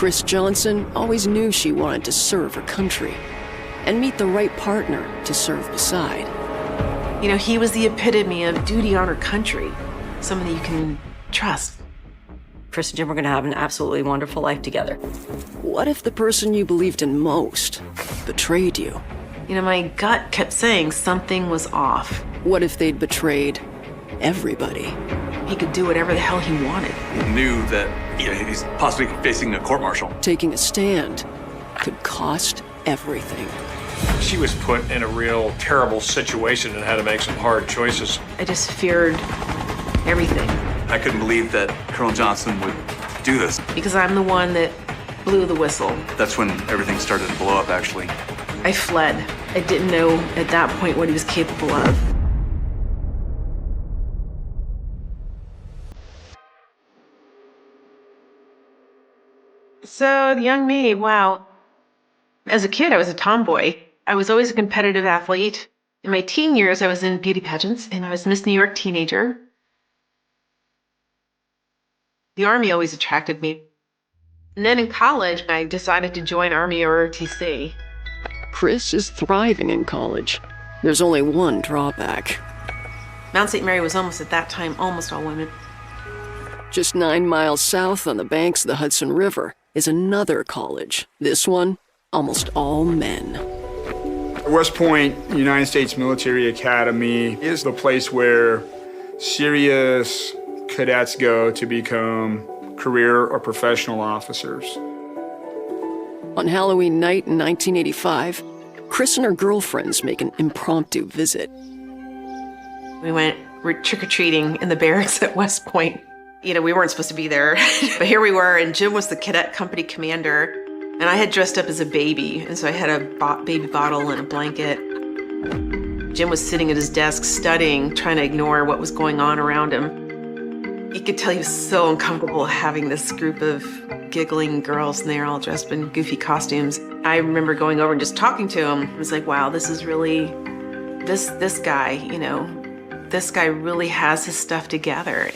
Chris Johnson always knew she wanted to serve her country and meet the right partner to serve beside. You know, he was the epitome of duty on her country, someone that you can trust. Chris and Jim were going to have an absolutely wonderful life together. What if the person you believed in most betrayed you? You know, my gut kept saying something was off. What if they'd betrayed everybody? He could do whatever the hell he wanted. He knew that he's possibly facing a court-martial. Taking a stand could cost everything. She was put in a real terrible situation and had to make some hard choices. I just feared everything. I couldn't believe that Colonel Johnson would do this. Because I'm the one that blew the whistle. That's when everything started to blow up, actually. I fled. I didn't know at that point what he was capable of. So, young me, wow. As a kid, I was a tomboy. I was always a competitive athlete. In my teen years, I was in beauty pageants, and I was Miss New York teenager. The Army always attracted me. And then in college, I decided to join Army or ROTC. Chris is thriving in college. There's only one drawback. Mount St. Mary was almost, at that time, almost all women. Just 9 miles south on the banks of the Hudson River is another college. This one, almost all men. West Point United States Military Academy is the place where serious cadets go to become career or professional officers. On Halloween night in 1985, Chris and her girlfriends make an impromptu visit. We went trick-or-treating in the barracks at West Point. You know, we weren't supposed to be there, but here we were, and Jim was the cadet company commander, and I had dressed up as a baby, and so I had a baby bottle and a blanket. Jim was sitting at his desk studying, trying to ignore what was going on around him. You could tell he was so uncomfortable having this group of giggling girls, and they're all dressed in goofy costumes. I remember going over and just talking to him. I was like, wow, this is really, this guy, you know, this guy really has his stuff together.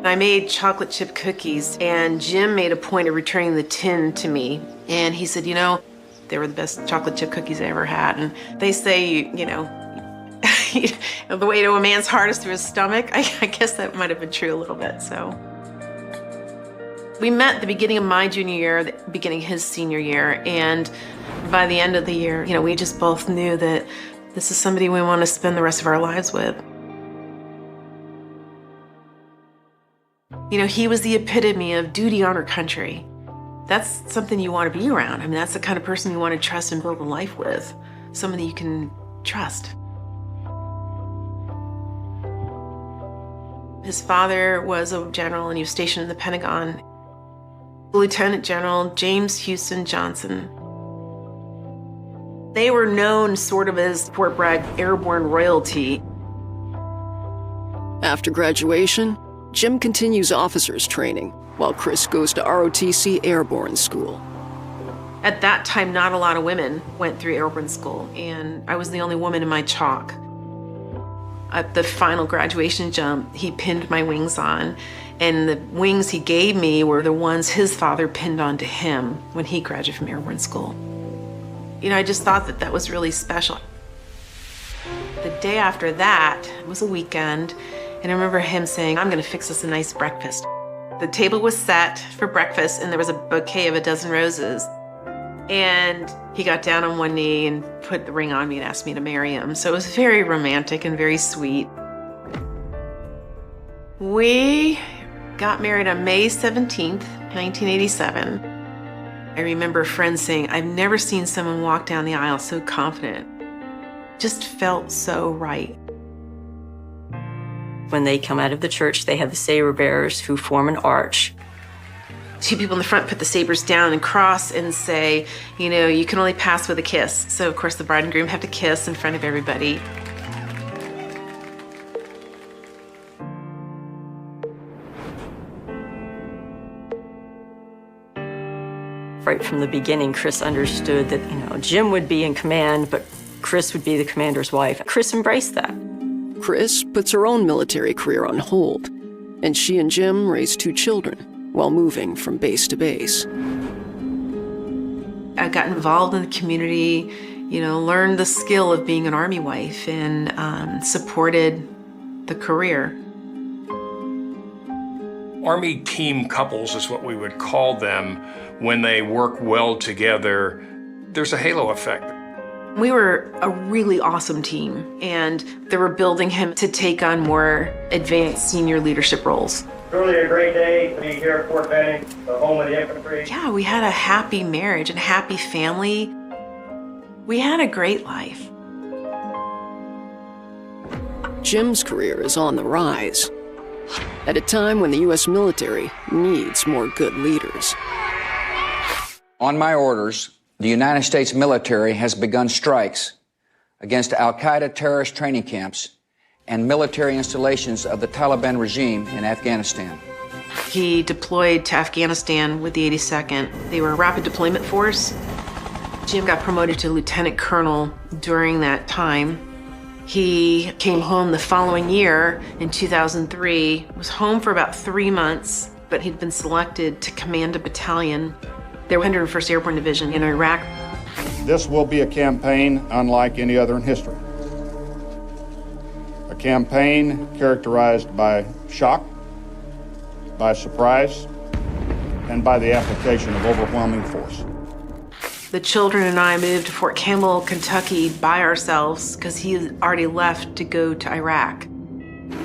I made chocolate chip cookies, and Jim made a point of returning the tin to me. And he said, you know, they were the best chocolate chip cookies I ever had. And they say, you know, the way to a man's heart is through his stomach. I guess that might have been true a little bit, so. We met at the beginning of my junior year, the beginning of his senior year, and by the end of the year, you know, we just both knew that this is somebody we want to spend the rest of our lives with. You know, he was the epitome of duty on her country. That's something you want to be around. I mean, that's the kind of person you want to trust and build a life with. Someone that you can trust. His father was a general and he was stationed in the Pentagon. Lieutenant General James Houston Johnson. They were known sort of as Fort Bragg airborne royalty. After graduation, Jim continues officers training, while Chris goes to ROTC Airborne School. At that time, not a lot of women went through airborne school, and I was the only woman in my chalk. At the final graduation jump, he pinned my wings on, and the wings he gave me were the ones his father pinned onto him when he graduated from airborne school. You know, I just thought that that was really special. The day after that, it was a weekend, and I remember him saying, I'm gonna fix us a nice breakfast. The table was set for breakfast, and there was a bouquet of a dozen roses. And he got down on one knee and put the ring on me and asked me to marry him. So it was very romantic and very sweet. We got married on May 17th, 1987. I remember friends saying, I've never seen someone walk down the aisle so confident. Just felt so right. When they come out of the church, they have the saber bearers who form an arch. Two people in the front put the sabers down and cross and say, you know, you can only pass with a kiss. So of course the bride and groom have to kiss in front of everybody. Right from the beginning, Chris understood that, you know, Jim would be in command, but Chris would be the commander's wife. Chris embraced that. Chris puts her own military career on hold, and she and Jim raise 2 children. while moving from base to base. I got involved in the community, learned the skill of being an Army wife and supported the career. Army team couples is what we would call them. When they work well together, there's a halo effect. We were a really awesome team, and they were building him to take on more advanced senior leadership roles. Truly a great day to be here at Fort Benning, the home of the infantry. Yeah, we had a happy marriage and happy family. We had a great life. Jim's career is on the rise, at a time when the U.S. military needs more good leaders. On my orders, the United States military has begun strikes against al-Qaeda terrorist training camps and military installations of the Taliban regime in Afghanistan. He deployed to Afghanistan with the 82nd. They were a rapid deployment force. Jim got promoted to lieutenant colonel during that time. He came home the following year in 2003, was home for about 3 months, but he'd been selected to command a battalion. They were 101st Airborne Division in Iraq. This will be a campaign unlike any other in history. A campaign characterized by shock, by surprise, and by the application of overwhelming force. The children and I moved to Fort Campbell, Kentucky by ourselves because he had already left to go to Iraq.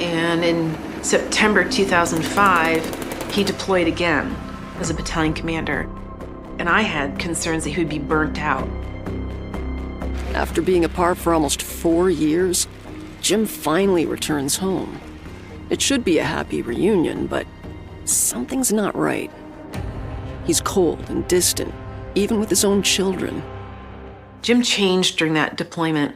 And in September 2005, he deployed again as a battalion commander. And I had concerns that he would be burnt out. After being apart for almost 4 years, Jim finally returns home. It should be a happy reunion, but something's not right. He's cold and distant, even with his own children. Jim changed during that deployment.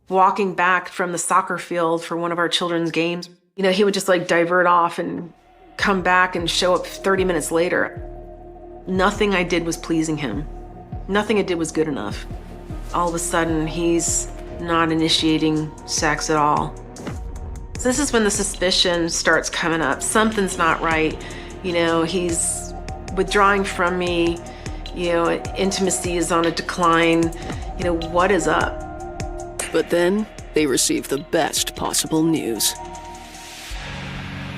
Walking back from the soccer field for one of our children's games, he would just divert off and come back and show up 30 minutes later. Nothing I did was pleasing him. Nothing I did was good enough. All of a sudden, he's not initiating sex at all. So this is when the suspicion starts coming up. Something's not right. He's withdrawing from me. Intimacy is on a decline. What is up? But then they receive the best possible news.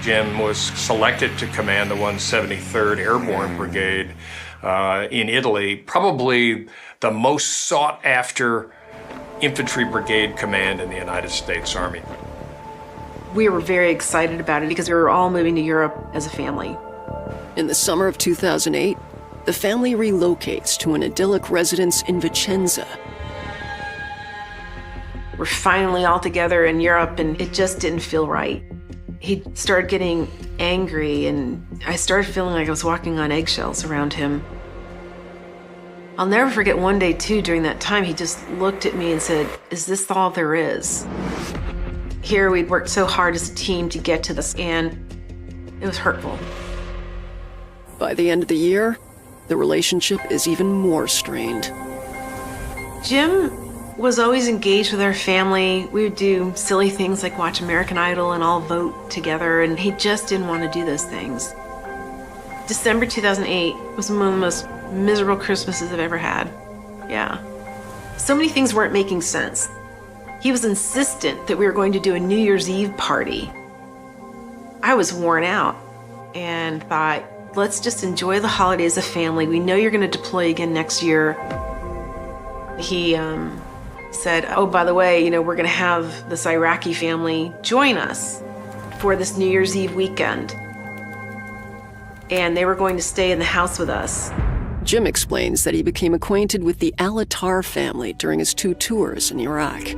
Jim was selected to command the 173rd Airborne Brigade in Italy, probably the most sought-after infantry brigade command in the United States Army. We were very excited about it because we were all moving to Europe as a family. In the summer of 2008, the family relocates to an idyllic residence in Vicenza. We're finally all together in Europe, and it just didn't feel right. He started getting angry, and I started feeling like I was walking on eggshells around him. I'll never forget one day, too, during that time, he just looked at me and said, "Is this all there is?" Here, we'd worked so hard as a team to get to this, and it was hurtful. By the end of the year, the relationship is even more strained. Jim was always engaged with our family. We would do silly things like watch American Idol and all vote together, and he just didn't want to do those things. December 2008 was one of the most miserable Christmases I've ever had. Yeah. So many things weren't making sense. He was insistent that we were going to do a New Year's Eve party. I was worn out and thought, let's just enjoy the holidays as a family. We know you're going to deploy again next year. He said, oh, by the way, we're going to have this Iraqi family join us for this New Year's Eve weekend. And they were going to stay in the house with us. Jim explains that he became acquainted with the Al-Attar family during his 2 tours in Iraq.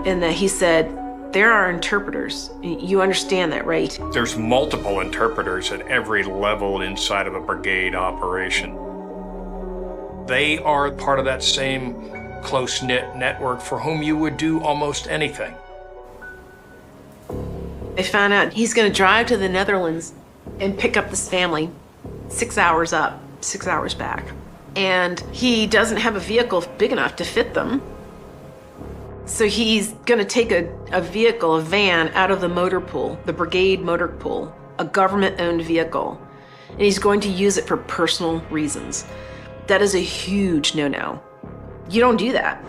And that he said, there are interpreters. You understand that, right? There's multiple interpreters at every level inside of a brigade operation. They are part of that same close-knit network for whom you would do almost anything. I found out he's going to drive to the Netherlands and pick up this family 6 hours up, 6 hours back. And he doesn't have a vehicle big enough to fit them. So he's going to take a vehicle, a van, out of the motor pool, the brigade motor pool, a government-owned vehicle. and he's going to use it for personal reasons. That is a huge no-no. You don't do that.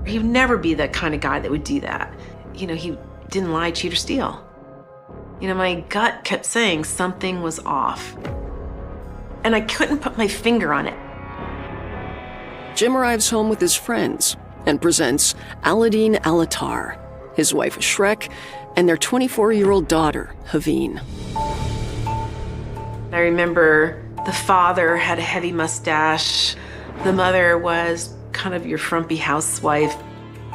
He would never be that kind of guy that would do that. You know, he didn't lie, cheat, or steal. You know, my gut kept saying something was off. And I couldn't put my finger on it. Jim arrives home with his friends and presents Aladdin Alatar, his wife Shrek, and their 24-year-old daughter, Haveen. I remember the father had a heavy mustache. The mother was kind of your frumpy housewife.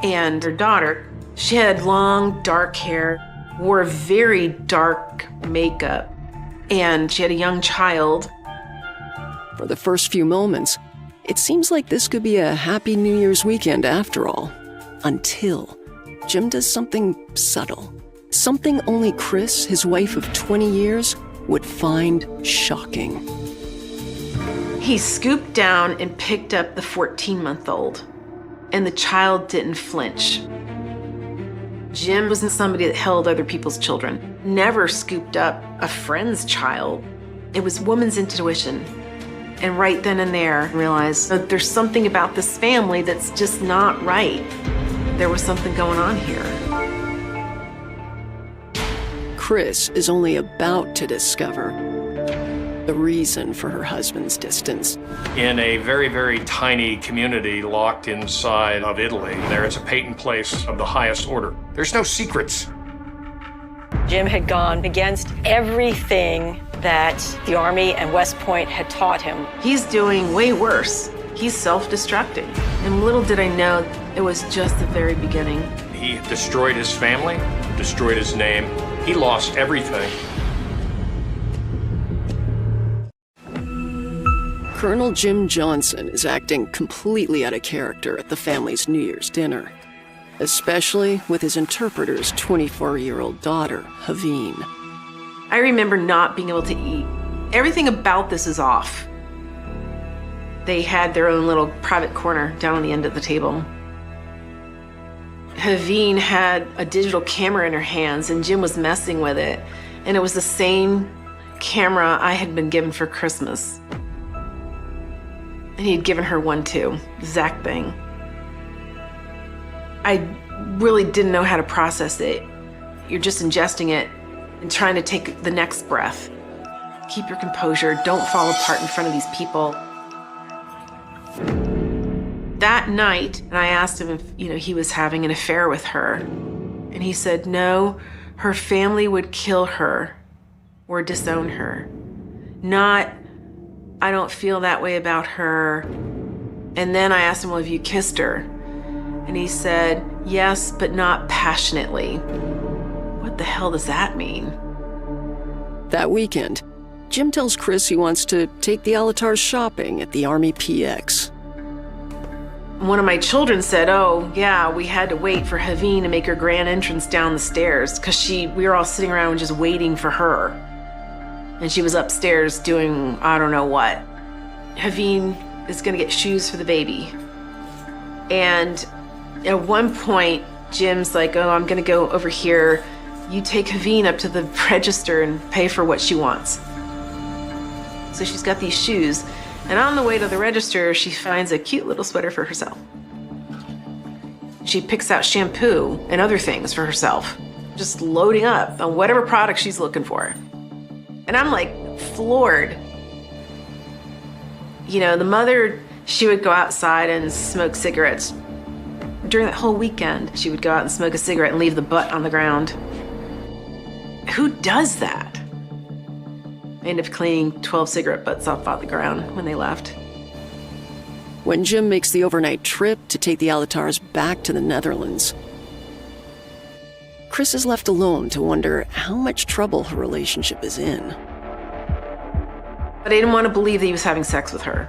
And her daughter, she had long, dark hair, wore very dark makeup, and she had a young child. For the first few moments, it seems like this could be a happy New Year's weekend after all. Until Jim does something subtle. Something only Chris, his wife of 20 years, would find shocking. He scooped down and picked up the 14-month-old, and the child didn't flinch. Jim wasn't somebody that held other people's children, never scooped up a friend's child. It was woman's intuition. And right then and there, I realized that there's something about this family that's just not right. There was something going on here. Chris is only about to discover the reason for her husband's distance. In a very, very tiny community locked inside of Italy, there is a patent place of the highest order. There's no secrets. Jim had gone against everything that the Army and West Point had taught him. He's doing way worse. He's self-destructing. And little did I know, it was just the very beginning. He destroyed his family, destroyed his name. He lost everything. Colonel Jim Johnson is acting completely out of character at the family's New Year's dinner, especially with his interpreter's 24-year-old daughter, Haveen. I remember not being able to eat. Everything about this is off. They had their own little private corner down on the end of the table. Haveen had a digital camera in her hands, and Jim was messing with it. And it was the same camera I had been given for Christmas. And he had given her one too, exact thing. I really didn't know how to process it. You're just ingesting it and trying to take the next breath. Keep your composure, don't fall apart in front of these people. That night, and I asked him if, he was having an affair with her. And he said, no, her family would kill her or disown her. Not, I don't feel that way about her. And then I asked him, well, have you kissed her? And he said, yes, but not passionately. What the hell does that mean? That weekend, Jim tells Chris he wants to take the Alatars shopping at the Army PX. One of my children said, oh, yeah, we had to wait for Haveen to make her grand entrance down the stairs because we were all sitting around just waiting for her. And she was upstairs doing I don't know what. Haveen is going to get shoes for the baby. And at one point, Jim's like, oh, I'm going to go over here. You take Haveen up to the register and pay for what she wants. So she's got these shoes. And on the way to the register, she finds a cute little sweater for herself. She picks out shampoo and other things for herself, just loading up on whatever product she's looking for. And I'm like floored. The mother, she would go outside and smoke cigarettes. During that whole weekend, she would go out and smoke a cigarette and leave the butt on the ground. Who does that? I ended up cleaning 12 cigarette butts off the ground when they left. When Jim makes the overnight trip to take the Alatars back to the Netherlands, Chris is left alone to wonder how much trouble her relationship is in. But I didn't want to believe that he was having sex with her.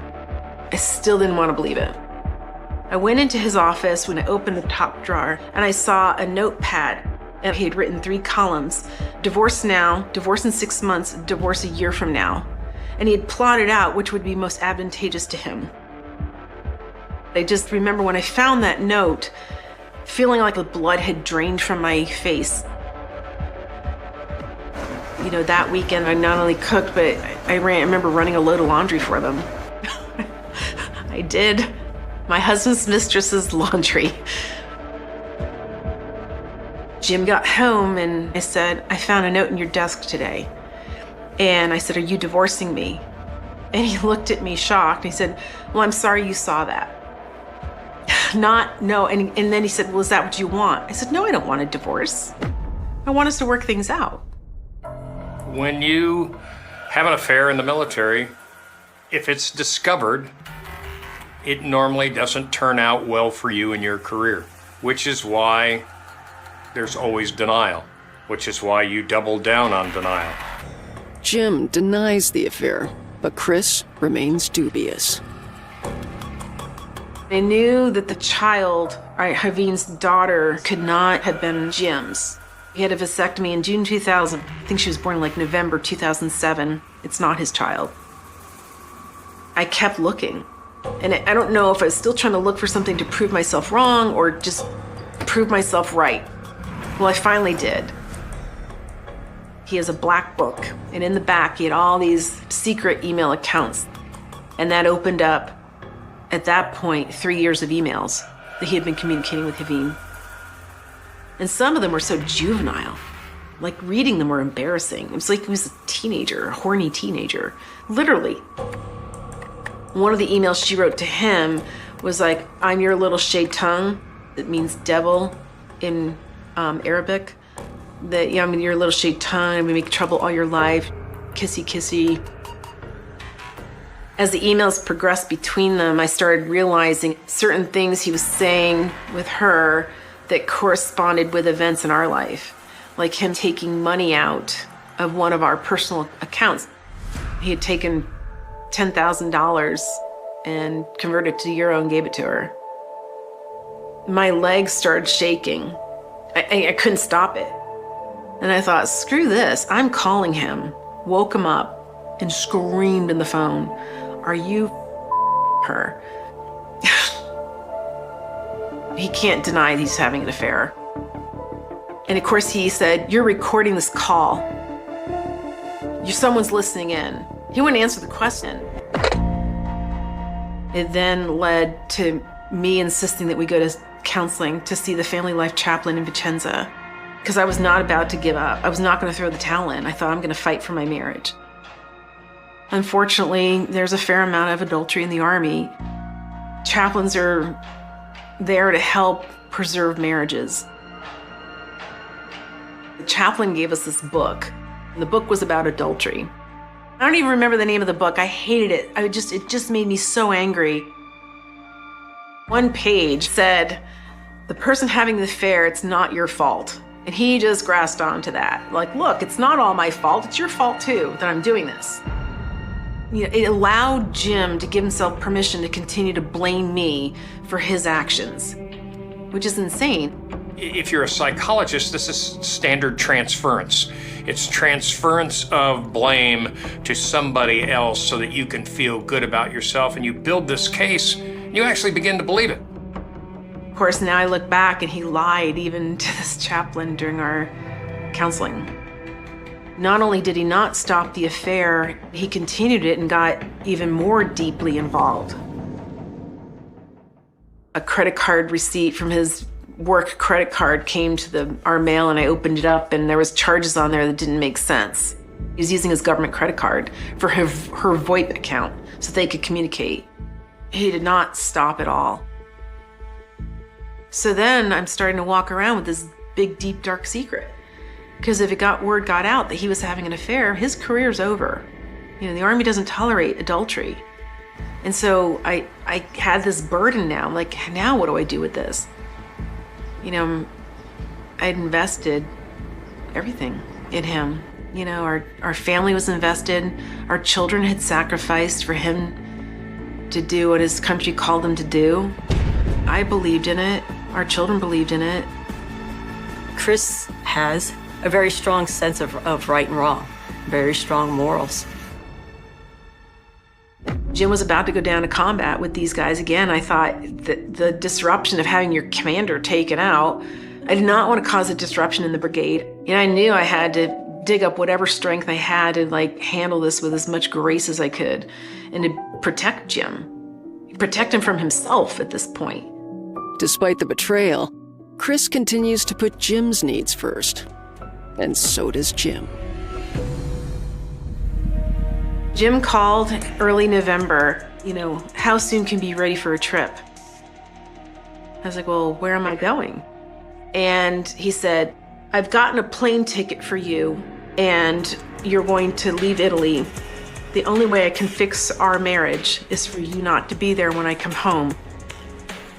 I still didn't want to believe it. I went into his office when I opened the top drawer, and I saw a notepad. And he had written 3 columns: divorce now, divorce in 6 months, divorce a year from now. And he had plotted out which would be most advantageous to him. I just remember when I found that note, feeling like the blood had drained from my face. That weekend I not only cooked, but I remember running a load of laundry for them. I did my husband's mistress's laundry. Jim got home and I said, I found a note in your desk today. And I said, are you divorcing me? And he looked at me shocked. He said, well, I'm sorry you saw that. No. And then he said, well, is that what you want? I said, no, I don't want a divorce. I want us to work things out. When you have an affair in the military, if it's discovered, it normally doesn't turn out well for you in your career, which is why there's always denial, which is why you double down on denial. Jim denies the affair, but Chris remains dubious. I knew that the child, Haveen's daughter, could not have been Jim's. He had a vasectomy in June 2000. I think she was born in November 2007. It's not his child. I kept looking. And I don't know if I was still trying to look for something to prove myself wrong or just prove myself right. Well, I finally did. He has a black book, and in the back, he had all these secret email accounts. And that opened up, at that point, 3 years of emails that he had been communicating with Haveen. And some of them were so juvenile. Reading them were embarrassing. It was like he was a teenager, a horny teenager. Literally. One of the emails she wrote to him was I'm your little shaitan. It means devil in Arabic. That, I'm your little shaitan, we make trouble all your life. Kissy, kissy. As the emails progressed between them, I started realizing certain things he was saying with her that corresponded with events in our life, like him taking money out of one of our personal accounts. He had taken $10,000 and converted it to euro and gave it to her. My legs started shaking. I couldn't stop it. And I thought, screw this, I'm calling him. Woke him up and screamed in the phone, are you her? He can't deny he's having an affair. And of course he said, you're recording this call. Someone's listening in. He wouldn't answer the question. It then led to me insisting that we go to counseling to see the family life chaplain in Vicenza, because I was not about to give up. I was not going to throw the towel in. I thought I'm going to fight for my marriage. Unfortunately, there's a fair amount of adultery in the Army. Chaplains are there to help preserve marriages. The chaplain gave us this book. And the book was about adultery. I don't even remember the name of the book. I hated it. It just made me so angry. One page said, the person having the affair, it's not your fault. And he just grasped onto that. Look, it's not all my fault. It's your fault too that I'm doing this. It allowed Jim to give himself permission to continue to blame me for his actions, which is insane. If you're a psychologist, this is standard transference. It's transference of blame to somebody else so that you can feel good about yourself, and you build this case, you actually begin to believe it. Of course, now I look back and he lied even to this chaplain during our counseling. Not only did he not stop the affair, he continued it and got even more deeply involved. A credit card receipt from his work credit card came to our mail, and I opened it up, and there was charges on there that didn't make sense. He was using his government credit card for her VoIP account so they could communicate. He did not stop at all. So then I'm starting to walk around with this big, deep, dark secret. Because if word got out that he was having an affair, his career's over. The Army doesn't tolerate adultery. And so I had this burden now. I'm like, now what do I do with this? I'd invested everything in him. Our family was invested. Our children had sacrificed for him to do what his country called him to do. I believed in it. Our children believed in it. Chris has a very strong sense of right and wrong, very strong morals. Jim was about to go down to combat with these guys again. I thought that the disruption of having your commander taken out, I did not want to cause a disruption in the brigade. I knew I had to dig up whatever strength I had to handle this with as much grace as I could and to protect Jim. Protect him from himself at this point. Despite the betrayal, Chris continues to put Jim's needs first. And so does Jim. Jim called early November, how soon can you be ready for a trip? I was like, well, where am I going? And he said, I've gotten a plane ticket for you and you're going to leave Italy. The only way I can fix our marriage is for you not to be there when I come home.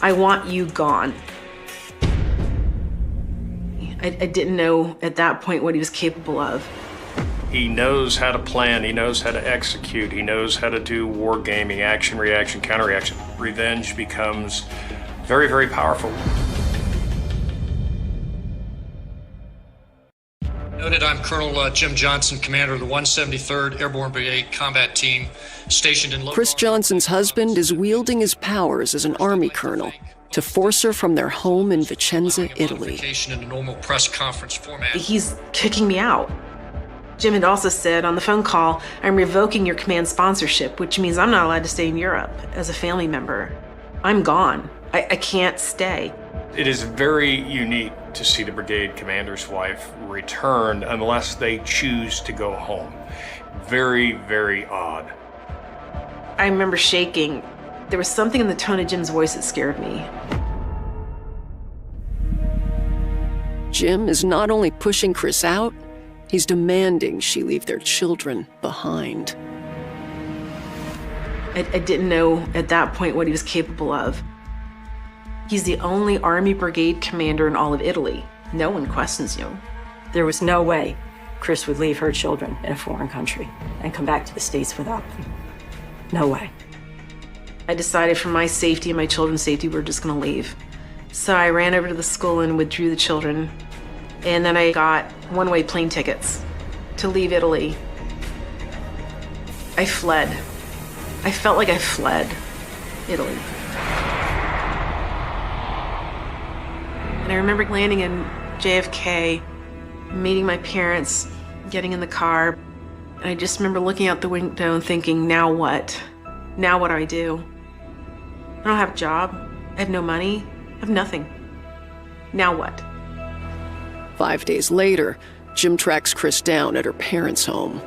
I want you gone. I didn't know at that point what he was capable of. He knows how to plan, he knows how to execute, he knows how to do wargaming, action, reaction, counter-reaction. Revenge becomes very, very powerful. Noted, I'm Colonel Jim Johnson, commander of the 173rd Airborne Brigade Combat Team, stationed in... Chris Johnson's husband is wielding his powers as an Army colonel to force her from their home in Vicenza, Italy. In a normal press conference format. He's kicking me out. Jim had also said on the phone call, I'm revoking your command sponsorship, which means I'm not allowed to stay in Europe as a family member. I'm gone. I can't stay. It is very unique to see the brigade commander's wife return unless they choose to go home. Very, very odd. I remember shaking. There was something in the tone of Jim's voice that scared me. Jim is not only pushing Chris out, he's demanding she leave their children behind. I didn't know at that point what he was capable of. He's the only Army brigade commander in all of Italy. No one questions you. There was no way Chris would leave her children in a foreign country and come back to the States without them. No way. I decided for my safety and my children's safety, we're just gonna leave. So I ran over to the school and withdrew the children. And then I got one-way plane tickets to leave Italy. I fled. I felt like I fled Italy. And I remember landing in JFK, meeting my parents, getting in the car. And I just remember looking out the window and thinking, now what? Now what do I do? I don't have a job. I have no money. I have nothing. Now what? 5 days later, Jim tracks Chris down at her parents' home.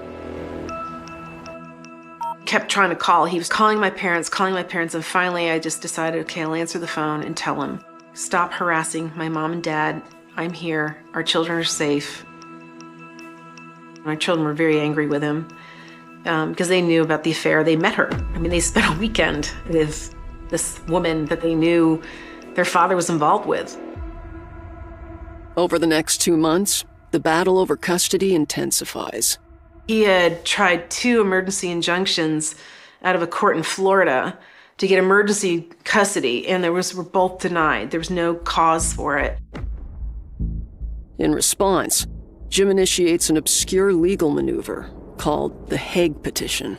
Kept trying to call. He was calling my parents, and finally I just decided, okay, I'll answer the phone and tell him, stop harassing my mom and dad. I'm here. Our children are safe. My children were very angry with him because they knew about the affair. They met her. I mean, they spent a weekend with this woman that they knew their father was involved with. Over the next 2 months, the battle over custody intensifies. He had tried 2 emergency injunctions out of a court in Florida to get emergency custody, and were both denied. There was no cause for it. In response, Jim initiates an obscure legal maneuver called the Hague Petition.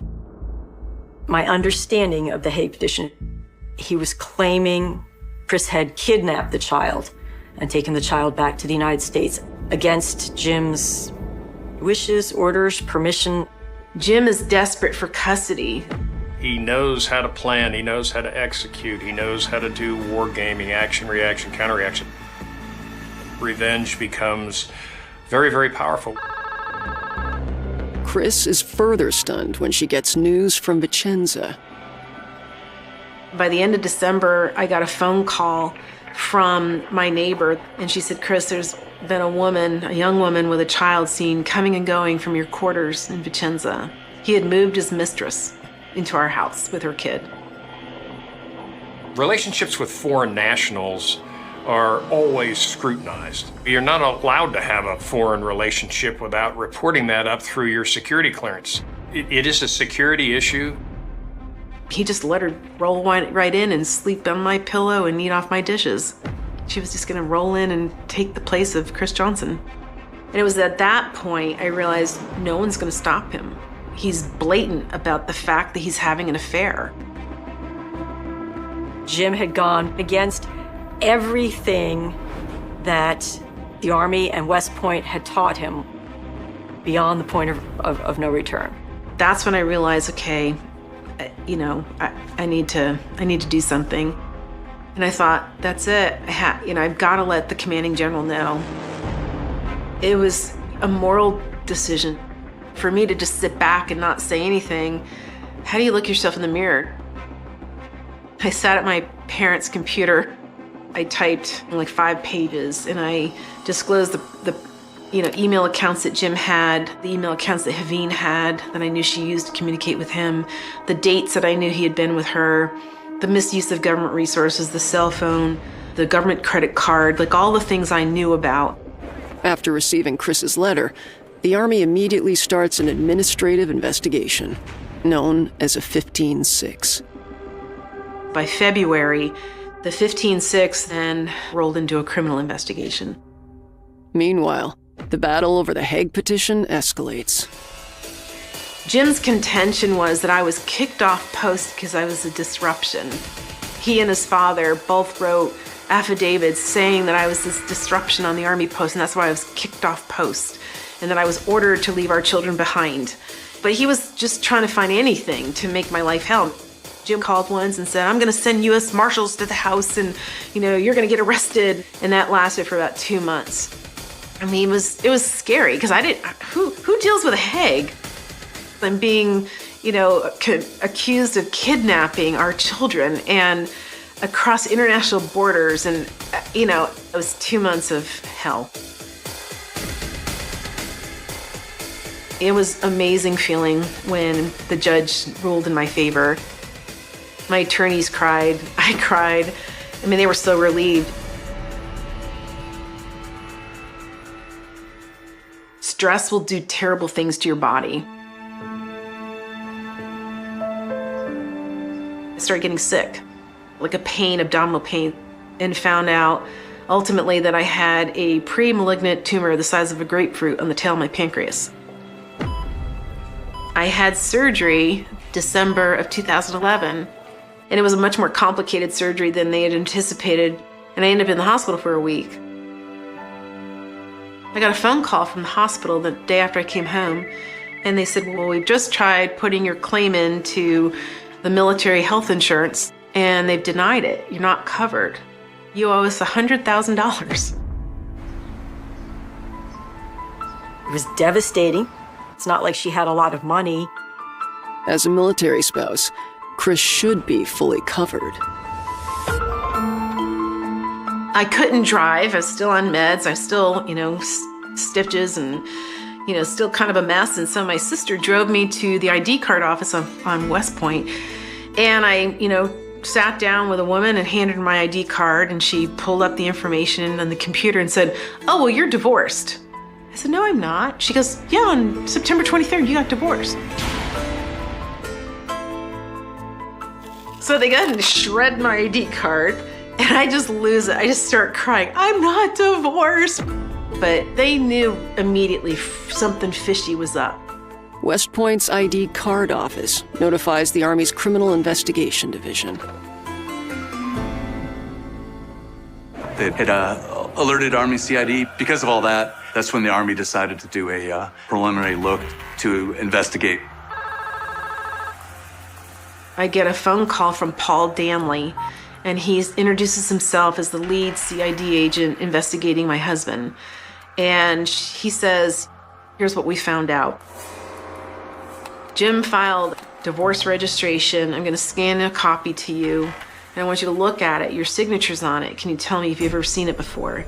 My understanding of the Hague Petition, he was claiming Chris had kidnapped the child and taken the child back to the United States against Jim's wishes, orders, permission. Jim is desperate for custody. He knows how to plan, he knows how to execute, he knows how to do wargaming, action, reaction, counter-reaction. Revenge becomes very, very powerful. Chris is further stunned when she gets news from Vicenza. By the end of December, I got a phone call from my neighbor, and she said, Chris, there's been a young woman with a child seen coming and going from your quarters in Vicenza. He had moved his mistress into our house with her kid. Relationships with foreign nationals are always scrutinized. You're not allowed to have a foreign relationship without reporting that up through your security clearance. It is a security issue. He just let her roll right in and sleep on my pillow and eat off my dishes. She was just gonna roll in and take the place of Chris Johnson. And it was at that point I realized no one's gonna stop him. He's blatant about the fact that he's having an affair. Jim had gone against everything that the Army and West Point had taught him. beyond the point of no return. That's when I realized, okay, I need to do something. And I thought, that's it. I've got to let the commanding general know. It was a moral decision for me to just sit back and not say anything. How do you look yourself in the mirror? I sat at my parents' computer. I typed like 5 pages, and I disclosed the email accounts that Jim had, the email accounts that Haveen had that I knew she used to communicate with him, the dates that I knew he had been with her, the misuse of government resources, the cell phone, the government credit card, like all the things I knew about. After receiving Chris's letter, the Army immediately starts an administrative investigation, known as a 15-6. By February, the 15-6 then rolled into a criminal investigation. Meanwhile, the battle over the Hague petition escalates. Jim's contention was that I was kicked off post because I was a disruption. He and his father both wrote affidavits saying that I was this disruption on the Army post, and that's why I was kicked off post, and that I was ordered to leave our children behind. But he was just trying to find anything to make my life hell. Jim called once and said, I'm going to send U.S. Marshals to the house, and you're going to get arrested. And that lasted for about 2 months. I mean, it was scary because who deals with a Hague? I'm being, accused of kidnapping our children and across international borders. And, it was 2 months of hell. It was amazing feeling when the judge ruled in my favor. My attorneys cried. I cried. I mean, they were so relieved. Stress will do terrible things to your body. I started getting sick, like a pain, abdominal pain, and found out ultimately that I had a pre-malignant tumor the size of a grapefruit on the tail of my pancreas. I had surgery December of 2011, and it was a much more complicated surgery than they had anticipated, and I ended up in the hospital for a week. I got a phone call from the hospital the day after I came home, and they said, well, we've just tried putting your claim into the military health insurance, and they've denied it. You're not covered. You owe us $100,000. It was devastating. It's not like she had a lot of money. As a military spouse, Chris should be fully covered. I couldn't drive. I was still on meds. I was still, stitches and, still kind of a mess. And so my sister drove me to the ID card office on West Point. And I, sat down with a woman and handed her my ID card, and she pulled up the information on the computer and said, oh, well, you're divorced. I said, no, I'm not. She goes, yeah, on September 23rd, you got divorced. So they go ahead and shred my ID card, and I just lose it. I just start crying. I'm not divorced. But they knew immediately something fishy was up. West Point's ID card office notifies the Army's Criminal Investigation Division. They had alerted Army CID. Because of all that, that's when the Army decided to do a preliminary look to investigate. I get a phone call from Paul Danley, and he introduces himself as the lead CID agent investigating my husband. And he says, here's what we found out. Jim filed divorce registration. I'm going to scan a copy to you, and I want you to look at it. Your signature's on it. Can you tell me if you've ever seen it before?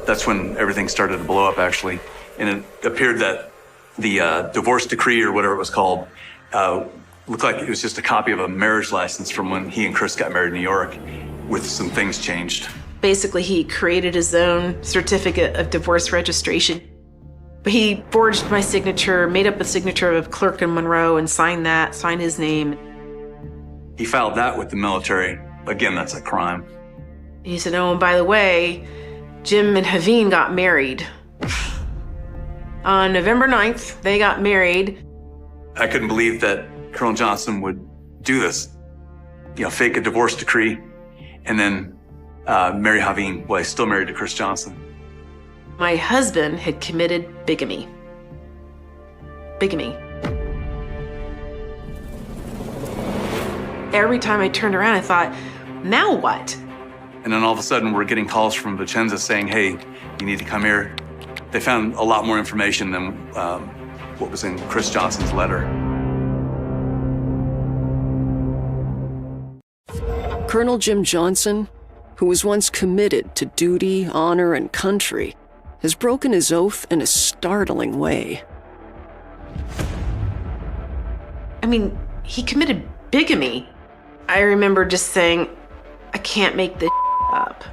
That's when everything started to blow up, actually. And it appeared that the divorce decree, or whatever it was called, looked like it was just a copy of a marriage license from when he and Chris got married in New York, with some things changed. Basically, he created his own certificate of divorce registration. But he forged my signature, made up a signature of a clerk in Monroe, and signed his name. He filed that with the military. Again, that's a crime. He said, oh, and by the way, Jim and Haveen got married. On November 9th, they got married. I couldn't believe that Colonel Johnson would do this. Fake a divorce decree, and then marry Haveen while he's still married to Chris Johnson. My husband had committed bigamy. bigamy. Every time I turned around, I thought, now what? And then all of a sudden, we're getting calls from Vicenza saying, hey, you need to come here. They found a lot more information than what was in Chris Johnson's letter. Colonel Jim Johnson, who was once committed to duty, honor, and country, has broken his oath in a startling way. I mean, he committed bigamy. I remember just saying, I can't make this up.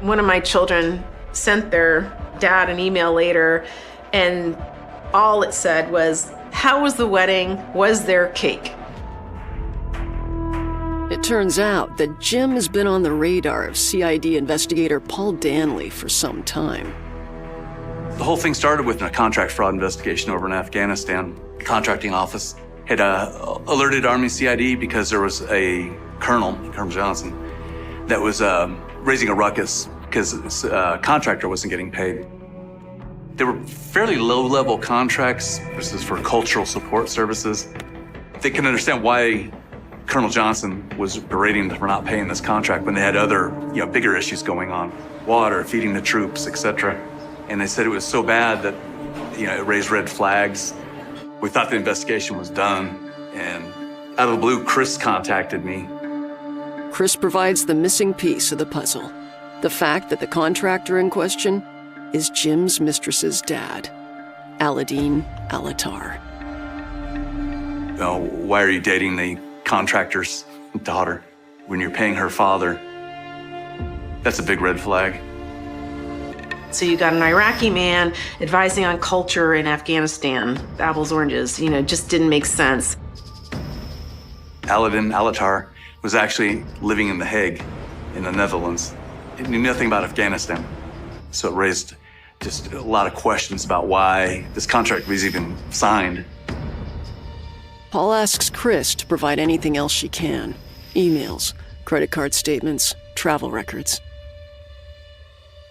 One of my children sent their dad an email later, and all it said was, how was the wedding? Was there cake? It turns out that Jim has been on the radar of CID investigator Paul Danley for some time. The whole thing started with a contract fraud investigation over in Afghanistan. The contracting office had alerted Army CID because there was a Colonel Johnson, that was raising a ruckus because his contractor wasn't getting paid. They were fairly low-level contracts. This is for cultural support services. They can understand why Colonel Johnson was berating them for not paying this contract when they had other, bigger issues going on. Water, feeding the troops, etc. And they said it was so bad that, it raised red flags. We thought the investigation was done, and out of the blue, Chris contacted me. Chris provides the missing piece of the puzzle. The fact that the contractor in question is Jim's mistress's dad, Aladdin Alatar. Why are you dating the contractor's daughter when you're paying her father? That's a big red flag. So you got an Iraqi man advising on culture in Afghanistan. Apples, oranges, just didn't make sense. Aladdin Alatar was actually living in The Hague in the Netherlands. He knew nothing about Afghanistan. So it raised just a lot of questions about why this contract was even signed. Paul asks Chris to provide anything else she can. Emails, credit card statements, travel records.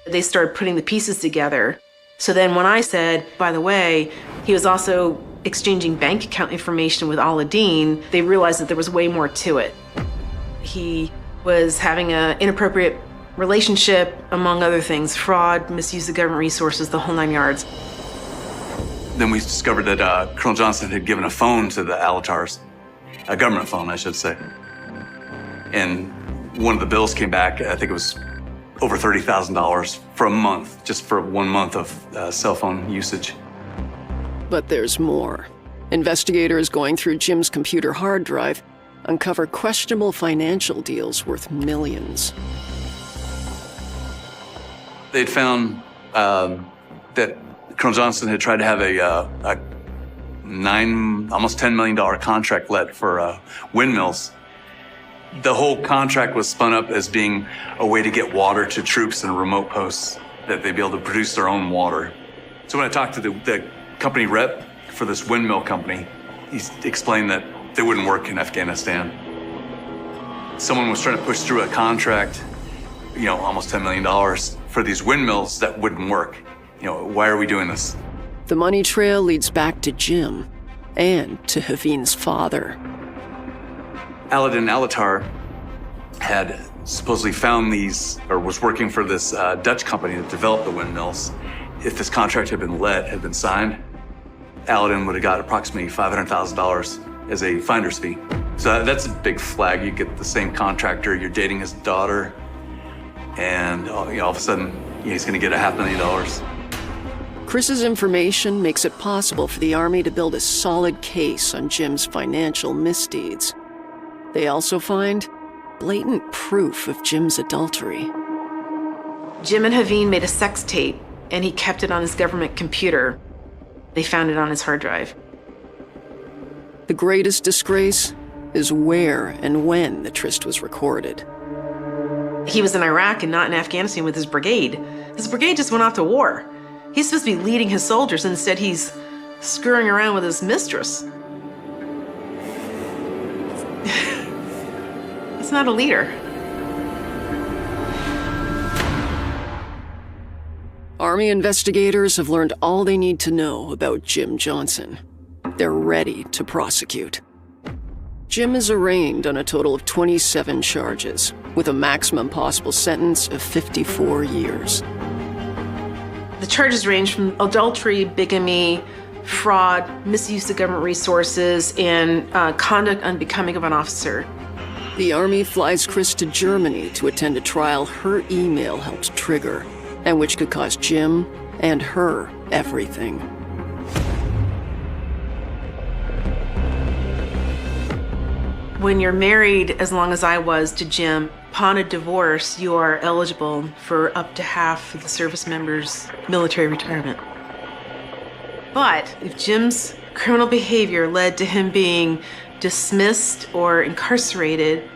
They started putting the pieces together. So then when I said, by the way, he was also exchanging bank account information with Aladdin, they realized that there was way more to it. He was having an inappropriate relationship, among other things, fraud, misuse of government resources, the whole 9 yards. Then we discovered that Colonel Johnson had given a phone to the Alatars, a government phone, I should say. And one of the bills came back, I think it was over $30,000 for a month, just for 1 month of cell phone usage. But there's more. Investigators going through Jim's computer hard drive uncover questionable financial deals worth millions. They'd found that Colonel Johnson had tried to have a almost $10 million contract let for windmills. The whole contract was spun up as being a way to get water to troops in remote posts, that they'd be able to produce their own water. So when I talked to the company rep for this windmill company, he explained that they wouldn't work in Afghanistan. Someone was trying to push through a contract, almost $10 million for these windmills that wouldn't work. Why are we doing this? The money trail leads back to Jim and to Haveen's father. Aladdin Alatar had supposedly found these, or was working for this Dutch company that developed the windmills. If this contract had been signed, Aladdin would have got approximately $500,000 as a finder's fee. So that's a big flag. You get the same contractor, you're dating his daughter, and all of a sudden, he's gonna get $500,000. Chris's information makes it possible for the Army to build a solid case on Jim's financial misdeeds. They also find blatant proof of Jim's adultery. Jim and Haveen made a sex tape, and he kept it on his government computer. They found it on his hard drive. The greatest disgrace is where and when the tryst was recorded. He was in Iraq and not in Afghanistan with his brigade. His brigade just went off to war. He's supposed to be leading his soldiers, and instead he's screwing around with his mistress. He's not a leader. Army investigators have learned all they need to know about Jim Johnson. They're ready to prosecute. Jim is arraigned on a total of 27 charges, with a maximum possible sentence of 54 years. The charges range from adultery, bigamy, fraud, misuse of government resources, and conduct unbecoming of an officer. The Army flies Chris to Germany to attend a trial her email helped trigger, and which could cost Jim and her everything. When you're married, as long as I was, to Jim, upon a divorce, you are eligible for up to half of the service member's military retirement. But if Jim's criminal behavior led to him being dismissed or incarcerated,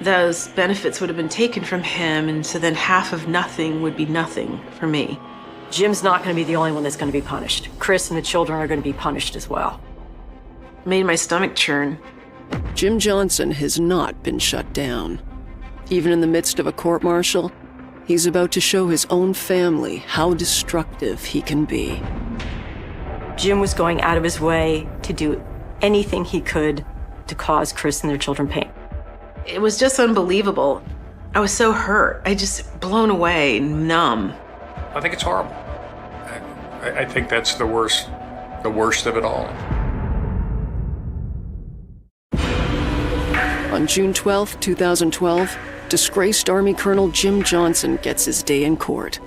those benefits would have been taken from him, and so then half of nothing would be nothing for me. Jim's not going to be the only one that's going to be punished. Chris and the children are going to be punished as well. Made my stomach churn. Jim Johnson has not been shut down. Even in the midst of a court-martial, he's about to show his own family how destructive he can be. Jim was going out of his way to do anything he could to cause Chris and their children pain. It was just unbelievable. I was so hurt. I just blown away, numb. I think it's horrible. I think that's the worst of it all. On June 12, 2012, disgraced Army Colonel Jim Johnson gets his day in court,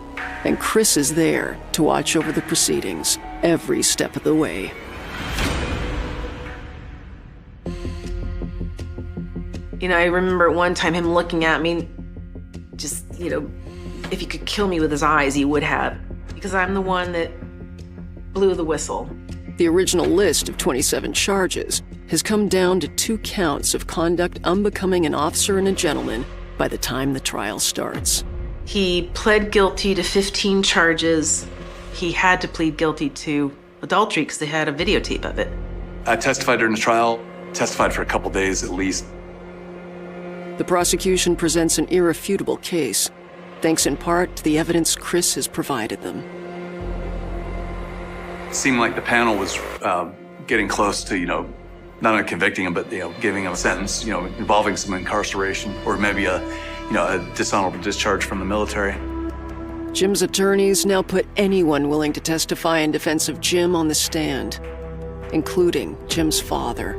and Chris is there to watch over the proceedings every step of the way. You know, I remember one time him looking at me, just, if he could kill me with his eyes, he would have, because I'm the one that blew the whistle. The original list of 27 charges has come down to 2 counts of conduct unbecoming an officer and a gentleman by the time the trial starts. He pled guilty to 15 charges. He had to plead guilty to adultery because they had a videotape of it. I testified during the trial, testified for a couple days at least. The prosecution presents an irrefutable case, thanks in part to the evidence Chris has provided them. It seemed like the panel was getting close to, not only convicting him, but, giving him a sentence, involving some incarceration or maybe a dishonorable discharge from the military. Jim's attorneys now put anyone willing to testify in defense of Jim on the stand, including Jim's father.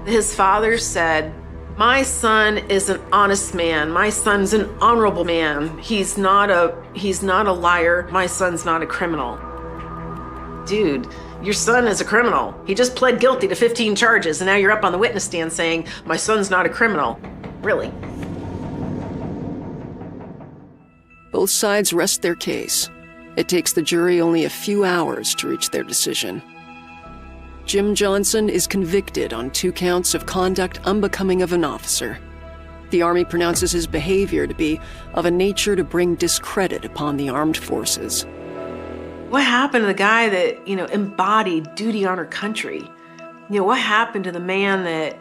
His father said, "My son is an honest man. My son's an honorable man. He's not a liar. My son's not a criminal." Dude, your son is a criminal. He just pled guilty to 15 charges, and now you're up on the witness stand saying, "My son's not a criminal." Really? Both sides rest their case. It takes the jury only a few hours to reach their decision. Jim Johnson is convicted on 2 counts of conduct unbecoming of an officer. The Army pronounces his behavior to be of a nature to bring discredit upon the armed forces. What happened to the guy that, embodied duty on our country? What happened to the man that,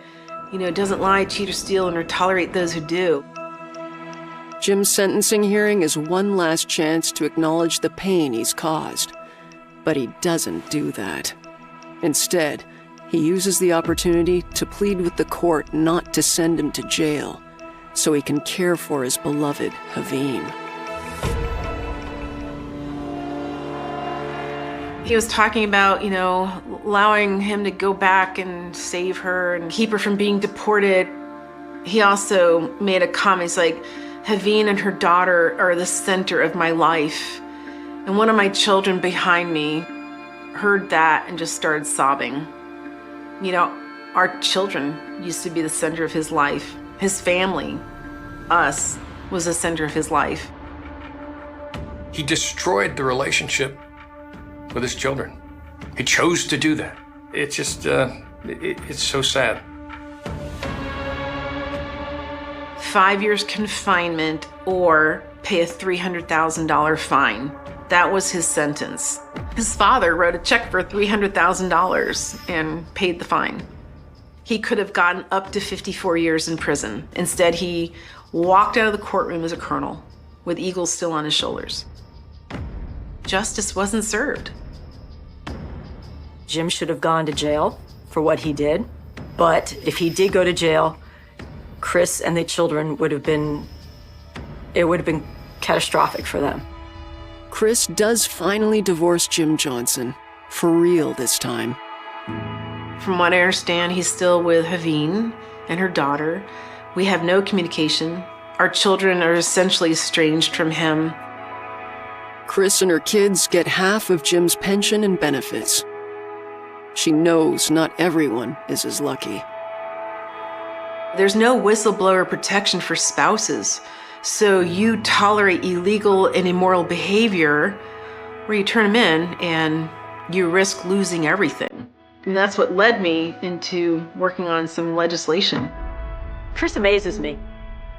doesn't lie, cheat, or steal, and or tolerate those who do? Jim's sentencing hearing is one last chance to acknowledge the pain he's caused. But he doesn't do that. Instead, he uses the opportunity to plead with the court not to send him to jail, so he can care for his beloved Haveen. He was talking about, allowing him to go back and save her and keep her from being deported. He also made a comment, he's like, "Haveen and her daughter are the center of my life." And one of my children behind me heard that and just started sobbing. Our children used to be the center of his life. His family, us, was the center of his life. He destroyed the relationship with his children. He chose to do that. It's just, it's so sad. 5 years confinement or pay a $300,000 fine. That was his sentence. His father wrote a check for $300,000 and paid the fine. He could have gotten up to 54 years in prison. Instead, he walked out of the courtroom as a colonel with eagles still on his shoulders. justice wasn't served. Jim should have gone to jail for what he did, but if he did go to jail, Chris and the children would have been catastrophic for them. Chris does finally divorce Jim Johnson, for real this time. From what I understand, he's still with Haveen and her daughter. We have no communication. Our children are essentially estranged from him. Chris and her kids get half of Jim's pension and benefits. She knows not everyone is as lucky. There's no whistleblower protection for spouses, so you tolerate illegal and immoral behavior where you turn them in and you risk losing everything. And that's what led me into working on some legislation. Chris amazes me.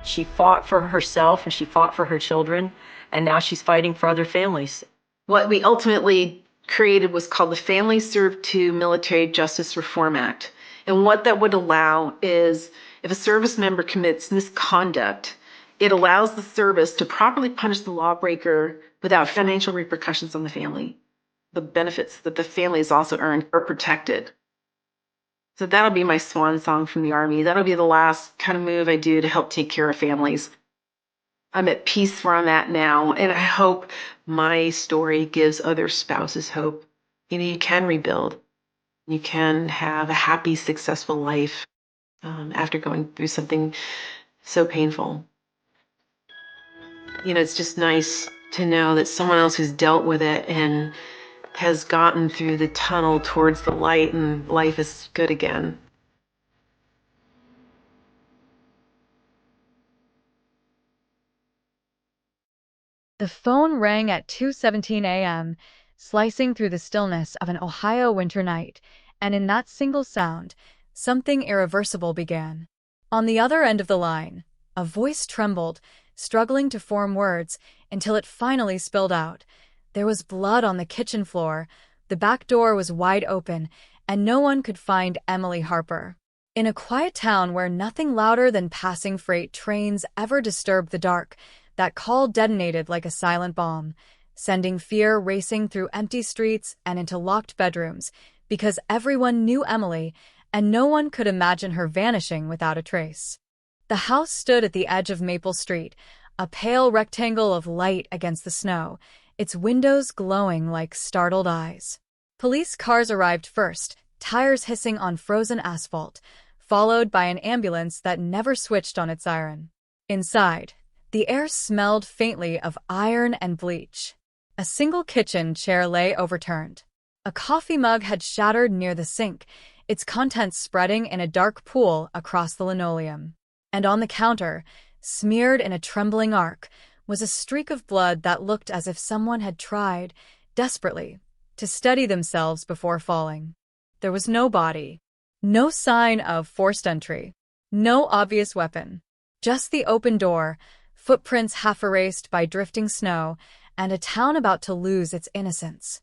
She fought for herself and she fought for her children, and now she's fighting for other families. What we ultimately created was called the Family Served 2 Military Justice Reform Act. And what that would allow is if a service member commits misconduct, it allows the service to properly punish the lawbreaker without financial repercussions on the family. The benefits that the family has also earned are protected. So that'll be my swan song from the Army. That'll be the last kind of move I do to help take care of families. I'm at peace where I'm at now, and I hope my story gives other spouses hope. You can rebuild. You can have a happy, successful life after going through something so painful. It's just nice to know that someone else who's dealt with it and has gotten through the tunnel towards the light and life is good again. The phone rang at 2:17 a.m., slicing through the stillness of an Ohio winter night, and in that single sound, something irreversible began. On the other end of the line, a voice trembled, struggling to form words until it finally spilled out. There was blood on the kitchen floor, the back door was wide open, and no one could find Emily Harper. In a quiet town where nothing louder than passing freight trains ever disturbed the dark, that call detonated like a silent bomb, sending fear racing through empty streets and into locked bedrooms, because everyone knew Emily, and no one could imagine her vanishing without a trace. The house stood at the edge of Maple Street, a pale rectangle of light against the snow, its windows glowing like startled eyes. Police cars arrived first, tires hissing on frozen asphalt, followed by an ambulance that never switched on its siren. Inside, the air smelled faintly of iron and bleach. A single kitchen chair lay overturned. A coffee mug had shattered near the sink, its contents spreading in a dark pool across the linoleum. And on the counter, smeared in a trembling arc, was a streak of blood that looked as if someone had tried, desperately, to steady themselves before falling. There was no body, no sign of forced entry, no obvious weapon, just the open door, footprints half erased by drifting snow, and a town about to lose its innocence.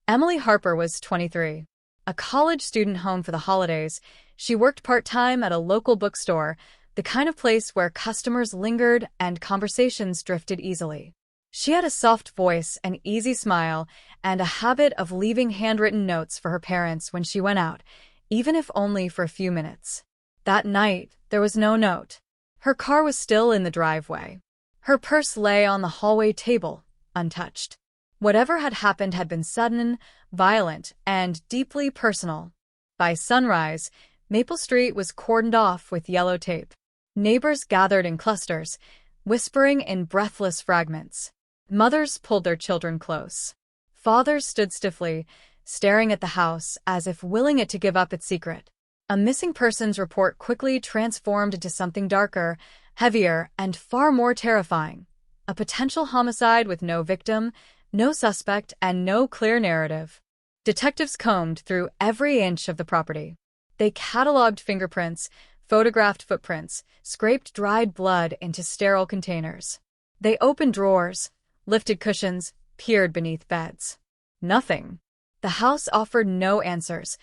Emily Harper was 23. A college student home for the holidays, she worked part-time at a local bookstore, the kind of place where customers lingered and conversations drifted easily. She had a soft voice, an easy smile, and a habit of leaving handwritten notes for her parents when she went out, even if only for a few minutes. That night, there was no note. Her car was still in the driveway. Her purse lay on the hallway table, untouched. Whatever had happened had been sudden, violent, and deeply personal. By sunrise, Maple Street was cordoned off with yellow tape. Neighbors gathered in clusters, whispering in breathless fragments. Mothers pulled their children close. Fathers stood stiffly, staring at the house as if willing it to give up its secret. A missing persons report quickly transformed into something darker, heavier, and far more terrifying. A potential homicide with no victim, no suspect, and no clear narrative. Detectives combed through every inch of the property. They cataloged fingerprints, photographed footprints, scraped dried blood into sterile containers. They opened drawers, lifted cushions, peered beneath beds. Nothing. The house offered no answers,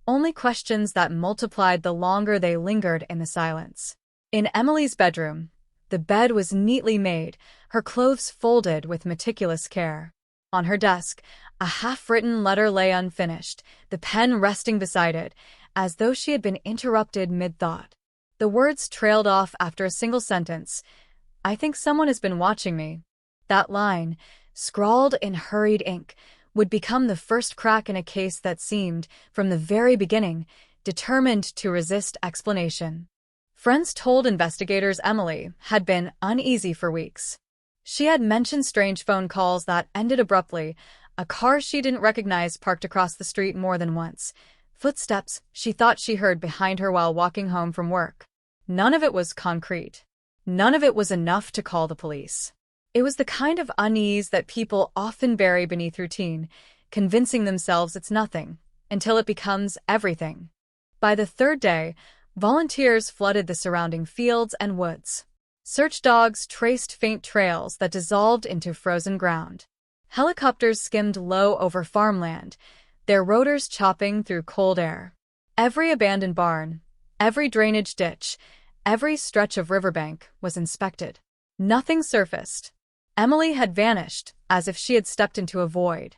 only questions that multiplied the longer they lingered in the silence. In Emily's bedroom, the bed was neatly made, her clothes folded with meticulous care. On her desk, a half-written letter lay unfinished, the pen resting beside it, as though she had been interrupted mid-thought. The words trailed off after a single sentence. "I think someone has been watching me." That line, scrawled in hurried ink, would become the first crack in a case that seemed, from the very beginning, determined to resist explanation. Friends told investigators Emily had been uneasy for weeks. She had mentioned strange phone calls that ended abruptly, a car she didn't recognize parked across the street more than once, footsteps she thought she heard behind her while walking home from work. None of it was concrete. None of it was enough to call the police. It was the kind of unease that people often bury beneath routine, convincing themselves it's nothing, until it becomes everything. By the third day, volunteers flooded the surrounding fields and woods. Search dogs traced faint trails that dissolved into frozen ground. Helicopters skimmed low over farmland, their rotors chopping through cold air. Every abandoned barn, every drainage ditch, every stretch of riverbank was inspected. Nothing surfaced. Emily had vanished, as if she had stepped into a void.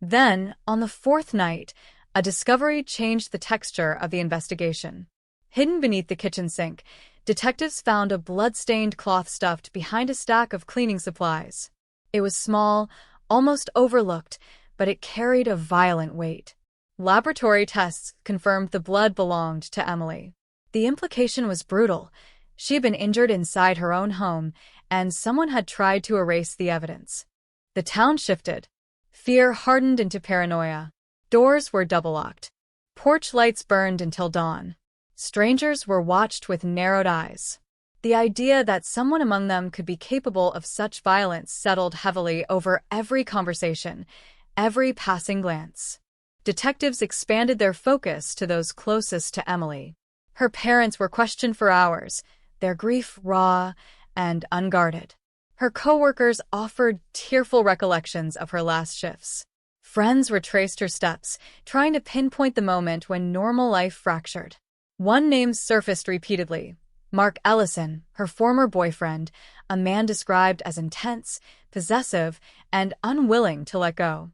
Then, on the fourth night, a discovery changed the texture of the investigation. Hidden beneath the kitchen sink, detectives found a blood-stained cloth stuffed behind a stack of cleaning supplies. It was small, almost overlooked, but it carried a violent weight. Laboratory tests confirmed the blood belonged to Emily. The implication was brutal. She had been injured inside her own home, and someone had tried to erase the evidence. The town shifted. Fear hardened into paranoia. Doors were double-locked. Porch lights burned until dawn. Strangers were watched with narrowed eyes. The idea that someone among them could be capable of such violence settled heavily over every conversation, every passing glance. Detectives expanded their focus to those closest to Emily. Her parents were questioned for hours, their grief raw and unguarded. Her coworkers offered tearful recollections of her last shifts. Friends retraced her steps, trying to pinpoint the moment when normal life fractured. One name surfaced repeatedly: Mark Ellison, her former boyfriend, a man described as intense, possessive, and unwilling to let go.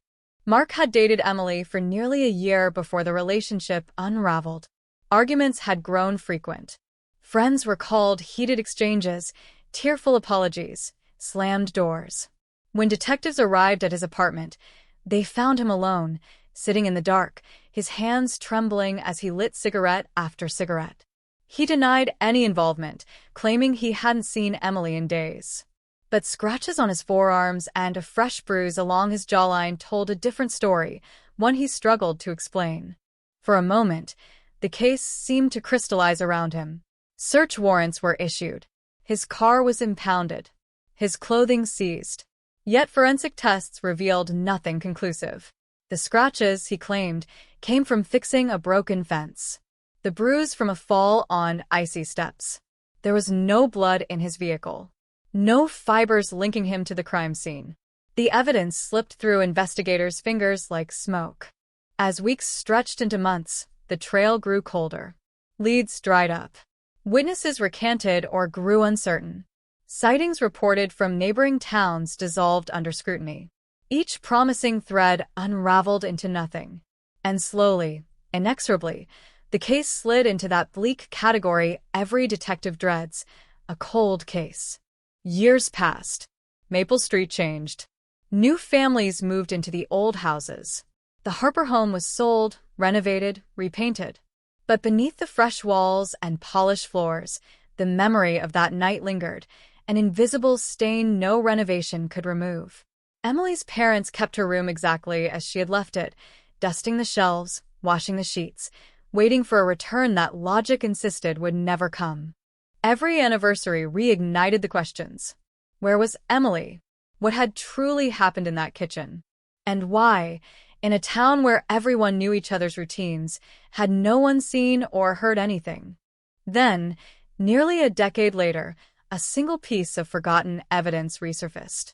Mark had dated Emily for nearly a year before the relationship unraveled. Arguments had grown frequent. Friends recalled heated exchanges, tearful apologies, slammed doors. When detectives arrived at his apartment, they found him alone, sitting in the dark, his hands trembling as he lit cigarette after cigarette. He denied any involvement, claiming he hadn't seen Emily in days. But scratches on his forearms and a fresh bruise along his jawline told a different story, one he struggled to explain. For a moment, the case seemed to crystallize around him. Search warrants were issued. His car was impounded. His clothing seized. Yet forensic tests revealed nothing conclusive. The scratches, he claimed, came from fixing a broken fence. The bruise from a fall on icy steps. There was no blood in his vehicle. No fibers linking him to the crime scene. The evidence slipped through investigators' fingers like smoke. As weeks stretched into months, the trail grew colder. Leads dried up. Witnesses recanted or grew uncertain. Sightings reported from neighboring towns dissolved under scrutiny. Each promising thread unraveled into nothing. And slowly, inexorably, the case slid into that bleak category every detective dreads: a cold case. Years passed. Maple Street changed. New families moved into the old houses. The Harper home was sold, renovated, repainted. But beneath the fresh walls and polished floors, the memory of that night lingered, an invisible stain no renovation could remove. Emily's parents kept her room exactly as she had left it, dusting the shelves, washing the sheets, waiting for a return that logic insisted would never come. Every anniversary reignited the questions. Where was Emily? What had truly happened in that kitchen? And why, in a town where everyone knew each other's routines, had no one seen or heard anything? Then, nearly a decade later, a single piece of forgotten evidence resurfaced.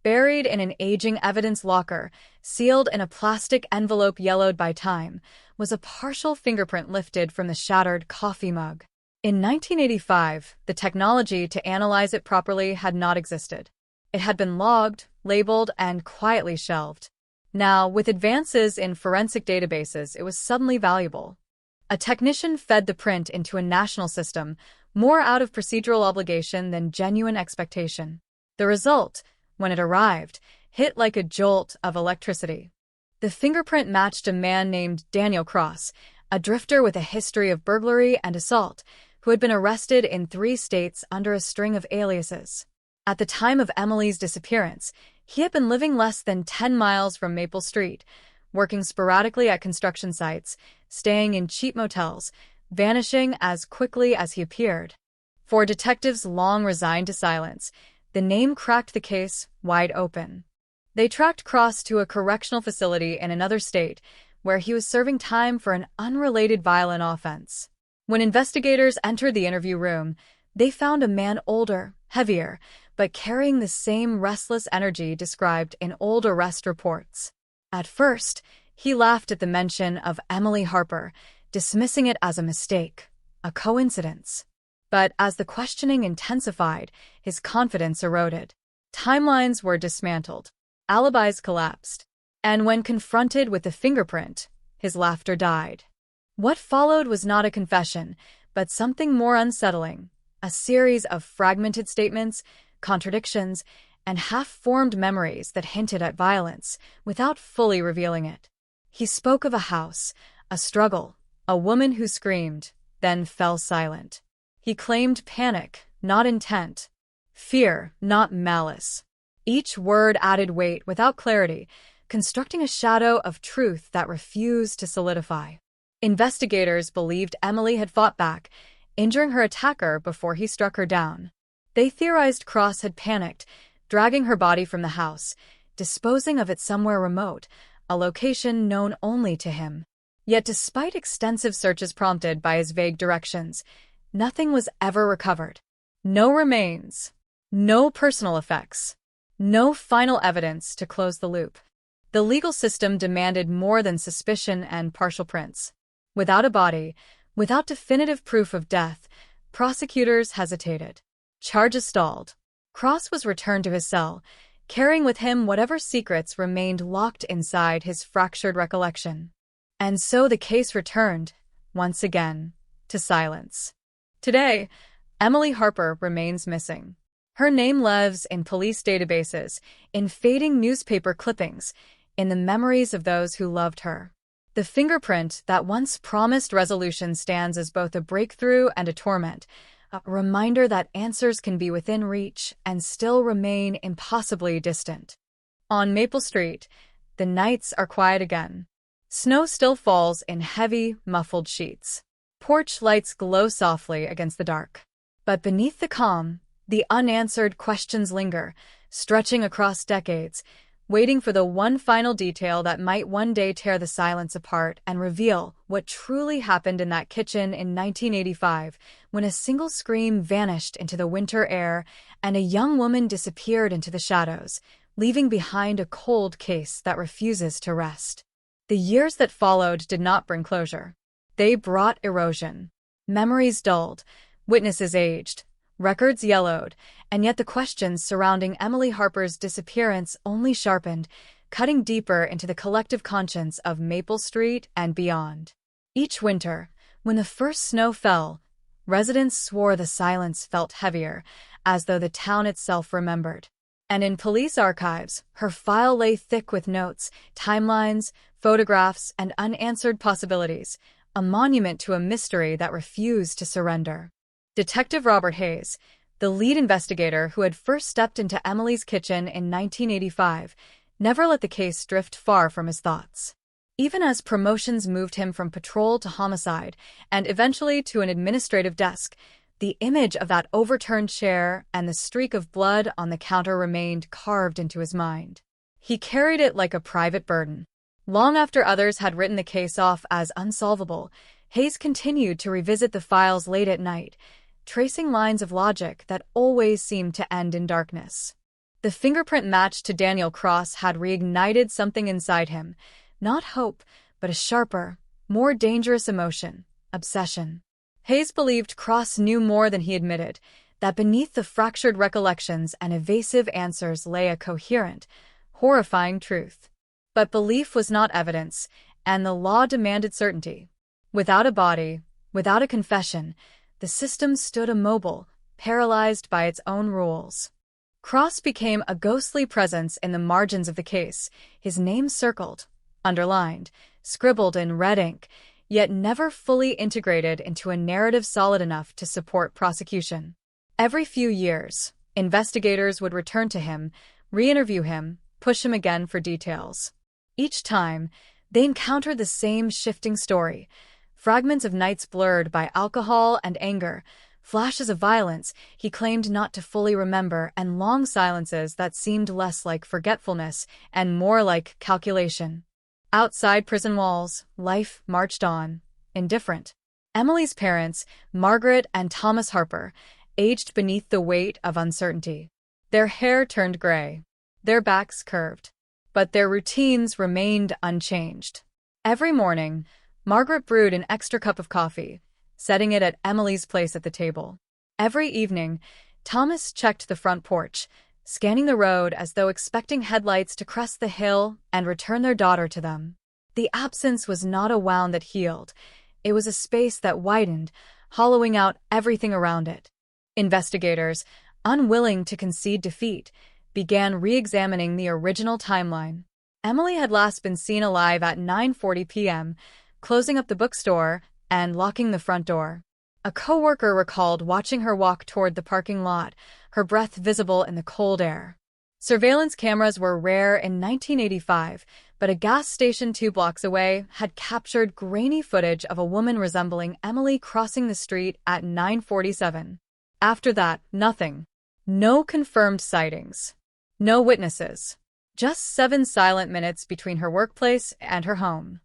Buried in an aging evidence locker, sealed in a plastic envelope yellowed by time, was a partial fingerprint lifted from the shattered coffee mug. In 1985, the technology to analyze it properly had not existed. It had been logged, labeled, and quietly shelved. Now, with advances in forensic databases, it was suddenly valuable. A technician fed the print into a national system, more out of procedural obligation than genuine expectation. The result, when it arrived, hit like a jolt of electricity. The fingerprint matched a man named Daniel Cross, a drifter with a history of burglary and assault, who had been arrested in 3 states under a string of aliases. At the time of Emily's disappearance, he had been living less than 10 miles from Maple Street, working sporadically at construction sites, staying in cheap motels, vanishing as quickly as he appeared. For detectives long resigned to silence, the name cracked the case wide open. They tracked Cross to a correctional facility in another state, where he was serving time for an unrelated violent offense. When investigators entered the interview room, they found a man older, heavier, but carrying the same restless energy described in old arrest reports. At first, he laughed at the mention of Emily Harper, dismissing it as a mistake, a coincidence. But as the questioning intensified, his confidence eroded. Timelines were dismantled, alibis collapsed, and when confronted with the fingerprint, his laughter died. What followed was not a confession, but something more unsettling, a series of fragmented statements, contradictions, and half-formed memories that hinted at violence without fully revealing it. He spoke of a house, a struggle, a woman who screamed, then fell silent. He claimed panic, not intent, fear, not malice. Each word added weight without clarity, constructing a shadow of truth that refused to solidify. Investigators believed Emily had fought back, injuring her attacker before he struck her down. They theorized Cross had panicked, dragging her body from the house, disposing of it somewhere remote, a location known only to him. Yet despite extensive searches prompted by his vague directions, nothing was ever recovered. No remains, no personal effects, no final evidence to close the loop. The legal system demanded more than suspicion and partial prints. Without a body, without definitive proof of death, prosecutors hesitated. Charges stalled. Cross was returned to his cell, carrying with him whatever secrets remained locked inside his fractured recollection. And so the case returned, once again, to silence. Today, Emily Harper remains missing. Her name lives in police databases, in fading newspaper clippings, in the memories of those who loved her. The fingerprint that once promised resolution stands as both a breakthrough and a torment, a reminder that answers can be within reach and still remain impossibly distant. On Maple Street, the nights are quiet again. Snow still falls in heavy, muffled sheets. Porch lights glow softly against the dark. But beneath the calm, the unanswered questions linger, stretching across decades, waiting for the one final detail that might one day tear the silence apart and reveal what truly happened in that kitchen in 1985, when a single scream vanished into the winter air and a young woman disappeared into the shadows, leaving behind a cold case that refuses to rest. The years that followed did not bring closure. They brought erosion. Memories dulled, witnesses aged, records yellowed, and yet the questions surrounding Emily Harper's disappearance only sharpened, cutting deeper into the collective conscience of Maple Street and beyond. Each winter, when the first snow fell, residents swore the silence felt heavier, as though the town itself remembered. And in police archives, her file lay thick with notes, timelines, photographs, and unanswered possibilities, a monument to a mystery that refused to surrender. Detective Robert Hayes, the lead investigator who had first stepped into Emily's kitchen in 1985, never let the case drift far from his thoughts. Even as promotions moved him from patrol to homicide, and eventually to an administrative desk, the image of that overturned chair and the streak of blood on the counter remained carved into his mind. He carried it like a private burden. Long after others had written the case off as unsolvable, Hayes continued to revisit the files late at night, tracing lines of logic that always seemed to end in darkness. The fingerprint match to Daniel Cross had reignited something inside him, not hope, but a sharper, more dangerous emotion, obsession. Hayes believed Cross knew more than he admitted, that beneath the fractured recollections and evasive answers lay a coherent, horrifying truth. But belief was not evidence, and the law demanded certainty. Without a body, without a confession, the system stood immobile, paralyzed by its own rules. Cross became a ghostly presence in the margins of the case, his name circled, underlined, scribbled in red ink, yet never fully integrated into a narrative solid enough to support prosecution. Every few years, investigators would return to him, re-interview him, push him again for details. Each time, they encountered the same shifting story, fragments of nights blurred by alcohol and anger, flashes of violence he claimed not to fully remember, and long silences that seemed less like forgetfulness and more like calculation. Outside prison walls, life marched on, indifferent. Emily's parents, Margaret and Thomas Harper, aged beneath the weight of uncertainty. Their hair turned gray, their backs curved, but their routines remained unchanged. Every morning, Margaret brewed an extra cup of coffee, setting it at Emily's place at the table. Every evening, Thomas checked the front porch, scanning the road as though expecting headlights to crest the hill and return their daughter to them. The absence was not a wound that healed. It was a space that widened, hollowing out everything around it. Investigators, unwilling to concede defeat, began re-examining the original timeline. Emily had last been seen alive at 9:40 p.m., closing up the bookstore and locking the front door. A coworker recalled watching her walk toward the parking lot, her breath visible in the cold air. Surveillance cameras were rare in 1985, but a gas station 2 blocks away had captured grainy footage of a woman resembling Emily crossing the street at 9:47. After that, nothing. No confirmed sightings. No witnesses. Just 7 silent minutes between her workplace and her home.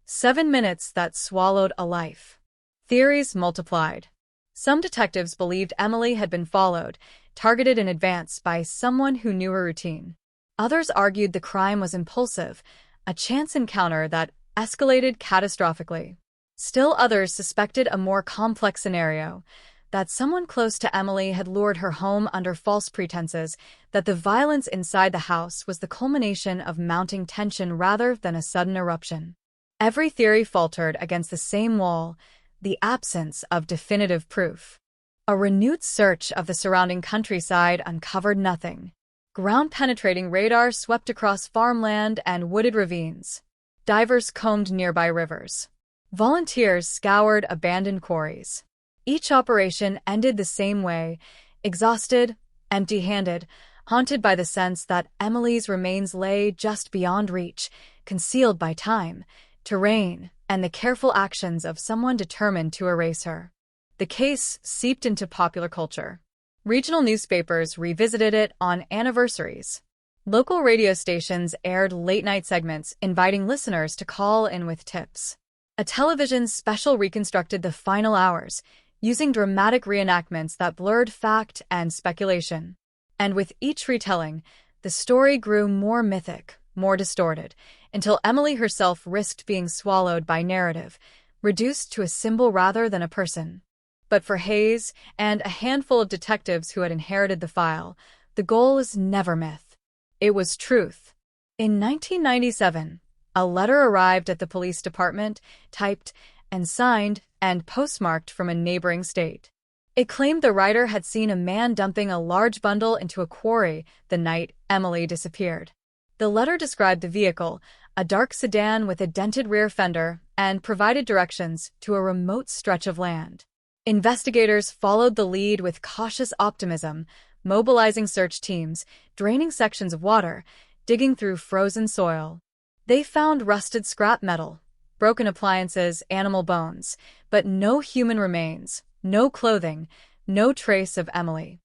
7 minutes that swallowed a life. Theories multiplied. Some detectives believed Emily had been followed, targeted in advance by someone who knew her routine. Others argued the crime was impulsive, a chance encounter that escalated catastrophically. Still others suspected a more complex scenario, that someone close to Emily had lured her home under false pretenses, that the violence inside the house was the culmination of mounting tension rather than a sudden eruption. Every theory faltered against the same wall, the absence of definitive proof. A renewed search of the surrounding countryside uncovered nothing. Ground-penetrating radar swept across farmland and wooded ravines. Divers combed nearby rivers. Volunteers scoured abandoned quarries. Each operation ended the same way, exhausted, empty-handed, haunted by the sense that Emily's remains lay just beyond reach, concealed by time, terrain, and the careful actions of someone determined to erase her. The case seeped into popular culture. Regional newspapers revisited it on anniversaries. Local radio stations aired late-night segments inviting listeners to call in with tips. A television special reconstructed the final hours, using dramatic reenactments that blurred fact and speculation. And with each retelling, the story grew more mythic, more distorted, until Emily herself risked being swallowed by narrative, reduced to a symbol rather than a person. But for Hayes and a handful of detectives who had inherited the file, the goal was never myth. It was truth. In 1997, a letter arrived at the police department, typed and signed and postmarked from a neighboring state. It claimed the writer had seen a man dumping a large bundle into a quarry the night Emily disappeared. The letter described the vehicle, a dark sedan with a dented rear fender, and provided directions to a remote stretch of land. Investigators followed the lead with cautious optimism, mobilizing search teams, draining sections of water, digging through frozen soil. They found rusted scrap metal, broken appliances, animal bones, but no human remains, no clothing, no trace of Emily.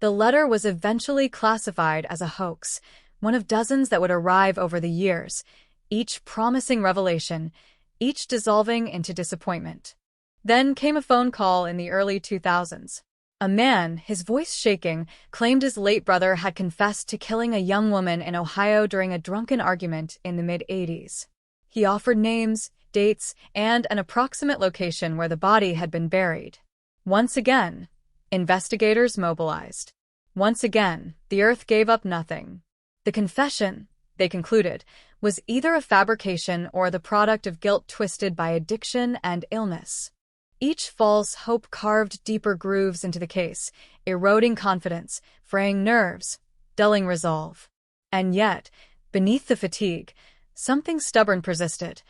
The letter was eventually classified as a hoax, one of dozens that would arrive over the years, each promising revelation, each dissolving into disappointment. Then came a phone call in the early 2000s. A man, his voice shaking, claimed his late brother had confessed to killing a young woman in Ohio during a drunken argument in the mid-'80s. He offered names, dates, and an approximate location where the body had been buried. Once again, Investigators mobilized. Once again, the Earth gave up nothing. The confession, they concluded, was either a fabrication or the product of guilt twisted by addiction and illness. Each false hope carved deeper grooves into the case, eroding confidence, fraying nerves, dulling resolve. And yet, beneath the fatigue, something stubborn persisted,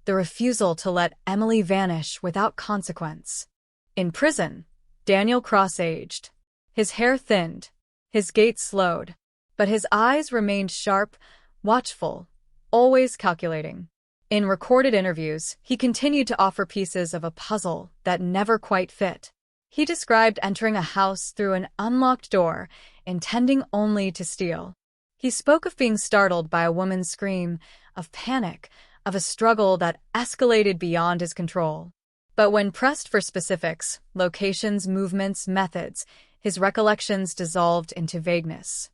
the refusal to let Emily vanish without consequence. In prison, Daniel Cross aged. His hair thinned, his gait slowed, but his eyes remained sharp, watchful, always calculating. In recorded interviews, he continued to offer pieces of a puzzle that never quite fit. He described entering a house through an unlocked door, intending only to steal. He spoke of being startled by a woman's scream, of panic, of a struggle that escalated beyond his control. But when pressed for specifics, locations, movements, methods, his recollections dissolved into vagueness.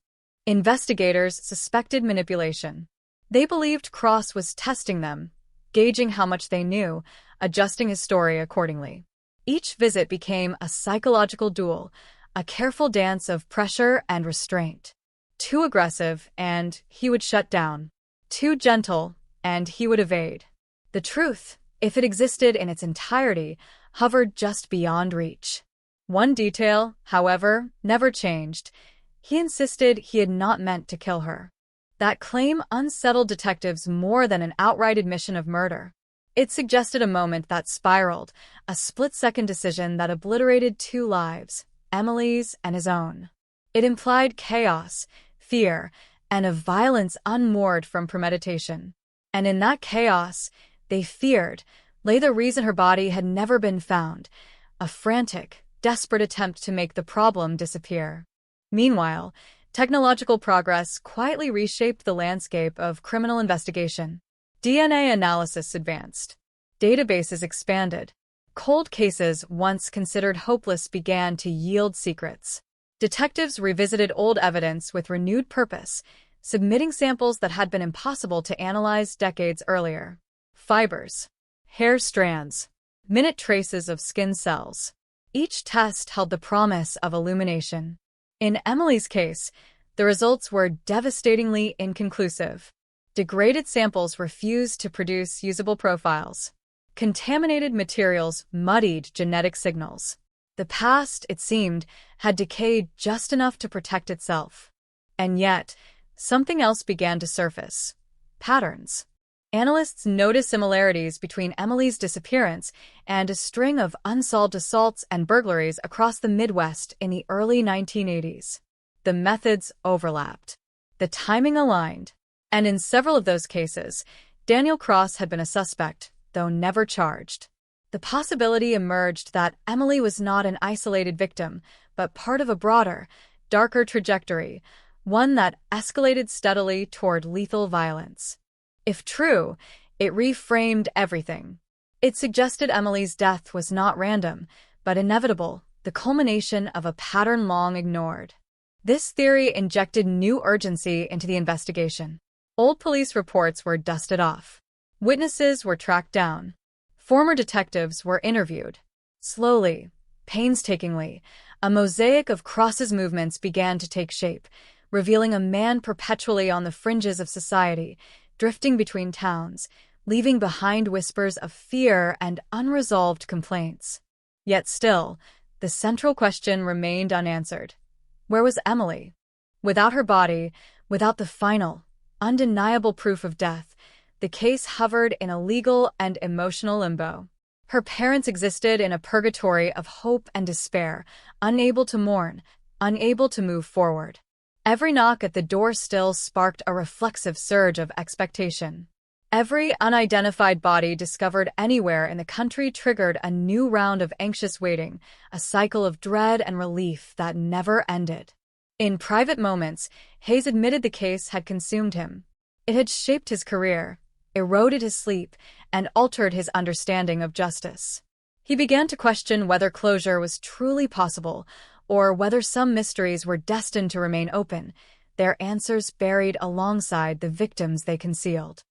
Investigators suspected manipulation. They believed Cross was testing them, gauging how much they knew, adjusting his story accordingly. Each visit became a psychological duel, a careful dance of pressure and restraint. Too aggressive, and he would shut down. Too gentle, and he would evade. The truth, if it existed in its entirety, hovered just beyond reach. One detail, however, never changed. He insisted he had not meant to kill her. That claim unsettled detectives more than an outright admission of murder. It suggested a moment that spiraled, a split-second decision that obliterated two lives, Emily's and his own. It implied chaos, fear, and a violence unmoored from premeditation. And in that chaos, they feared, lay the reason her body had never been found, a frantic, desperate attempt to make the problem disappear. Meanwhile, technological progress quietly reshaped the landscape of criminal investigation. DNA analysis advanced. Databases expanded. Cold cases once considered hopeless began to yield secrets. Detectives revisited old evidence with renewed purpose, submitting samples that had been impossible to analyze decades earlier. Fibers, hair strands, minute traces of skin cells. Each test held the promise of illumination. In Emily's case, the results were devastatingly inconclusive. Degraded samples refused to produce usable profiles. Contaminated materials muddied genetic signals. The past, it seemed, had decayed just enough to protect itself. And yet, something else began to surface. Patterns. Analysts noticed similarities between Emily's disappearance and a string of unsolved assaults and burglaries across the Midwest in the early 1980s. The methods overlapped. The timing aligned. And in several of those cases, Daniel Cross had been a suspect, though never charged. The possibility emerged that Emily was not an isolated victim, but part of a broader, darker trajectory, one that escalated steadily toward lethal violence. If true, it reframed everything. It suggested Emily's death was not random, but inevitable, the culmination of a pattern long ignored. This theory injected new urgency into the investigation. Old police reports were dusted off. Witnesses were tracked down. Former detectives were interviewed. Slowly, painstakingly, a mosaic of Cross's movements began to take shape, revealing a man perpetually on the fringes of society, drifting between towns, leaving behind whispers of fear and unresolved complaints. Yet still, the central question remained unanswered. Where was Emily? Without her body, without the final, undeniable proof of death, the case hovered in a legal and emotional limbo. Her parents existed in a purgatory of hope and despair, unable to mourn, unable to move forward. Every knock at the door still sparked a reflexive surge of expectation. Every unidentified body discovered anywhere in the country triggered a new round of anxious waiting, a cycle of dread and relief that never ended. In private moments, Hayes admitted the case had consumed him. It had shaped his career, eroded his sleep, and altered his understanding of justice. He began to question whether closure was truly possible, or whether some mysteries were destined to remain open, their answers buried alongside the victims they concealed.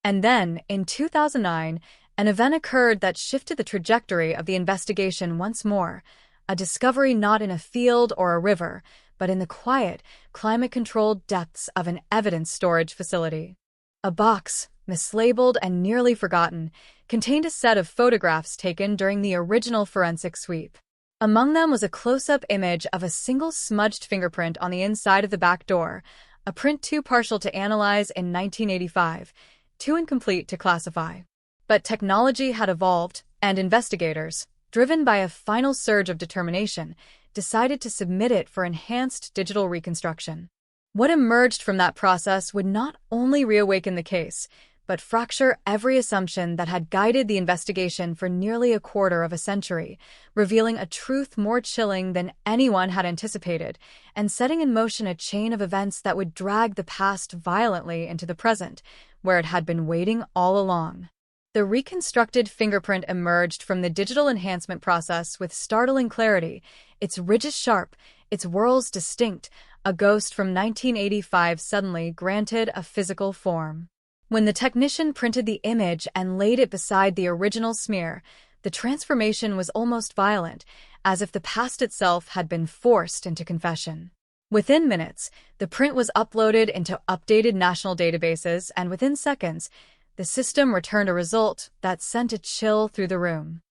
And then, in 2009, an event occurred that shifted the trajectory of the investigation once more, a discovery not in a field or a river, but in the quiet, climate-controlled depths of an evidence storage facility. A box, mislabeled and nearly forgotten, contained a set of photographs taken during the original forensic sweep. Among them was a close-up image of a single smudged fingerprint on the inside of the back door, a print too partial to analyze in 1985, too incomplete to classify. But technology had evolved, and investigators, driven by a final surge of determination, decided to submit it for enhanced digital reconstruction. What emerged from that process would not only reawaken the case, but fracture every assumption that had guided the investigation for nearly a quarter of a century, revealing a truth more chilling than anyone had anticipated, and setting in motion a chain of events that would drag the past violently into the present, where it had been waiting all along. The reconstructed fingerprint emerged from the digital enhancement process with startling clarity, its ridges sharp, its whorls distinct, a ghost from 1985 suddenly granted a physical form. When the technician printed the image and laid it beside the original smear, the transformation was almost violent, as if the past itself had been forced into confession. Within minutes, the print was uploaded into updated national databases, and within seconds, the system returned a result that sent a chill through the room.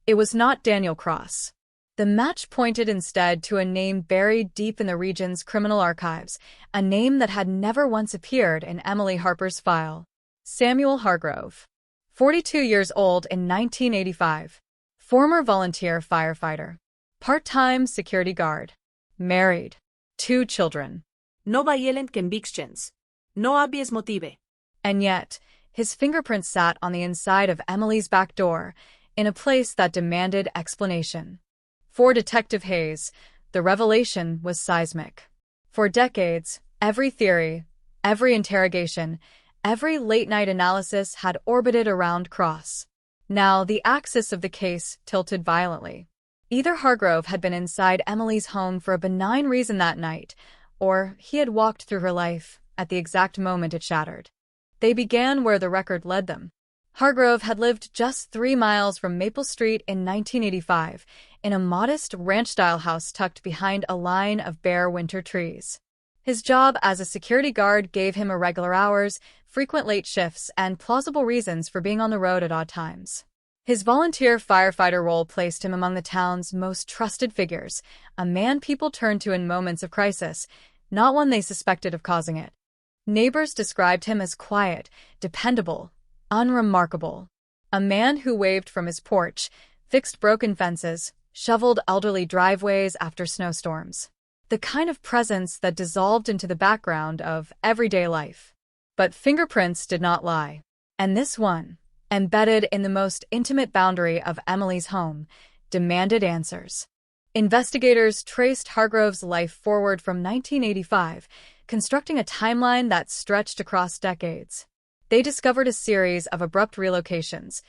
It was not Daniel Cross. The match pointed instead to a name buried deep in the region's criminal archives, a name that had never once appeared in Emily Harper's file. Samuel Hargrove. 42 years old in 1985. Former volunteer firefighter. Part-time security guard. Married. 2 children. No violent convictions. No habeas motive. And yet, his fingerprints sat on the inside of Emily's back door, in a place that demanded explanation. For Detective Hayes, the revelation was seismic. For decades, every theory, every interrogation, every late-night analysis had orbited around Cross. Now, the axis of the case tilted violently. Either Hargrove had been inside Emily's home for a benign reason that night, or he had walked through her life at the exact moment it shattered. They began where the record led them. Hargrove had lived just 3 miles from Maple Street in 1985, in a modest ranch-style house tucked behind a line of bare winter trees. His job as a security guard gave him irregular hours, frequent late shifts, and plausible reasons for being on the road at odd times. His volunteer firefighter role placed him among the town's most trusted figures, a man people turned to in moments of crisis, not one they suspected of causing it. Neighbors described him as quiet, dependable, unremarkable. A man who waved from his porch, fixed broken fences, shoveled elderly driveways after snowstorms. The kind of presence that dissolved into the background of everyday life. But fingerprints did not lie. And this one, embedded in the most intimate boundary of Emily's home, demanded answers. Investigators traced Hargrove's life forward from 1985, constructing a timeline that stretched across decades. They discovered a series of abrupt relocations: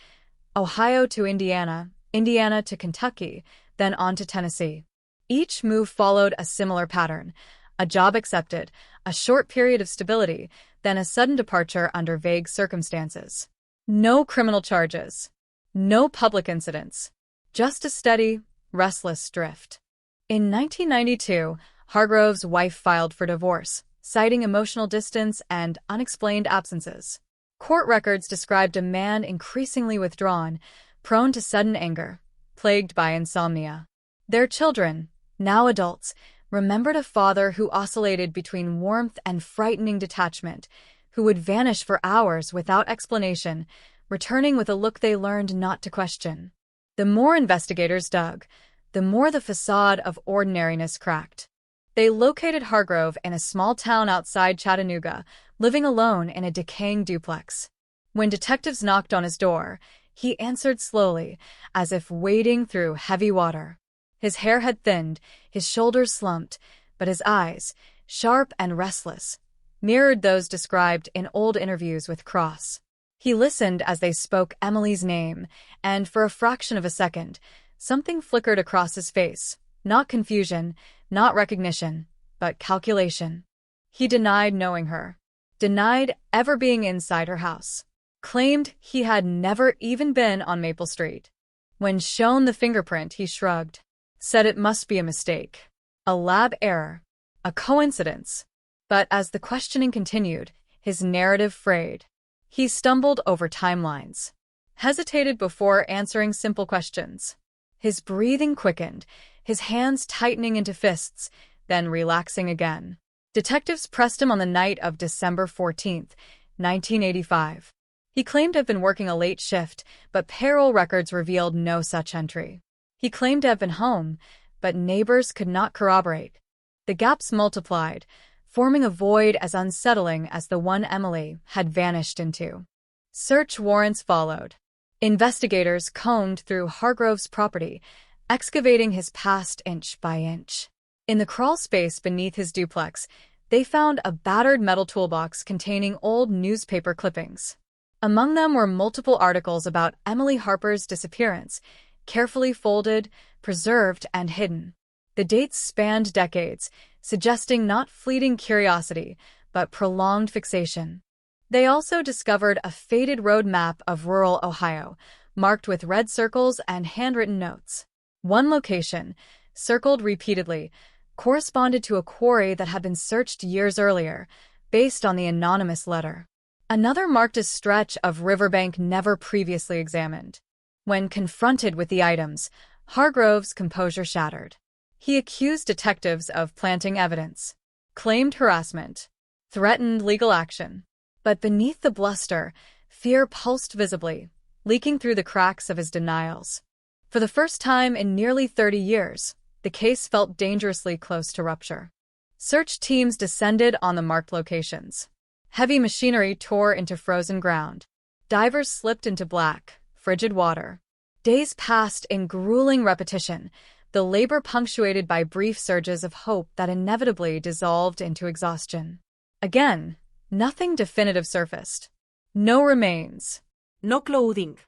Ohio to Indiana, Indiana to Kentucky, then on to Tennessee. Each move followed a similar pattern: a job accepted, a short period of stability, then a sudden departure under vague circumstances. No criminal charges. No public incidents. Just a steady, restless drift. In 1992, Hargrove's wife filed for divorce, citing emotional distance and unexplained absences. Court records described a man increasingly withdrawn, prone to sudden anger, plagued by insomnia. Their children, now adults, remembered a father who oscillated between warmth and frightening detachment, who would vanish for hours without explanation, returning with a look they learned not to question. The more investigators dug, the more the facade of ordinariness cracked. They located Hargrove in a small town outside Chattanooga, living alone in a decaying duplex. When detectives knocked on his door, he answered slowly, as if wading through heavy water. His hair had thinned, his shoulders slumped, but his eyes, sharp and restless, mirrored those described in old interviews with Cross. He listened as they spoke Emily's name, and for a fraction of a second, something flickered across his face. Not confusion, not recognition, but calculation. He denied knowing her, denied ever being inside her house, claimed he had never even been on Maple Street. When shown the fingerprint, he shrugged. said it must be a mistake, a lab error, a coincidence. But as the questioning continued, his narrative frayed. He stumbled over timelines, hesitated before answering simple questions. His breathing quickened, his hands tightening into fists, then relaxing again. Detectives pressed him on the night of December 14th, 1985. He claimed to have been working a late shift, but payroll records revealed no such entry. He claimed to have been home, but neighbors could not corroborate. The gaps multiplied, forming a void as unsettling as the one Emily had vanished into. Search warrants followed. Investigators combed through Hargrove's property, excavating his past inch by inch. In the crawl space beneath his duplex, they found a battered metal toolbox containing old newspaper clippings. Among them were multiple articles about Emily Harper's disappearance, carefully folded, preserved, and hidden. The dates spanned decades, suggesting not fleeting curiosity, but prolonged fixation. They also discovered a faded road map of rural Ohio, marked with red circles and handwritten notes. One location, circled repeatedly, corresponded to a quarry that had been searched years earlier, based on the anonymous letter. Another marked a stretch of riverbank never previously examined. When confronted with the items, Hargrove's composure shattered. He accused detectives of planting evidence, claimed harassment, threatened legal action. But beneath the bluster, fear pulsed visibly, leaking through the cracks of his denials. For the first time in nearly 30 years, the case felt dangerously close to rupture. Search teams descended on the marked locations. Heavy machinery tore into frozen ground. Divers slipped into black, frigid water. Days passed in grueling repetition, the labor punctuated by brief surges of hope that inevitably dissolved into exhaustion. Again, nothing definitive surfaced. No remains. No clothing.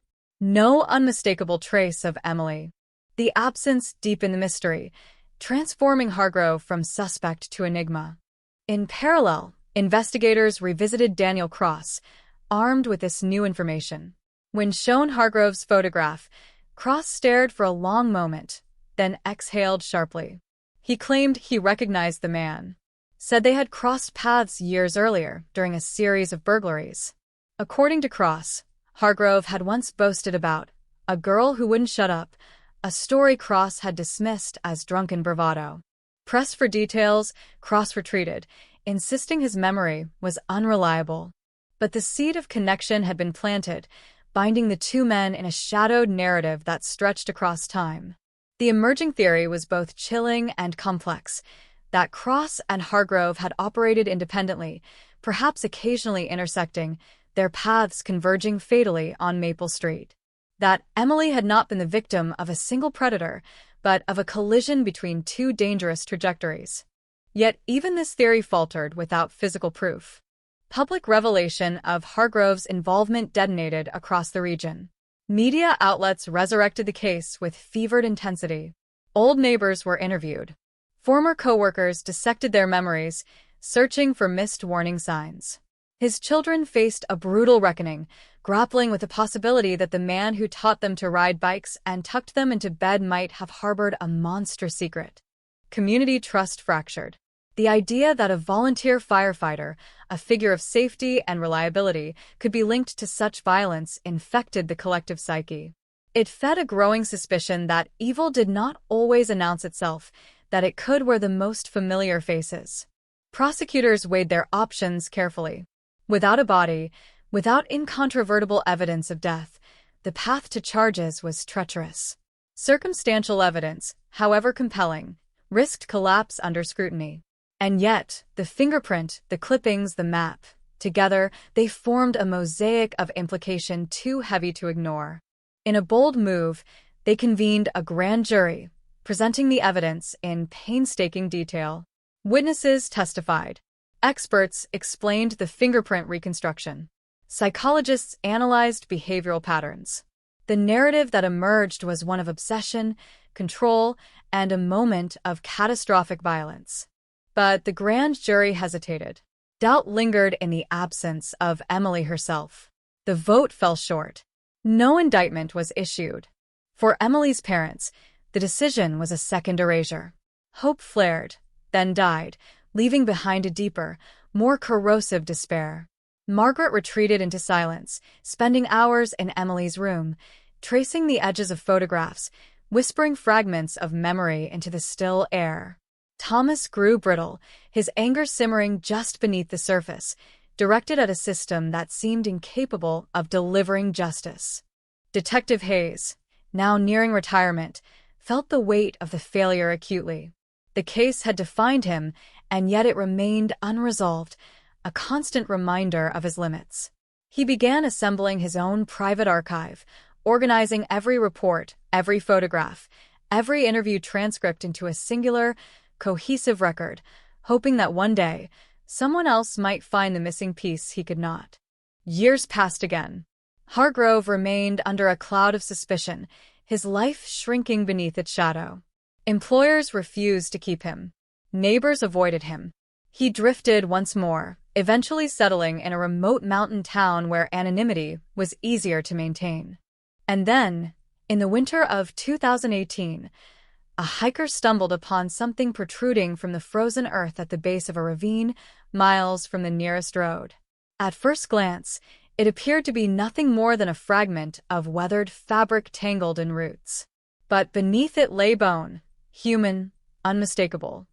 No unmistakable trace of Emily. The absence deepened the mystery, transforming Hargrove from suspect to enigma. In parallel, investigators revisited Daniel Cross, armed with this new information. When shown Hargrove's photograph, Cross stared for a long moment, then exhaled sharply. He claimed he recognized the man, said they had crossed paths years earlier during a series of burglaries. According to Cross, Hargrove had once boasted about a girl who wouldn't shut up, a story Cross had dismissed as drunken bravado. Pressed for details, Cross retreated, insisting his memory was unreliable. But the seed of connection had been planted, binding the two men in a shadowed narrative that stretched across time. The emerging theory was both chilling and complex, that Cross and Hargrove had operated independently, perhaps occasionally intersecting, their paths converging fatally on Maple Street. That Emily had not been the victim of a single predator, but of a collision between two dangerous trajectories. Yet even this theory faltered without physical proof. Public revelation of Hargrove's involvement detonated across the region. Media outlets resurrected the case with fevered intensity. Old neighbors were interviewed. Former co-workers dissected their memories, searching for missed warning signs. His children faced a brutal reckoning, grappling with the possibility that the man who taught them to ride bikes and tucked them into bed might have harbored a monster secret. Community trust fractured. The idea that a volunteer firefighter, a figure of safety and reliability, could be linked to such violence infected the collective psyche. It fed a growing suspicion that evil did not always announce itself, that it could wear the most familiar faces. Prosecutors weighed their options carefully. Without a body, without incontrovertible evidence of death, the path to charges was treacherous. Circumstantial evidence, however compelling, risked collapse under scrutiny. And yet, the fingerprint, the clippings, the map, together, they formed a mosaic of implication too heavy to ignore. In a bold move, they convened a grand jury, presenting the evidence in painstaking detail. Witnesses testified. Experts explained the fingerprint reconstruction. Psychologists analyzed behavioral patterns. The narrative that emerged was one of obsession, control, and a moment of catastrophic violence. But the grand jury hesitated. Doubt lingered in the absence of Emily herself. The vote fell short. No indictment was issued. For Emily's parents, The decision was a second erasure. Hope flared, then died, leaving behind a deeper, more corrosive despair. Margaret retreated into silence, spending hours in Emily's room, tracing the edges of photographs, whispering fragments of memory into the still air. Thomas grew brittle, his anger simmering just beneath the surface, directed at a system that seemed incapable of delivering justice. Detective Hayes, now nearing retirement, felt the weight of the failure acutely. The case had defined him, and yet it remained unresolved, a constant reminder of his limits. He began assembling his own private archive, organizing every report, every photograph, every interview transcript into a singular, cohesive record, hoping that one day, someone else might find the missing piece he could not. Years passed again. Hargrove remained under a cloud of suspicion, his life shrinking beneath its shadow. Employers refused to keep him. Neighbors avoided him. He drifted once more, eventually settling in a remote mountain town where anonymity was easier to maintain. And then, in the winter of 2018, a hiker stumbled upon something protruding from the frozen earth at the base of a ravine, miles from the nearest road. At first glance, it appeared to be nothing more than a fragment of weathered fabric tangled in roots. But beneath it lay bone, human, unmistakable.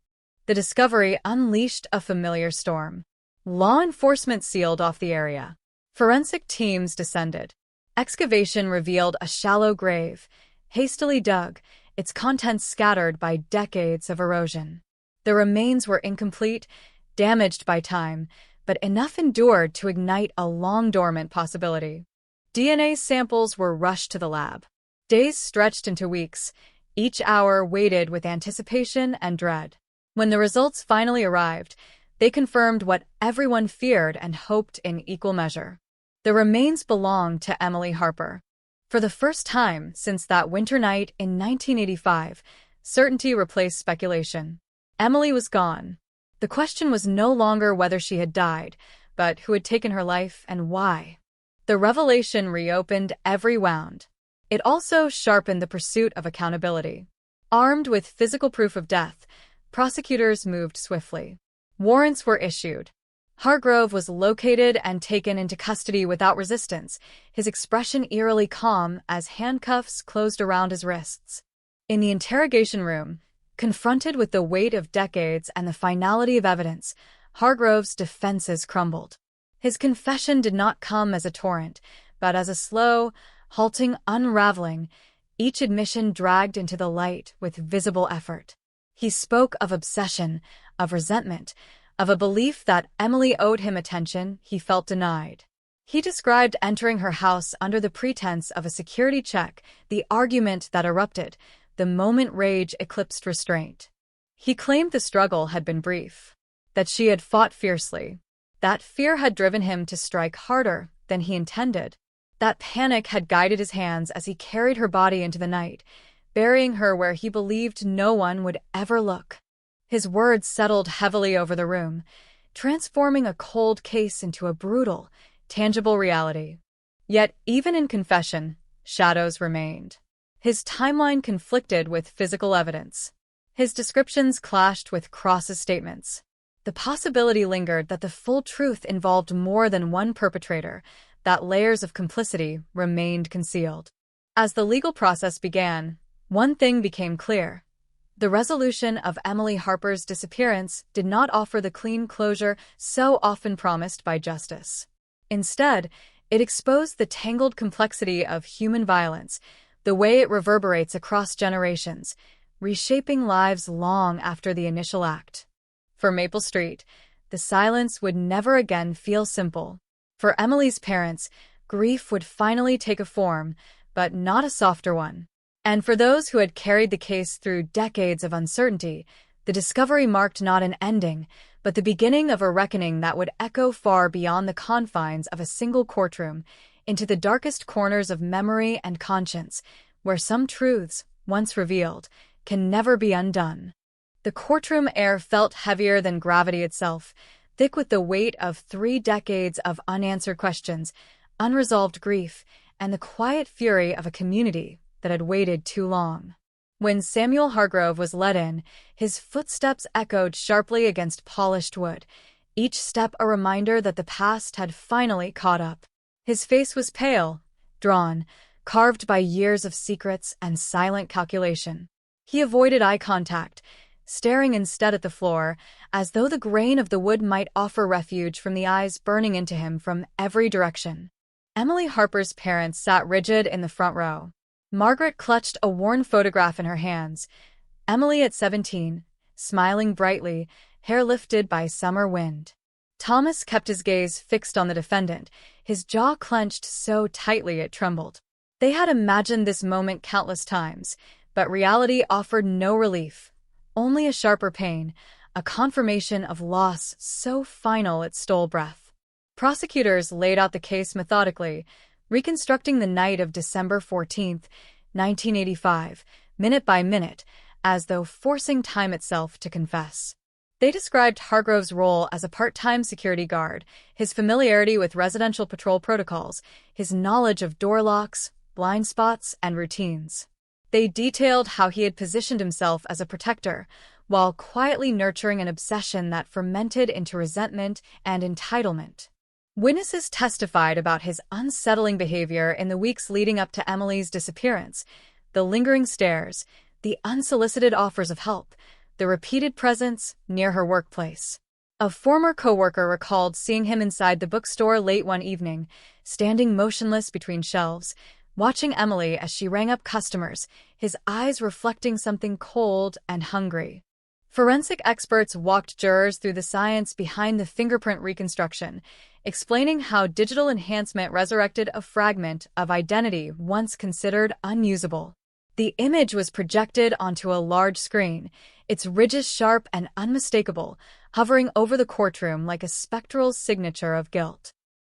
The discovery unleashed a familiar storm. Law enforcement sealed off the area. Forensic teams descended. Excavation revealed a shallow grave, hastily dug, its contents scattered by decades of erosion. The remains were incomplete, damaged by time, but enough endured to ignite a long-dormant possibility. DNA samples were rushed to the lab. Days stretched into weeks, each hour waited with anticipation and dread. When the results finally arrived, they confirmed what everyone feared and hoped in equal measure. The remains belonged to Emily Harper. For the first time since that winter night in 1985, certainty replaced speculation. Emily was gone. The question was no longer whether she had died, but who had taken her life and why. The revelation reopened every wound. It also sharpened the pursuit of accountability. Armed with physical proof of death, prosecutors moved swiftly. Warrants were issued. Hargrove was located and taken into custody without resistance, his expression eerily calm as handcuffs closed around his wrists. In the interrogation room, confronted with the weight of decades and the finality of evidence, Hargrove's defenses crumbled. His confession did not come as a torrent, but as a slow, halting unraveling, each admission dragged into the light with visible effort. He spoke of obsession, of resentment, of a belief that Emily owed him attention he felt denied. He described entering her house under the pretense of a security check, the argument that erupted, the moment rage eclipsed restraint. He claimed the struggle had been brief, that she had fought fiercely, that fear had driven him to strike harder than he intended, that panic had guided his hands as he carried her body into the night, burying her where he believed no one would ever look. His words settled heavily over the room, transforming a cold case into a brutal, tangible reality. Yet, even in confession, shadows remained. His timeline conflicted with physical evidence. His descriptions clashed with Cross's statements. The possibility lingered that the full truth involved more than one perpetrator, that layers of complicity remained concealed. As the legal process began, one thing became clear. The resolution of Emily Harper's disappearance did not offer the clean closure so often promised by justice. Instead, it exposed the tangled complexity of human violence, the way it reverberates across generations, reshaping lives long after the initial act. For Maple Street, the silence would never again feel simple. For Emily's parents, grief would finally take a form, but not a softer one. And for those who had carried the case through decades of uncertainty, the discovery marked not an ending, but the beginning of a reckoning that would echo far beyond the confines of a single courtroom, into the darkest corners of memory and conscience, where some truths, once revealed, can never be undone. The courtroom air felt heavier than gravity itself, thick with the weight of 3 decades of unanswered questions, unresolved grief, and the quiet fury of a community that had waited too long. When Samuel Hargrove was let in, his footsteps echoed sharply against polished wood, each step a reminder that the past had finally caught up. His face was pale, drawn, carved by years of secrets and silent calculation. He avoided eye contact, staring instead at the floor, as though the grain of the wood might offer refuge from the eyes burning into him from every direction. Emily Harper's parents sat rigid in the front row. Margaret clutched a worn photograph in her hands. Emily at 17, smiling brightly, hair lifted by summer wind. Thomas kept his gaze fixed on the defendant, his jaw clenched so tightly it trembled. They had imagined this moment countless times, but reality offered no relief, only a sharper pain, a confirmation of loss so final it stole breath. Prosecutors laid out the case methodically, reconstructing the night of December 14, 1985, minute by minute, as though forcing time itself to confess. They described Hargrove's role as a part-time security guard, his familiarity with residential patrol protocols, his knowledge of door locks, blind spots, and routines. They detailed how he had positioned himself as a protector, while quietly nurturing an obsession that fermented into resentment and entitlement. Witnesses testified about his unsettling behavior in the weeks leading up to Emily's disappearance, the lingering stares, the unsolicited offers of help, the repeated presence near her workplace. A former coworker recalled seeing him inside the bookstore late one evening, standing motionless between shelves, watching Emily as she rang up customers, his eyes reflecting something cold and hungry. Forensic experts walked jurors through the science behind the fingerprint reconstruction, explaining how digital enhancement resurrected a fragment of identity once considered unusable. The image was projected onto a large screen, its ridges sharp and unmistakable, hovering over the courtroom like a spectral signature of guilt.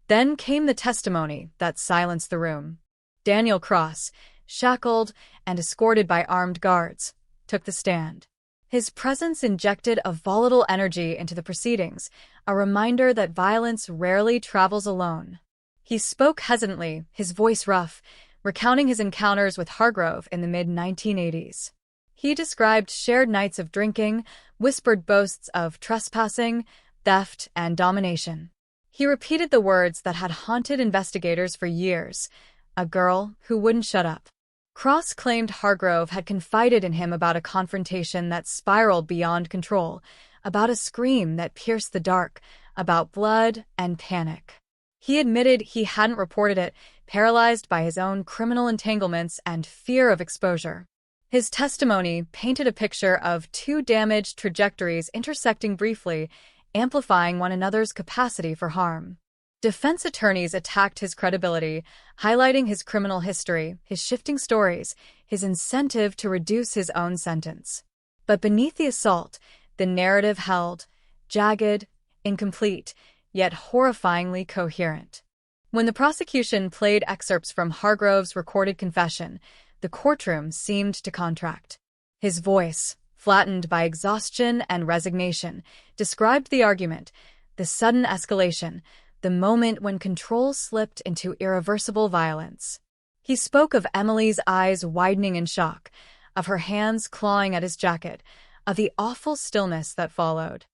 Then came the testimony that silenced the room. Daniel Cross, shackled and escorted by armed guards, took the stand. His presence injected a volatile energy into the proceedings, a reminder that violence rarely travels alone. He spoke hesitantly, his voice rough, recounting his encounters with Hargrove in the mid-1980s. He described shared nights of drinking, whispered boasts of trespassing, theft, and domination. He repeated the words that had haunted investigators for years, a girl who wouldn't shut up. Cross claimed Hargrove had confided in him about a confrontation that spiraled beyond control, about a scream that pierced the dark, about blood and panic. He admitted he hadn't reported it, paralyzed by his own criminal entanglements and fear of exposure. His testimony painted a picture of two damaged trajectories intersecting briefly, amplifying one another's capacity for harm. Defense attorneys attacked his credibility, highlighting his criminal history, his shifting stories, his incentive to reduce his own sentence. But beneath the assault, the narrative held, jagged, incomplete, yet horrifyingly coherent. When the prosecution played excerpts from Hargrove's recorded confession, the courtroom seemed to contract. His voice, flattened by exhaustion and resignation, described the argument, the sudden escalation, the moment when control slipped into irreversible violence. He spoke of Emily's eyes widening in shock, of her hands clawing at his jacket, of the awful stillness that followed.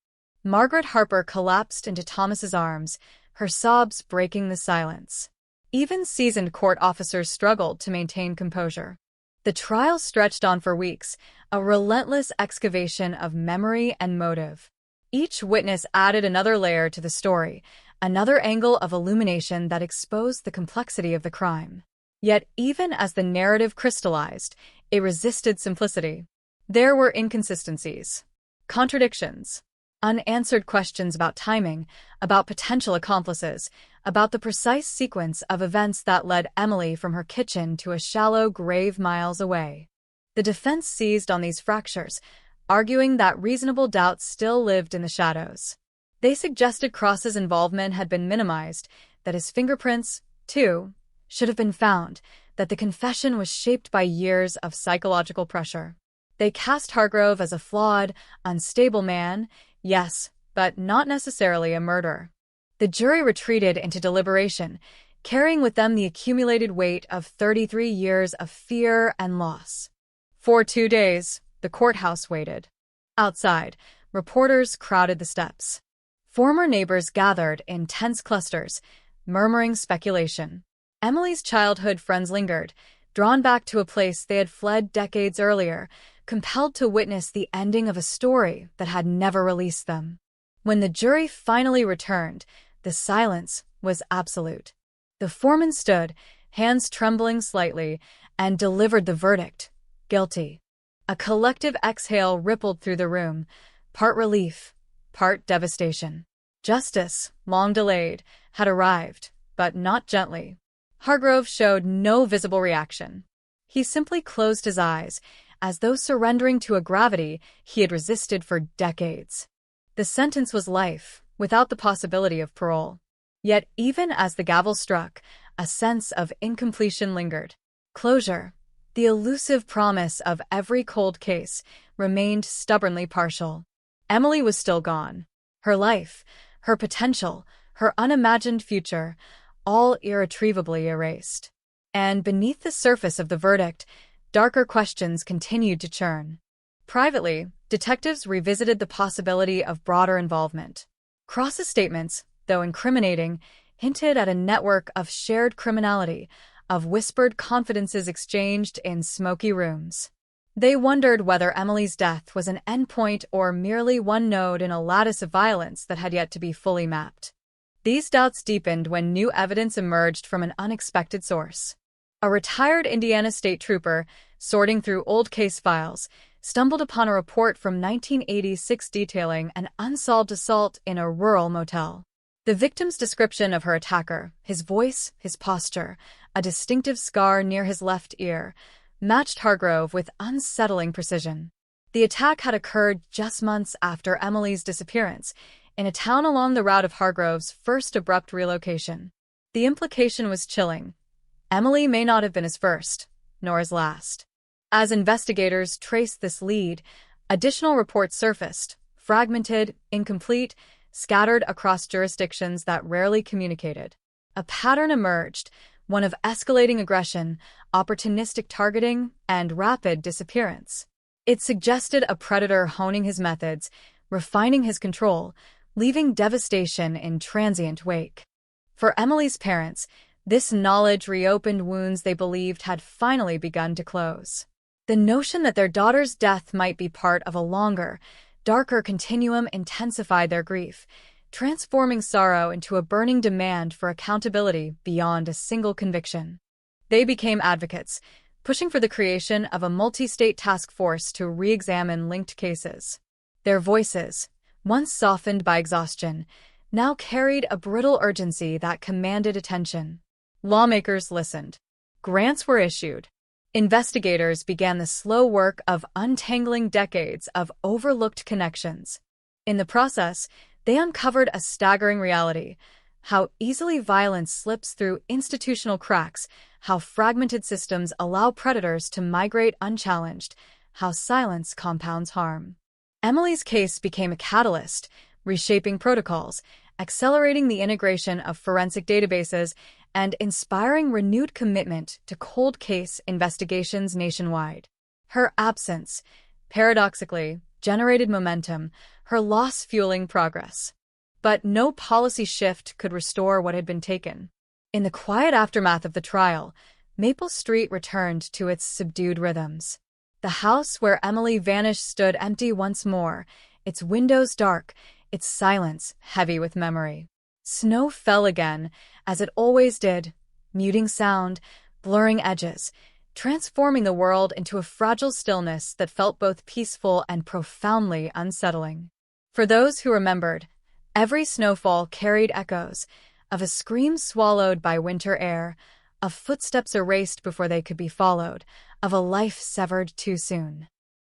Margaret Harper collapsed into Thomas's arms, her sobs breaking the silence. Even seasoned court officers struggled to maintain composure. The trial stretched on for weeks, a relentless excavation of memory and motive. Each witness added another layer to the story, another angle of illumination that exposed the complexity of the crime. Yet even as the narrative crystallized, it resisted simplicity. There were inconsistencies, contradictions, unanswered questions about timing, about potential accomplices, about the precise sequence of events that led Emily from her kitchen to a shallow grave miles away. The defense seized on these fractures, arguing that reasonable doubt still lived in the shadows. They suggested Cross's involvement had been minimized, that his fingerprints, too, should have been found, that the confession was shaped by years of psychological pressure. They cast Hargrove as a flawed, unstable man, yes, but not necessarily a murderer. The jury retreated into deliberation, carrying with them the accumulated weight of 33 years of fear and loss. For 2 days, the courthouse waited. Outside, reporters crowded the steps. Former neighbors gathered in tense clusters, murmuring speculation. Emily's childhood friends lingered, drawn back to a place they had fled decades earlier, compelled to witness the ending of a story that had never released them. When the jury finally returned, the silence was absolute. The foreman stood, hands trembling slightly, and delivered the verdict, guilty. A collective exhale rippled through the room, part relief, part devastation. Justice, long delayed, had arrived, but not gently. Hargrove showed no visible reaction. He simply closed his eyes, as though surrendering to a gravity he had resisted for decades. The sentence was life, without the possibility of parole. Yet even as the gavel struck, a sense of incompletion lingered. Closure, the elusive promise of every cold case, remained stubbornly partial. Emily was still gone. Her life, her potential, her unimagined future, all irretrievably erased. And beneath the surface of the verdict, darker questions continued to churn. Privately, detectives revisited the possibility of broader involvement. Cross's statements, though incriminating, hinted at a network of shared criminality, of whispered confidences exchanged in smoky rooms. They wondered whether Emily's death was an endpoint or merely one node in a lattice of violence that had yet to be fully mapped. These doubts deepened when new evidence emerged from an unexpected source. A retired Indiana state trooper, sorting through old case files, stumbled upon a report from 1986 detailing an unsolved assault in a rural motel. The victim's description of her attacker, his voice, his posture, a distinctive scar near his left ear, matched Hargrove with unsettling precision. The attack had occurred just months after Emily's disappearance, in a town along the route of Hargrove's first abrupt relocation. The implication was chilling. Emily may not have been his first, nor his last. As investigators traced this lead, additional reports surfaced, fragmented, incomplete, scattered across jurisdictions that rarely communicated. A pattern emerged, one of escalating aggression, opportunistic targeting, and rapid disappearance. It suggested a predator honing his methods, refining his control, leaving devastation in transient wake. For Emily's parents, this knowledge reopened wounds they believed had finally begun to close. The notion that their daughter's death might be part of a longer, darker continuum intensified their grief, transforming sorrow into a burning demand for accountability beyond a single conviction. They became advocates, pushing for the creation of a multi-state task force to re-examine linked cases. Their voices, once softened by exhaustion, now carried a brittle urgency that commanded attention. Lawmakers listened. Grants were issued. Investigators began the slow work of untangling decades of overlooked connections. In the process, they uncovered a staggering reality: how easily violence slips through institutional cracks, how fragmented systems allow predators to migrate unchallenged, how silence compounds harm. Emily's case became a catalyst, reshaping protocols, accelerating the integration of forensic databases, and inspiring renewed commitment to cold case investigations nationwide. Her absence, paradoxically, generated momentum, her loss fueling progress. But no policy shift could restore what had been taken. In the quiet aftermath of the trial, Maple Street returned to its subdued rhythms. The house where Emily vanished stood empty once more, its windows dark, its silence heavy with memory. Snow fell again, as it always did, muting sound, blurring edges, transforming the world into a fragile stillness that felt both peaceful and profoundly unsettling. For those who remembered, every snowfall carried echoes of a scream swallowed by winter air, of footsteps erased before they could be followed, of a life severed too soon.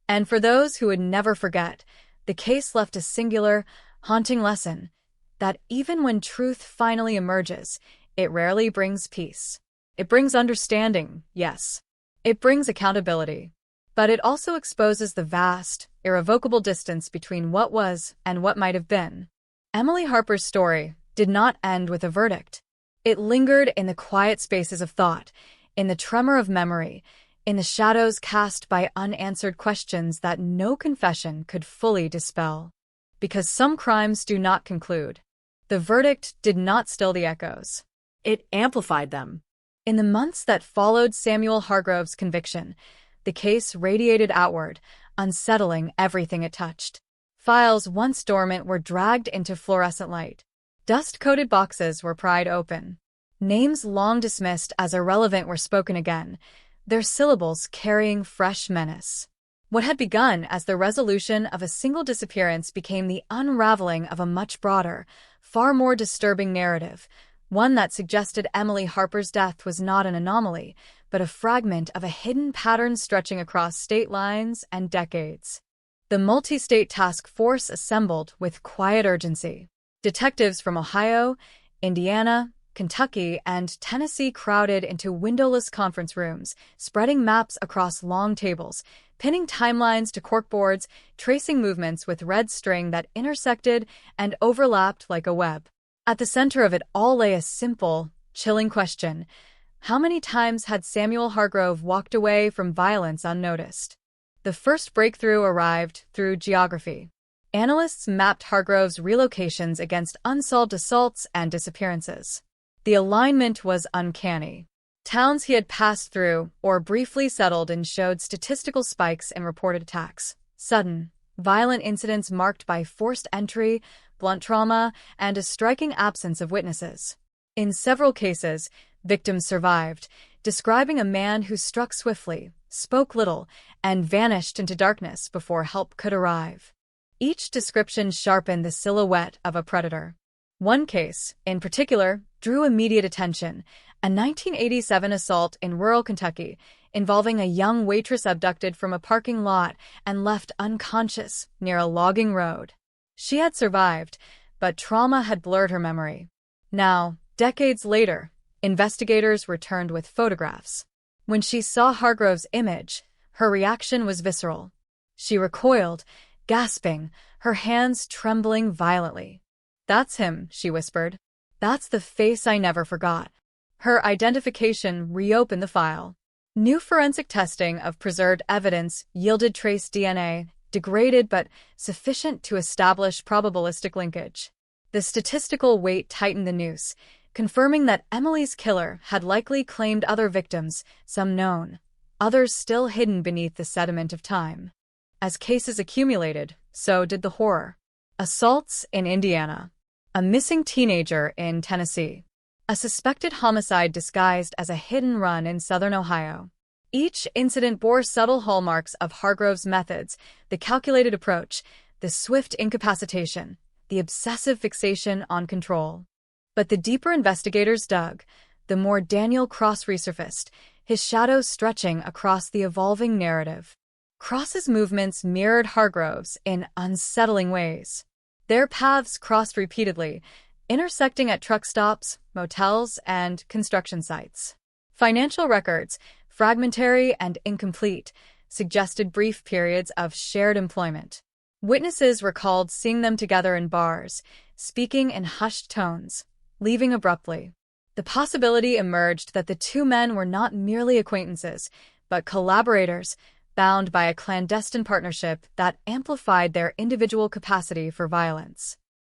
And for those who would never forget, the case left a singular, haunting lesson: that even when truth finally emerges, it rarely brings peace. It brings understanding, yes. It brings accountability. But it also exposes the vast, irrevocable distance between what was and what might have been. Emily Harper's story did not end with a verdict. It lingered in the quiet spaces of thought, in the tremor of memory, in the shadows cast by unanswered questions that no confession could fully dispel. Because some crimes do not conclude, the verdict did not still the echoes. It amplified them. In the months that followed Samuel Hargrove's conviction, the case radiated outward, unsettling everything it touched. Files once dormant were dragged into fluorescent light. Dust-coated boxes were pried open. Names long dismissed as irrelevant were spoken again, their syllables carrying fresh menace. What had begun as the resolution of a single disappearance became the unraveling of a much broader, far more disturbing narrative, one that suggested Emily Harper's death was not an anomaly, but a fragment of a hidden pattern stretching across state lines and decades. The multi-state task force assembled with quiet urgency. Detectives from Ohio, Indiana, Kentucky, and Tennessee crowded into windowless conference rooms, spreading maps across long tables, pinning timelines to corkboards, tracing movements with red string that intersected and overlapped like a web. At the center of it all lay a simple, chilling question. How many times had Samuel Hargrove walked away from violence unnoticed? The first breakthrough arrived through geography. Analysts mapped Hargrove's relocations against unsolved assaults and disappearances. The alignment was uncanny. Towns he had passed through or briefly settled in showed statistical spikes in reported attacks. Sudden, violent incidents marked by forced entry, blunt trauma, and a striking absence of witnesses. In several cases, victims survived, describing a man who struck swiftly, spoke little, and vanished into darkness before help could arrive. Each description sharpened the silhouette of a predator. One case, in particular, drew immediate attention, a 1987 assault in rural Kentucky involving a young waitress abducted from a parking lot and left unconscious near a logging road. She had survived, but trauma had blurred her memory. Now, decades later, investigators returned with photographs. When she saw Hargrove's image, her reaction was visceral. She recoiled, gasping, her hands trembling violently. "That's him," she whispered. "That's the face I never forgot." Her identification reopened the file. New forensic testing of preserved evidence yielded trace DNA, degraded but sufficient to establish probabilistic linkage. The statistical weight tightened the noose, confirming that Emily's killer had likely claimed other victims, some known, others still hidden beneath the sediment of time. As cases accumulated, so did the horror. Assaults in Indiana. A missing teenager in Tennessee. A suspected homicide disguised as a hidden run in southern Ohio. Each incident bore subtle hallmarks of Hargrove's methods, the calculated approach, the swift incapacitation, the obsessive fixation on control. But the deeper investigators dug, the more Daniel Cross resurfaced, his shadow stretching across the evolving narrative. Cross's movements mirrored Hargrove's in unsettling ways. Their paths crossed repeatedly, intersecting at truck stops, motels, and construction sites. Financial records, fragmentary and incomplete, suggested brief periods of shared employment. Witnesses recalled seeing them together in bars, speaking in hushed tones, leaving abruptly. The possibility emerged that the two men were not merely acquaintances, but collaborators, bound by a clandestine partnership that amplified their individual capacity for violence.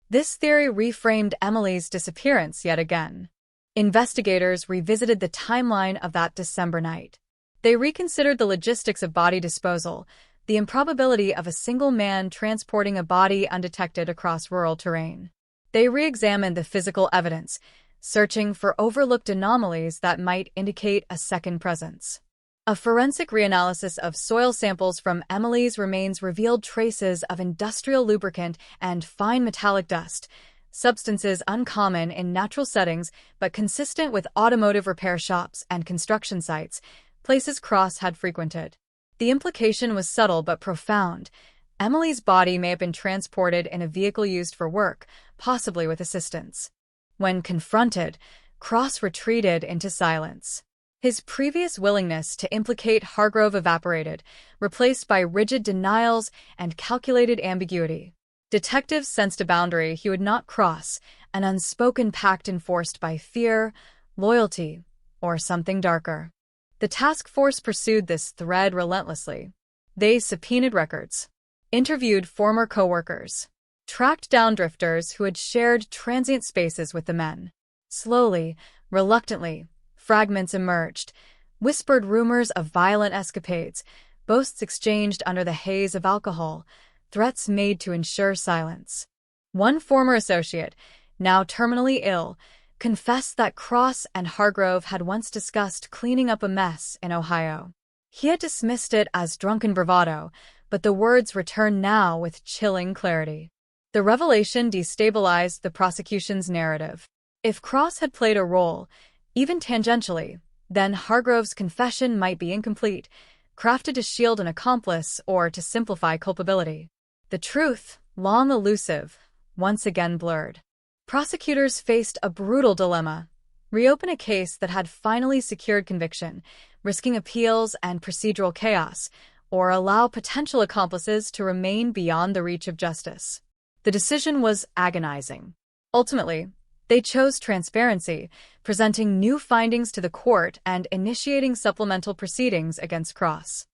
This theory reframed Emily's disappearance yet again. Investigators revisited the timeline of that December night. They reconsidered the logistics of body disposal, the improbability of a single man transporting a body undetected across rural terrain. They re-examined the physical evidence, searching for overlooked anomalies that might indicate a second presence. A forensic reanalysis of soil samples from Emily's remains revealed traces of industrial lubricant and fine metallic dust, substances uncommon in natural settings but consistent with automotive repair shops and construction sites, places Cross had frequented. The implication was subtle but profound. Emily's body may have been transported in a vehicle used for work, possibly with assistance. When confronted, Cross retreated into silence. His previous willingness to implicate Hargrove evaporated, replaced by rigid denials and calculated ambiguity. Detectives sensed a boundary he would not cross, an unspoken pact enforced by fear, loyalty, or something darker. The task force pursued this thread relentlessly. They subpoenaed records, interviewed former coworkers, tracked down drifters who had shared transient spaces with the men. Slowly, reluctantly, fragments emerged, whispered rumors of violent escapades, boasts exchanged under the haze of alcohol, threats made to ensure silence. One former associate, now terminally ill, confessed that Cross and Hargrove had once discussed cleaning up a mess in Ohio. He had dismissed it as drunken bravado, but the words returned now with chilling clarity. The revelation destabilized the prosecution's narrative. If Cross had played a role, even tangentially, then Hargrove's confession might be incomplete, crafted to shield an accomplice or to simplify culpability. The truth, long elusive, once again blurred. Prosecutors faced a brutal dilemma: reopen a case that had finally secured conviction, risking appeals and procedural chaos, or allow potential accomplices to remain beyond the reach of justice. The decision was agonizing. Ultimately, they chose transparency, presenting new findings to the court and initiating supplemental proceedings against Cross.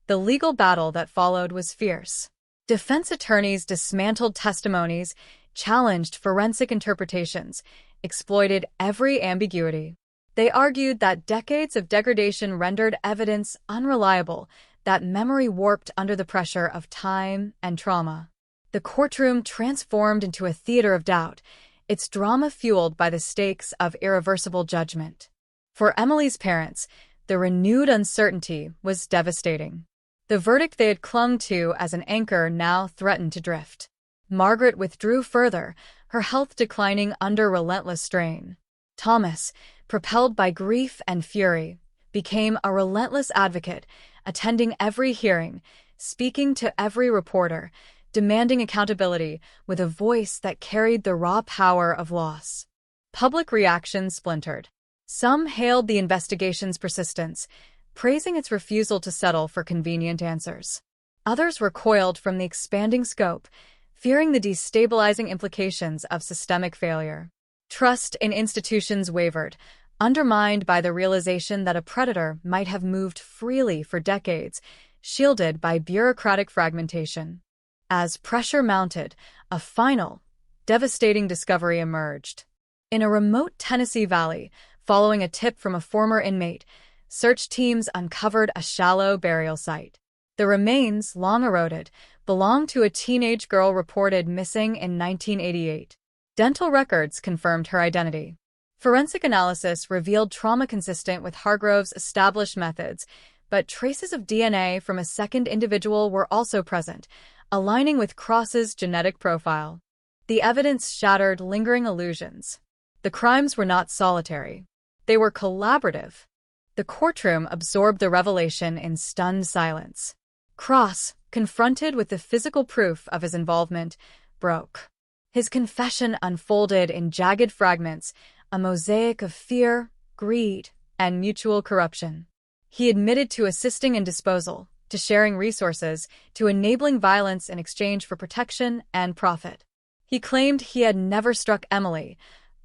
The legal battle that followed was fierce. Defense attorneys dismantled testimonies, challenged forensic interpretations, exploited every ambiguity. They argued that decades of degradation rendered evidence unreliable, that memory warped under the pressure of time and trauma. The courtroom transformed into a theater of doubt, its drama fueled by the stakes of irreversible judgment. For Emily's parents, the renewed uncertainty was devastating. The verdict they had clung to as an anchor now threatened to drift. Margaret withdrew further, her health declining under relentless strain. Thomas, propelled by grief and fury, became a relentless advocate, attending every hearing, speaking to every reporter, demanding accountability with a voice that carried the raw power of loss. Public reaction splintered. Some hailed the investigation's persistence, praising its refusal to settle for convenient answers. Others recoiled from the expanding scope, fearing the destabilizing implications of systemic failure. Trust in institutions wavered, undermined by the realization that a predator might have moved freely for decades, shielded by bureaucratic fragmentation. As pressure mounted, a final, devastating discovery emerged. In a remote Tennessee valley, following a tip from a former inmate, search teams uncovered a shallow burial site. The remains, long eroded, belonged to a teenage girl reported missing in 1988. Dental records confirmed her identity. Forensic analysis revealed trauma consistent with Hargrove's established methods, but traces of DNA from a second individual were also present, aligning with Cross's genetic profile. The evidence shattered lingering illusions. The crimes were not solitary. They were collaborative. The courtroom absorbed the revelation in stunned silence. Cross, confronted with the physical proof of his involvement, broke. His confession unfolded in jagged fragments, a mosaic of fear, greed, and mutual corruption. He admitted to assisting in disposal, to sharing resources, to enabling violence in exchange for protection and profit. He claimed he had never struck Emily,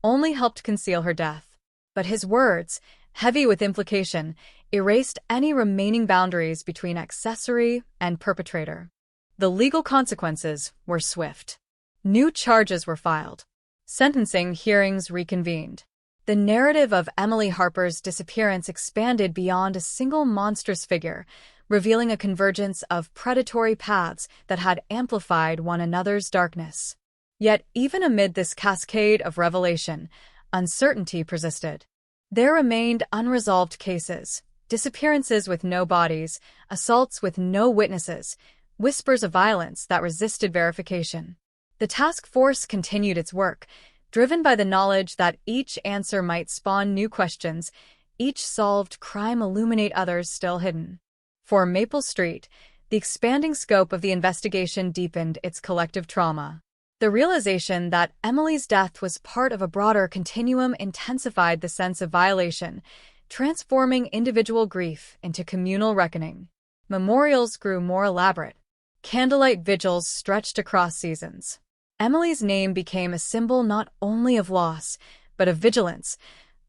only helped conceal her death. But his words, heavy with implication, erased any remaining boundaries between accessory and perpetrator. The legal consequences were swift. New charges were filed. Sentencing hearings reconvened. The narrative of Emily Harper's disappearance expanded beyond a single monstrous figure, revealing a convergence of predatory paths that had amplified one another's darkness. Yet even amid this cascade of revelation, uncertainty persisted. There remained unresolved cases, disappearances with no bodies, assaults with no witnesses, whispers of violence that resisted verification. The task force continued its work, driven by the knowledge that each answer might spawn new questions, each solved crime illuminate others still hidden. For Maple Street, the expanding scope of the investigation deepened its collective trauma. The realization that Emily's death was part of a broader continuum intensified the sense of violation, transforming individual grief into communal reckoning. Memorials grew more elaborate. Candlelight vigils stretched across seasons. Emily's name became a symbol not only of loss, but of vigilance,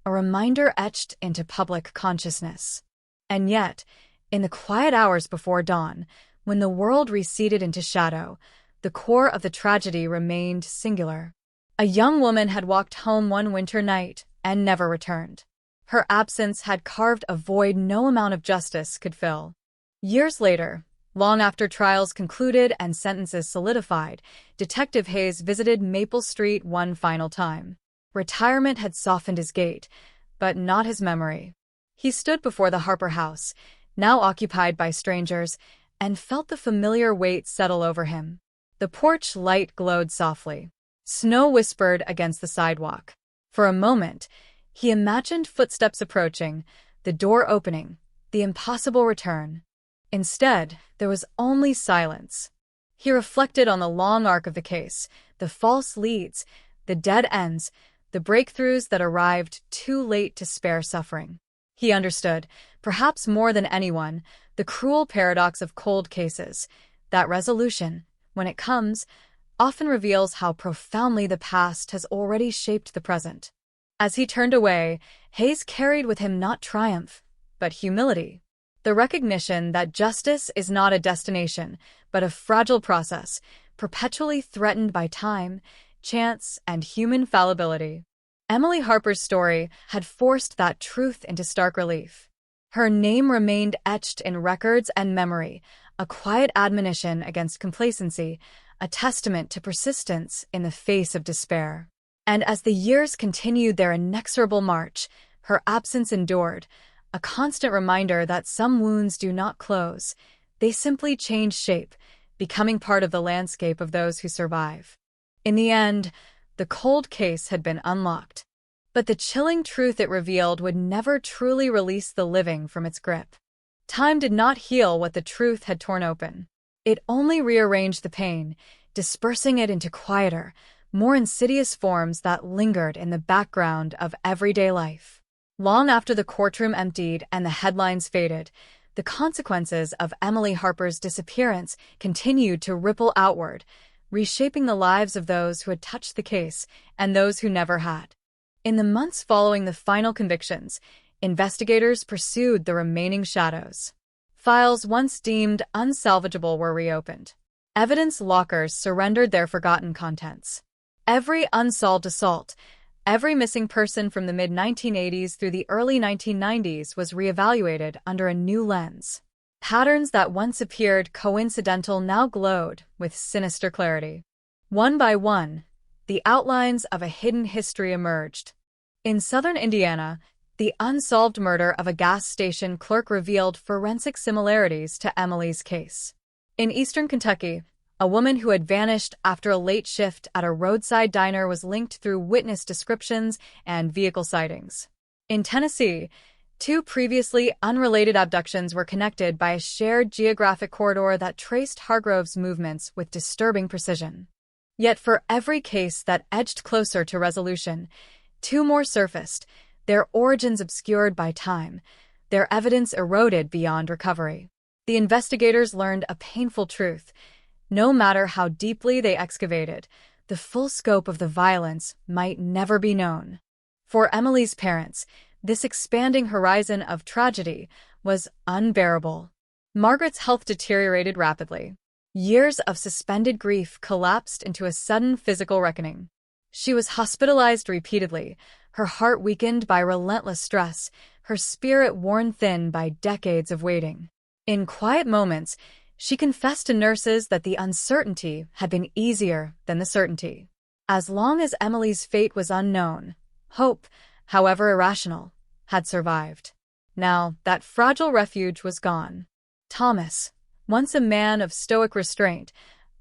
a reminder etched into public consciousness. And yet, in the quiet hours before dawn, when the world receded into shadow, the core of the tragedy remained singular. A young woman had walked home one winter night and never returned. Her absence had carved a void no amount of justice could fill. Years later, long after trials concluded and sentences solidified, Detective Hayes visited Maple Street one final time. Retirement had softened his gait, but not his memory. He stood before the Harper house, now occupied by strangers, and felt the familiar weight settle over him. The porch light glowed softly. Snow whispered against the sidewalk. For a moment, he imagined footsteps approaching, the door opening, the impossible return. Instead, there was only silence. He reflected on the long arc of the case, the false leads, the dead ends, the breakthroughs that arrived too late to spare suffering. He understood, perhaps more than anyone, the cruel paradox of cold cases, that resolution, when it comes, often reveals how profoundly the past has already shaped the present. As he turned away, Hayes carried with him not triumph, but humility. The recognition that justice is not a destination, but a fragile process, perpetually threatened by time, chance, and human fallibility. Emily Harper's story had forced that truth into stark relief. Her name remained etched in records and memory, a quiet admonition against complacency, a testament to persistence in the face of despair. And as the years continued their inexorable march, her absence endured, a constant reminder that some wounds do not close, they simply change shape, becoming part of the landscape of those who survive. In the end, the cold case had been unlocked. But the chilling truth it revealed would never truly release the living from its grip. Time did not heal what the truth had torn open. It only rearranged the pain, dispersing it into quieter, more insidious forms that lingered in the background of everyday life. Long after the courtroom emptied and the headlines faded, the consequences of Emily Harper's disappearance continued to ripple outward, reshaping the lives of those who had touched the case and those who never had. In the months following the final convictions, investigators pursued the remaining shadows. Files once deemed unsalvageable were reopened. Evidence lockers surrendered their forgotten contents. Every unsolved assault, every missing person from the mid-1980s through the early 1990s was reevaluated under a new lens. Patterns that once appeared coincidental now glowed with sinister clarity. One by one, the outlines of a hidden history emerged. In southern Indiana, the unsolved murder of a gas station clerk revealed forensic similarities to Emily's case. In eastern Kentucky, a woman who had vanished after a late shift at a roadside diner was linked through witness descriptions and vehicle sightings. In Tennessee, two previously unrelated abductions were connected by a shared geographic corridor that traced Hargrove's movements with disturbing precision. Yet for every case that edged closer to resolution, two more surfaced, their origins obscured by time, their evidence eroded beyond recovery. The investigators learned a painful truth. No matter how deeply they excavated, the full scope of the violence might never be known. For Emily's parents, this expanding horizon of tragedy was unbearable. Margaret's health deteriorated rapidly. Years of suspended grief collapsed into a sudden physical reckoning. She was hospitalized repeatedly, her heart weakened by relentless stress, her spirit worn thin by decades of waiting. In quiet moments, she confessed to nurses that the uncertainty had been easier than the certainty. As long as Emily's fate was unknown, hope, however irrational, had survived. Now, that fragile refuge was gone. Thomas, once a man of stoic restraint,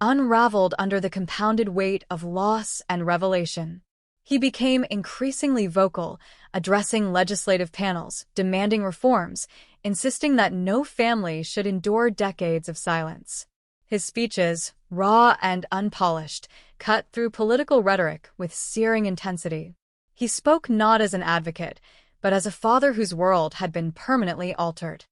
unraveled under the compounded weight of loss and revelation. He became increasingly vocal, addressing legislative panels, demanding reforms, insisting that no family should endure decades of silence. His speeches, raw and unpolished, cut through political rhetoric with searing intensity. He spoke not as an advocate, but as a father whose world had been permanently altered.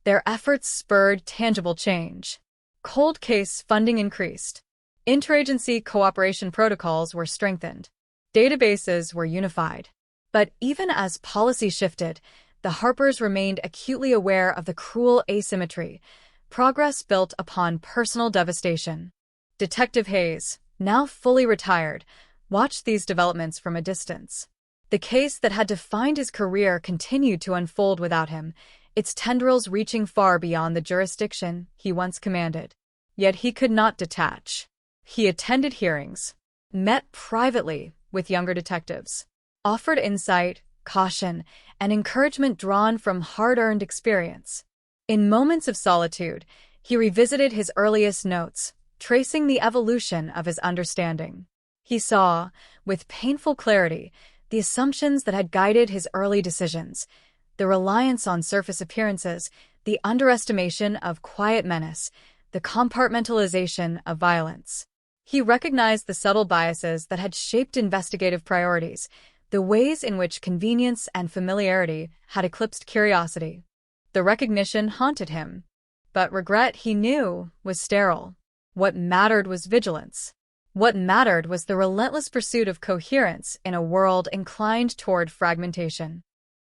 Their efforts spurred tangible change. Cold case funding increased. Interagency cooperation protocols were strengthened. Databases were unified. But even as policy shifted, the Harpers remained acutely aware of the cruel asymmetry, progress built upon personal devastation. Detective Hayes, now fully retired, watched these developments from a distance. The case that had defined his career continued to unfold without him, its tendrils reaching far beyond the jurisdiction he once commanded. Yet he could not detach. He attended hearings, met privately with younger detectives, offered insight, caution, and encouragement drawn from hard-earned experience. In moments of solitude, he revisited his earliest notes, tracing the evolution of his understanding. He saw, with painful clarity, the assumptions that had guided his early decisions, the reliance on surface appearances, the underestimation of quiet menace, the compartmentalization of violence. He recognized the subtle biases that had shaped investigative priorities, the ways in which convenience and familiarity had eclipsed curiosity. The recognition haunted him, but regret, he knew, was sterile. What mattered was vigilance. What mattered was the relentless pursuit of coherence in a world inclined toward fragmentation.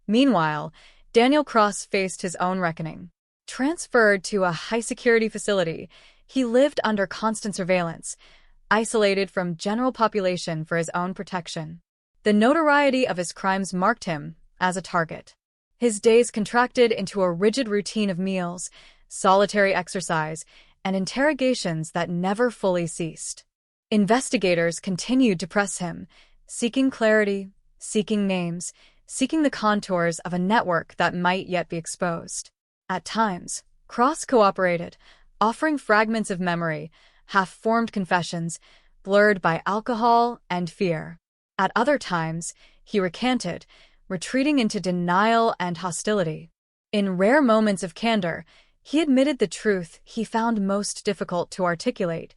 Meanwhile, Daniel Cross faced his own reckoning. Transferred to a high-security facility, he lived under constant surveillance, isolated from general population for his own protection. The notoriety of his crimes marked him as a target. His days contracted into a rigid routine of meals, solitary exercise, and interrogations that never fully ceased. Investigators continued to press him, seeking clarity, seeking names, seeking the contours of a network that might yet be exposed. At times, Cross cooperated, offering fragments of memory, half-formed confessions, blurred by alcohol and fear. At other times, he recanted, retreating into denial and hostility. In rare moments of candor, he admitted the truth he found most difficult to articulate,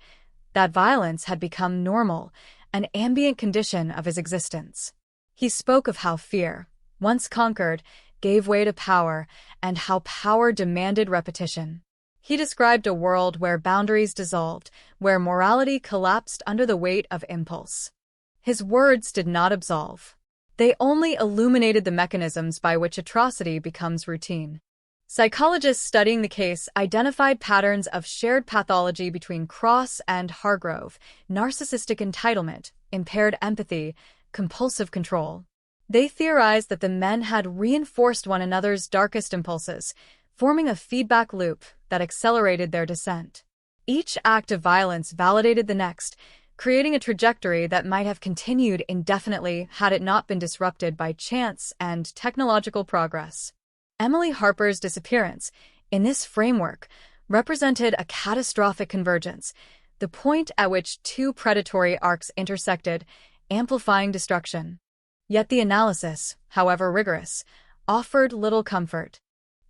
that violence had become normal, an ambient condition of his existence. He spoke of how fear, once conquered, gave way to power, and how power demanded repetition. He described a world where boundaries dissolved, where morality collapsed under the weight of impulse. His words did not absolve. They only illuminated the mechanisms by which atrocity becomes routine. Psychologists studying the case identified patterns of shared pathology between Cross and Hargrove: narcissistic entitlement, impaired empathy, compulsive control. They theorized that the men had reinforced one another's darkest impulses, forming a feedback loop that accelerated their descent. Each act of violence validated the next, creating a trajectory that might have continued indefinitely had it not been disrupted by chance and technological progress. Emily Harper's disappearance, in this framework, represented a catastrophic convergence, the point at which two predatory arcs intersected, amplifying destruction. Yet the analysis, however rigorous, offered little comfort.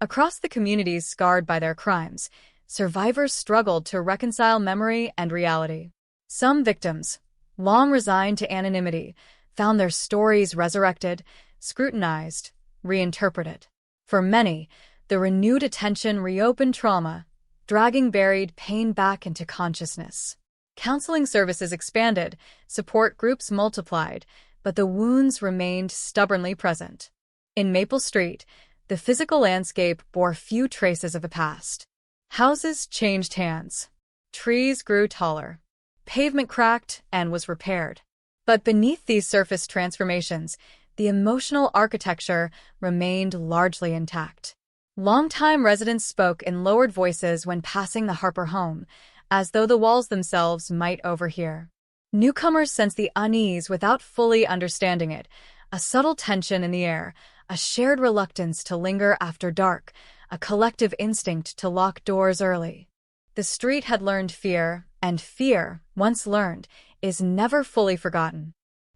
Across the communities scarred by their crimes, survivors struggled to reconcile memory and reality. Some victims, long resigned to anonymity, found their stories resurrected, scrutinized, reinterpreted. For many, the renewed attention reopened trauma, dragging buried pain back into consciousness. Counseling services expanded, support groups multiplied, but the wounds remained stubbornly present. In Maple Street, the physical landscape bore few traces of the past. Houses changed hands. Trees grew taller. Pavement cracked and was repaired. But beneath these surface transformations, the emotional architecture remained largely intact. Longtime residents spoke in lowered voices when passing the Harper home, as though the walls themselves might overhear. Newcomers sensed the unease without fully understanding it, a subtle tension in the air, a shared reluctance to linger after dark, a collective instinct to lock doors early. The street had learned fear, and fear, once learned, is never fully forgotten.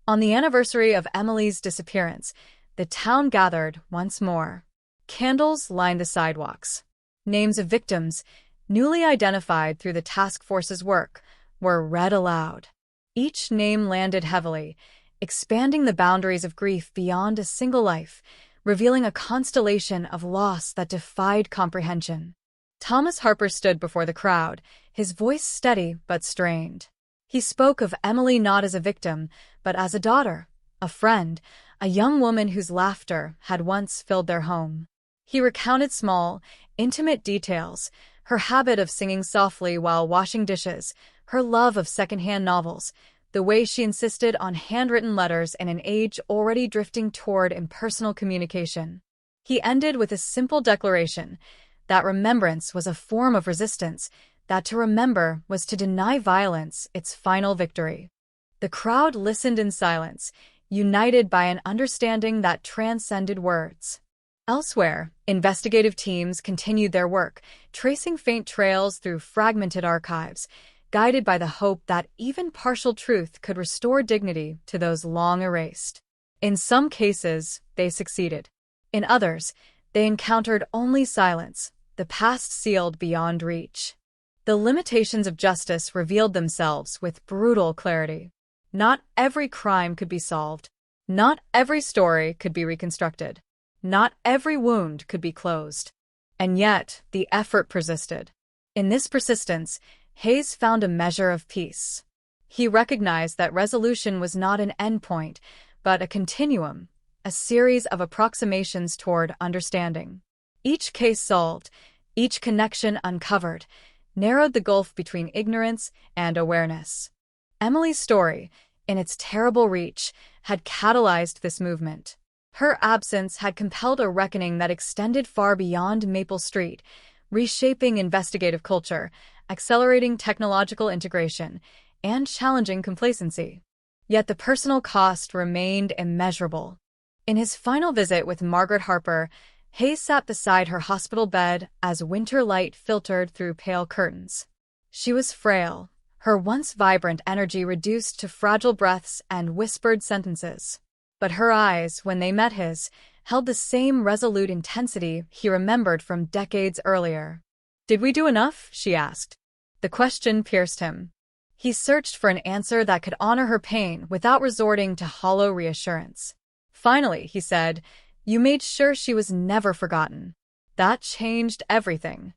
On the anniversary of Emily's disappearance, the town gathered once more. Candles lined the sidewalks. Names of victims, newly identified through the task force's work, were read aloud. Each name landed heavily, expanding the boundaries of grief beyond a single life, revealing a constellation of loss that defied comprehension. Thomas Harper stood before the crowd, his voice steady but strained. He spoke of Emily not as a victim, but as a daughter, a friend, a young woman whose laughter had once filled their home. He recounted small, intimate details, her habit of singing softly while washing dishes, her love of secondhand novels, the way she insisted on handwritten letters in an age already drifting toward impersonal communication. He ended with a simple declaration that remembrance was a form of resistance, that to remember was to deny violence its final victory. The crowd listened in silence, united by an understanding that transcended words. Elsewhere, investigative teams continued their work, tracing faint trails through fragmented archives, guided by the hope that even partial truth could restore dignity to those long erased. In some cases, they succeeded. In others, they encountered only silence, the past sealed beyond reach. The limitations of justice revealed themselves with brutal clarity. Not every crime could be solved. Not every story could be reconstructed. Not every wound could be closed. And yet, the effort persisted. In this persistence, Hayes found a measure of peace. He recognized that resolution was not an endpoint, but a continuum, a series of approximations toward understanding. Each case solved, each connection uncovered, narrowed the gulf between ignorance and awareness. Emily's story, in its terrible reach, had catalyzed this movement. Her absence had compelled a reckoning that extended far beyond Maple Street, reshaping investigative culture, accelerating technological integration, and challenging complacency. Yet the personal cost remained immeasurable. In his final visit with Margaret Harper, Hayes sat beside her hospital bed as winter light filtered through pale curtains. She was frail, her once vibrant energy reduced to fragile breaths and whispered sentences. But her eyes, when they met his, held the same resolute intensity he remembered from decades earlier. "Did we do enough?" she asked. The question pierced him. He searched for an answer that could honor her pain without resorting to hollow reassurance. Finally, he said, "You made sure she was never forgotten." That changed everything.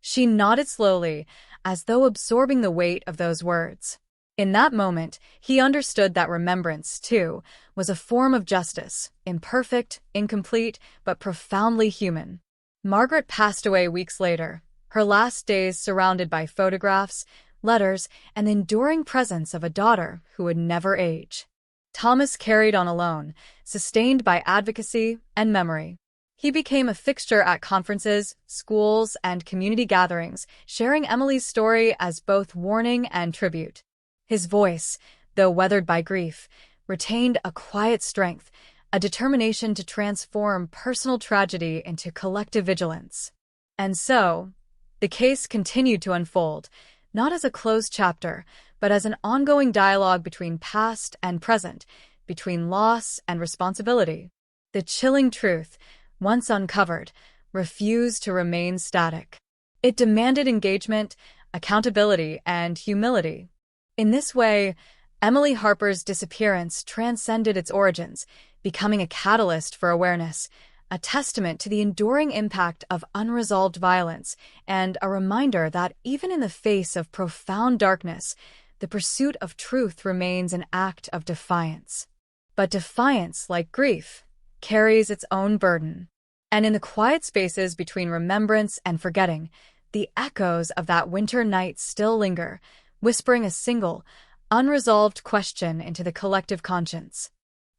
She nodded slowly, as though absorbing the weight of those words. In that moment, he understood that remembrance, too, was a form of justice, imperfect, incomplete, but profoundly human. Margaret passed away weeks later, her last days surrounded by photographs, letters, and the enduring presence of a daughter who would never age. Thomas carried on alone, sustained by advocacy and memory. He became a fixture at conferences, schools, and community gatherings, sharing Emily's story as both warning and tribute. His voice, though weathered by grief, retained a quiet strength, a determination to transform personal tragedy into collective vigilance. And so, the case continued to unfold, not as a closed chapter, but as an ongoing dialogue between past and present, between loss and responsibility. The chilling truth, once uncovered, refused to remain static. It demanded engagement, accountability, and humility. In this way, Emily Harper's disappearance transcended its origins, becoming a catalyst for awareness, a testament to the enduring impact of unresolved violence, and a reminder that even in the face of profound darkness, the pursuit of truth remains an act of defiance. But defiance, like grief, carries its own burden. And in the quiet spaces between remembrance and forgetting, the echoes of that winter night still linger, whispering a single, unresolved question into the collective conscience.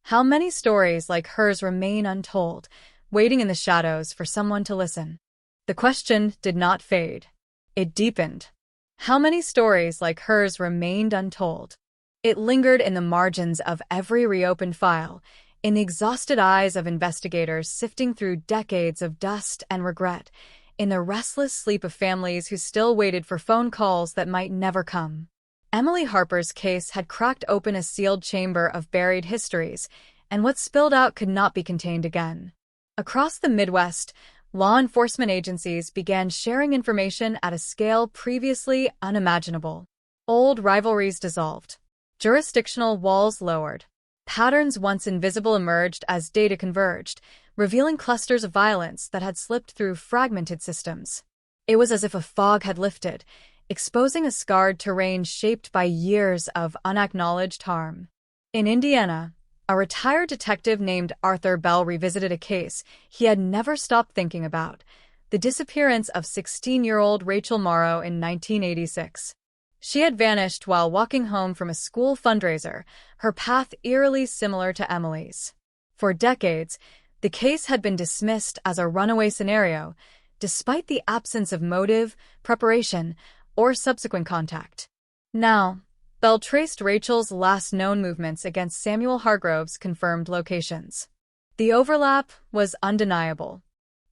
How many stories like hers remain untold, waiting in the shadows for someone to listen? The question did not fade. It deepened. How many stories like hers remained untold? It lingered in the margins of every reopened file, in the exhausted eyes of investigators sifting through decades of dust and regret, in the restless sleep of families who still waited for phone calls that might never come. Emily Harper's case had cracked open a sealed chamber of buried histories, and what spilled out could not be contained again. Across the Midwest, law enforcement agencies began sharing information at a scale previously unimaginable. Old rivalries dissolved. Jurisdictional walls lowered. Patterns once invisible emerged as data converged, revealing clusters of violence that had slipped through fragmented systems. It was as if a fog had lifted, exposing a scarred terrain shaped by years of unacknowledged harm. In Indiana, A retired detective named Arthur Bell revisited a case he had never stopped thinking about: the disappearance of 16-year-old Rachel Morrow in 1986. She had vanished while walking home from a school fundraiser, her path eerily similar to Emily's. For decades, the case had been dismissed as a runaway scenario, despite the absence of motive, preparation, or subsequent contact. Now, Bell traced Rachel's last known movements against Samuel Hargrove's confirmed locations. The overlap was undeniable.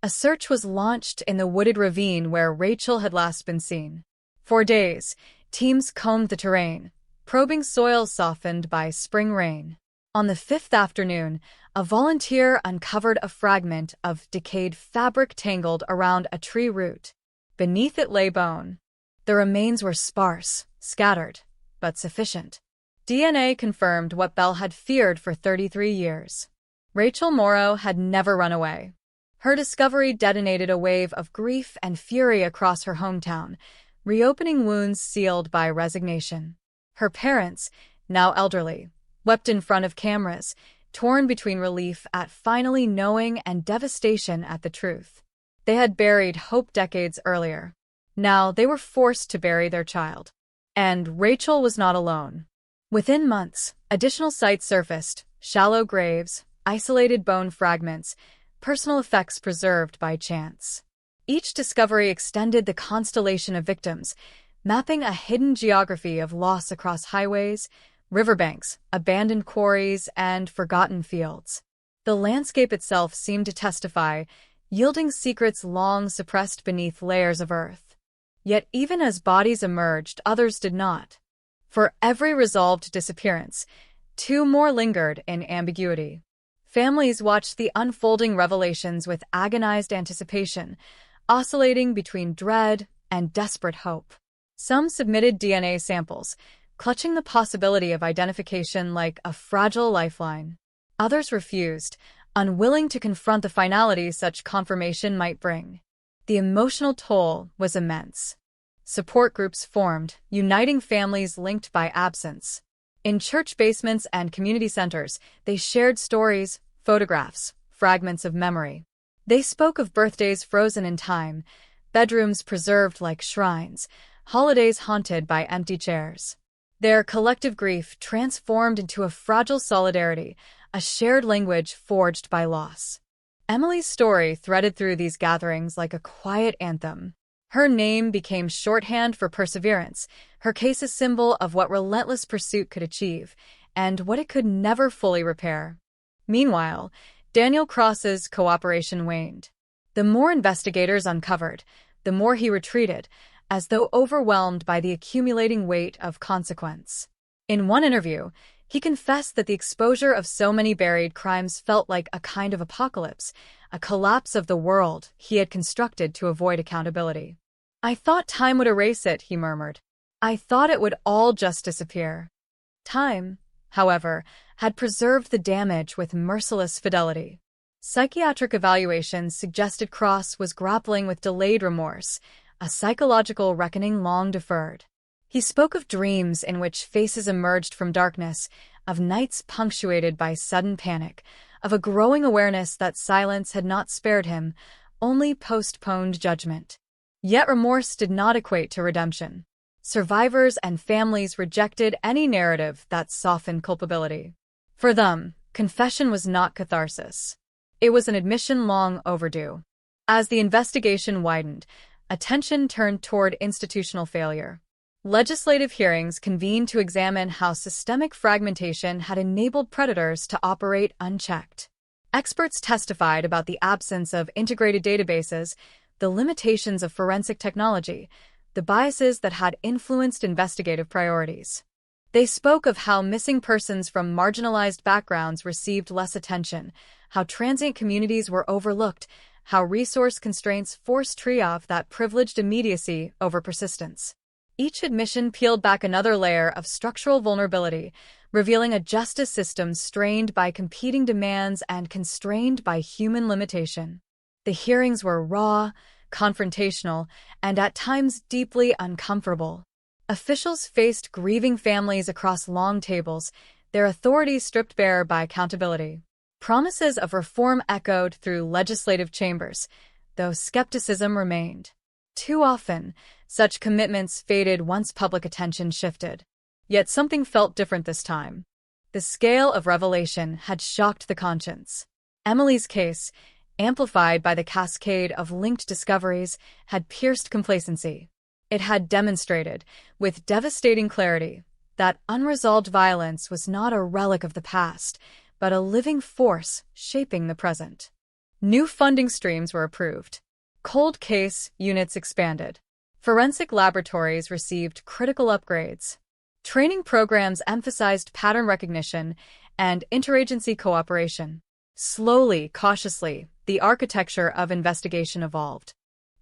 A search was launched in the wooded ravine where Rachel had last been seen. For days, teams combed the terrain, probing soil softened by spring rain. On the fifth afternoon, a volunteer uncovered a fragment of decayed fabric tangled around a tree root. Beneath it lay bone. The remains were sparse, scattered, but sufficient. DNA confirmed what Bell had feared for 33 years. Rachel Morrow had never run away. Her discovery detonated a wave of grief and fury across her hometown, reopening wounds sealed by resignation. Her parents, now elderly, wept in front of cameras, torn between relief at finally knowing and devastation at the truth. They had buried hope decades earlier. Now they were forced to bury their child. And Rachel was not alone. Within months, additional sites surfaced: shallow graves, isolated bone fragments, personal effects preserved by chance. Each discovery extended the constellation of victims, mapping a hidden geography of loss across highways, riverbanks, abandoned quarries, and forgotten fields. The landscape itself seemed to testify, yielding secrets long suppressed beneath layers of earth. Yet even as bodies emerged, others did not. For every resolved disappearance, two more lingered in ambiguity. Families watched the unfolding revelations with agonized anticipation, oscillating between dread and desperate hope. Some submitted DNA samples, clutching the possibility of identification like a fragile lifeline. Others refused, unwilling to confront the finality such confirmation might bring. The emotional toll was immense. Support groups formed, uniting families linked by absence. In church basements and community centers, they shared stories, photographs, fragments of memory. They spoke of birthdays frozen in time, bedrooms preserved like shrines, holidays haunted by empty chairs. Their collective grief transformed into a fragile solidarity, a shared language forged by loss. Emily's story threaded through these gatherings like a quiet anthem. Her name became shorthand for perseverance, her case a symbol of what relentless pursuit could achieve, and what it could never fully repair. Meanwhile, Daniel Cross's cooperation waned. The more investigators uncovered, the more he retreated, as though overwhelmed by the accumulating weight of consequence. In one interview, he confessed that the exposure of so many buried crimes felt like a kind of apocalypse, a collapse of the world he had constructed to avoid accountability. "I thought time would erase it," he murmured. "I thought it would all just disappear." Time, however, had preserved the damage with merciless fidelity. Psychiatric evaluations suggested Cross was grappling with delayed remorse, a psychological reckoning long deferred. He spoke of dreams in which faces emerged from darkness, of nights punctuated by sudden panic, of a growing awareness that silence had not spared him, only postponed judgment. Yet remorse did not equate to redemption. Survivors and families rejected any narrative that softened culpability. For them, confession was not catharsis. It was an admission long overdue. As the investigation widened, attention turned toward institutional failure. Legislative hearings convened to examine how systemic fragmentation had enabled predators to operate unchecked. Experts testified about the absence of integrated databases, the limitations of forensic technology, the biases that had influenced investigative priorities. They spoke of how missing persons from marginalized backgrounds received less attention, how transient communities were overlooked, how resource constraints forced triage that privileged immediacy over persistence. Each admission peeled back another layer of structural vulnerability, revealing a justice system strained by competing demands and constrained by human limitation. The hearings were raw, confrontational, and at times deeply uncomfortable. Officials faced grieving families across long tables, their authority stripped bare by accountability. Promises of reform echoed through legislative chambers, though skepticism remained. Too often, such commitments faded once public attention shifted. Yet something felt different this time. The scale of revelation had shocked the conscience. Emily's case, amplified by the cascade of linked discoveries, had pierced complacency. It had demonstrated, with devastating clarity, that unresolved violence was not a relic of the past, but a living force shaping the present. New funding streams were approved. Cold case units expanded. Forensic laboratories received critical upgrades. Training programs emphasized pattern recognition and interagency cooperation. Slowly, cautiously, the architecture of investigation evolved.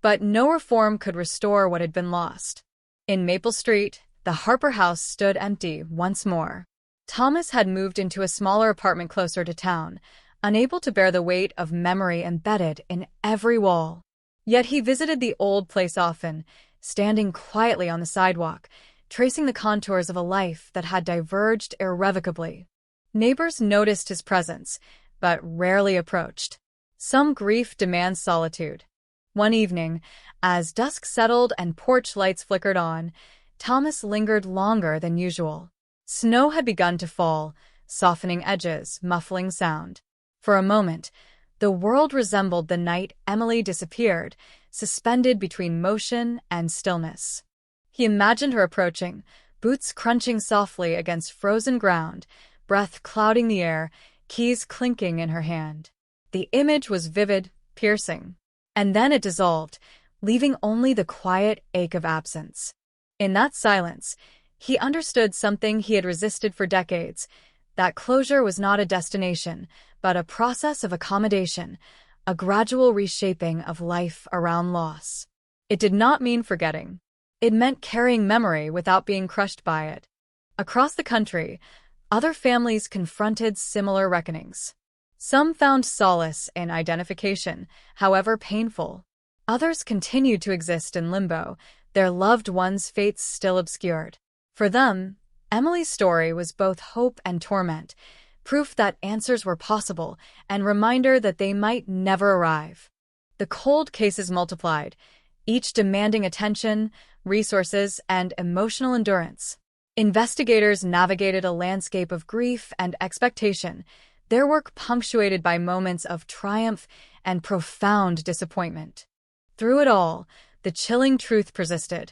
But no reform could restore what had been lost. In Maple Street, the Harper house stood empty once more. Thomas had moved into a smaller apartment closer to town, unable to bear the weight of memory embedded in every wall. Yet he visited the old place often, standing quietly on the sidewalk, tracing the contours of a life that had diverged irrevocably. Neighbors noticed his presence, but rarely approached. Some grief demands solitude. One evening, as dusk settled and porch lights flickered on, Thomas lingered longer than usual. Snow had begun to fall, softening edges, muffling sound. For a moment, the world resembled the night Emily disappeared, suspended between motion and stillness. He imagined her approaching, boots crunching softly against frozen ground, breath clouding the air, keys clinking in her hand. The image was vivid, piercing. And then it dissolved, leaving only the quiet ache of absence. In that silence, he understood something he had resisted for decades, that closure was not a destination, but a process of accommodation, a gradual reshaping of life around loss. It did not mean forgetting. It meant carrying memory without being crushed by it. Across the country, other families confronted similar reckonings. Some found solace in identification, however painful. Others continued to exist in limbo, their loved ones' fates still obscured. For them, Emily's story was both hope and torment, proof that answers were possible and reminder that they might never arrive. The cold cases multiplied, each demanding attention, resources, and emotional endurance. Investigators navigated a landscape of grief and expectation, their work punctuated by moments of triumph and profound disappointment. Through it all, the chilling truth persisted,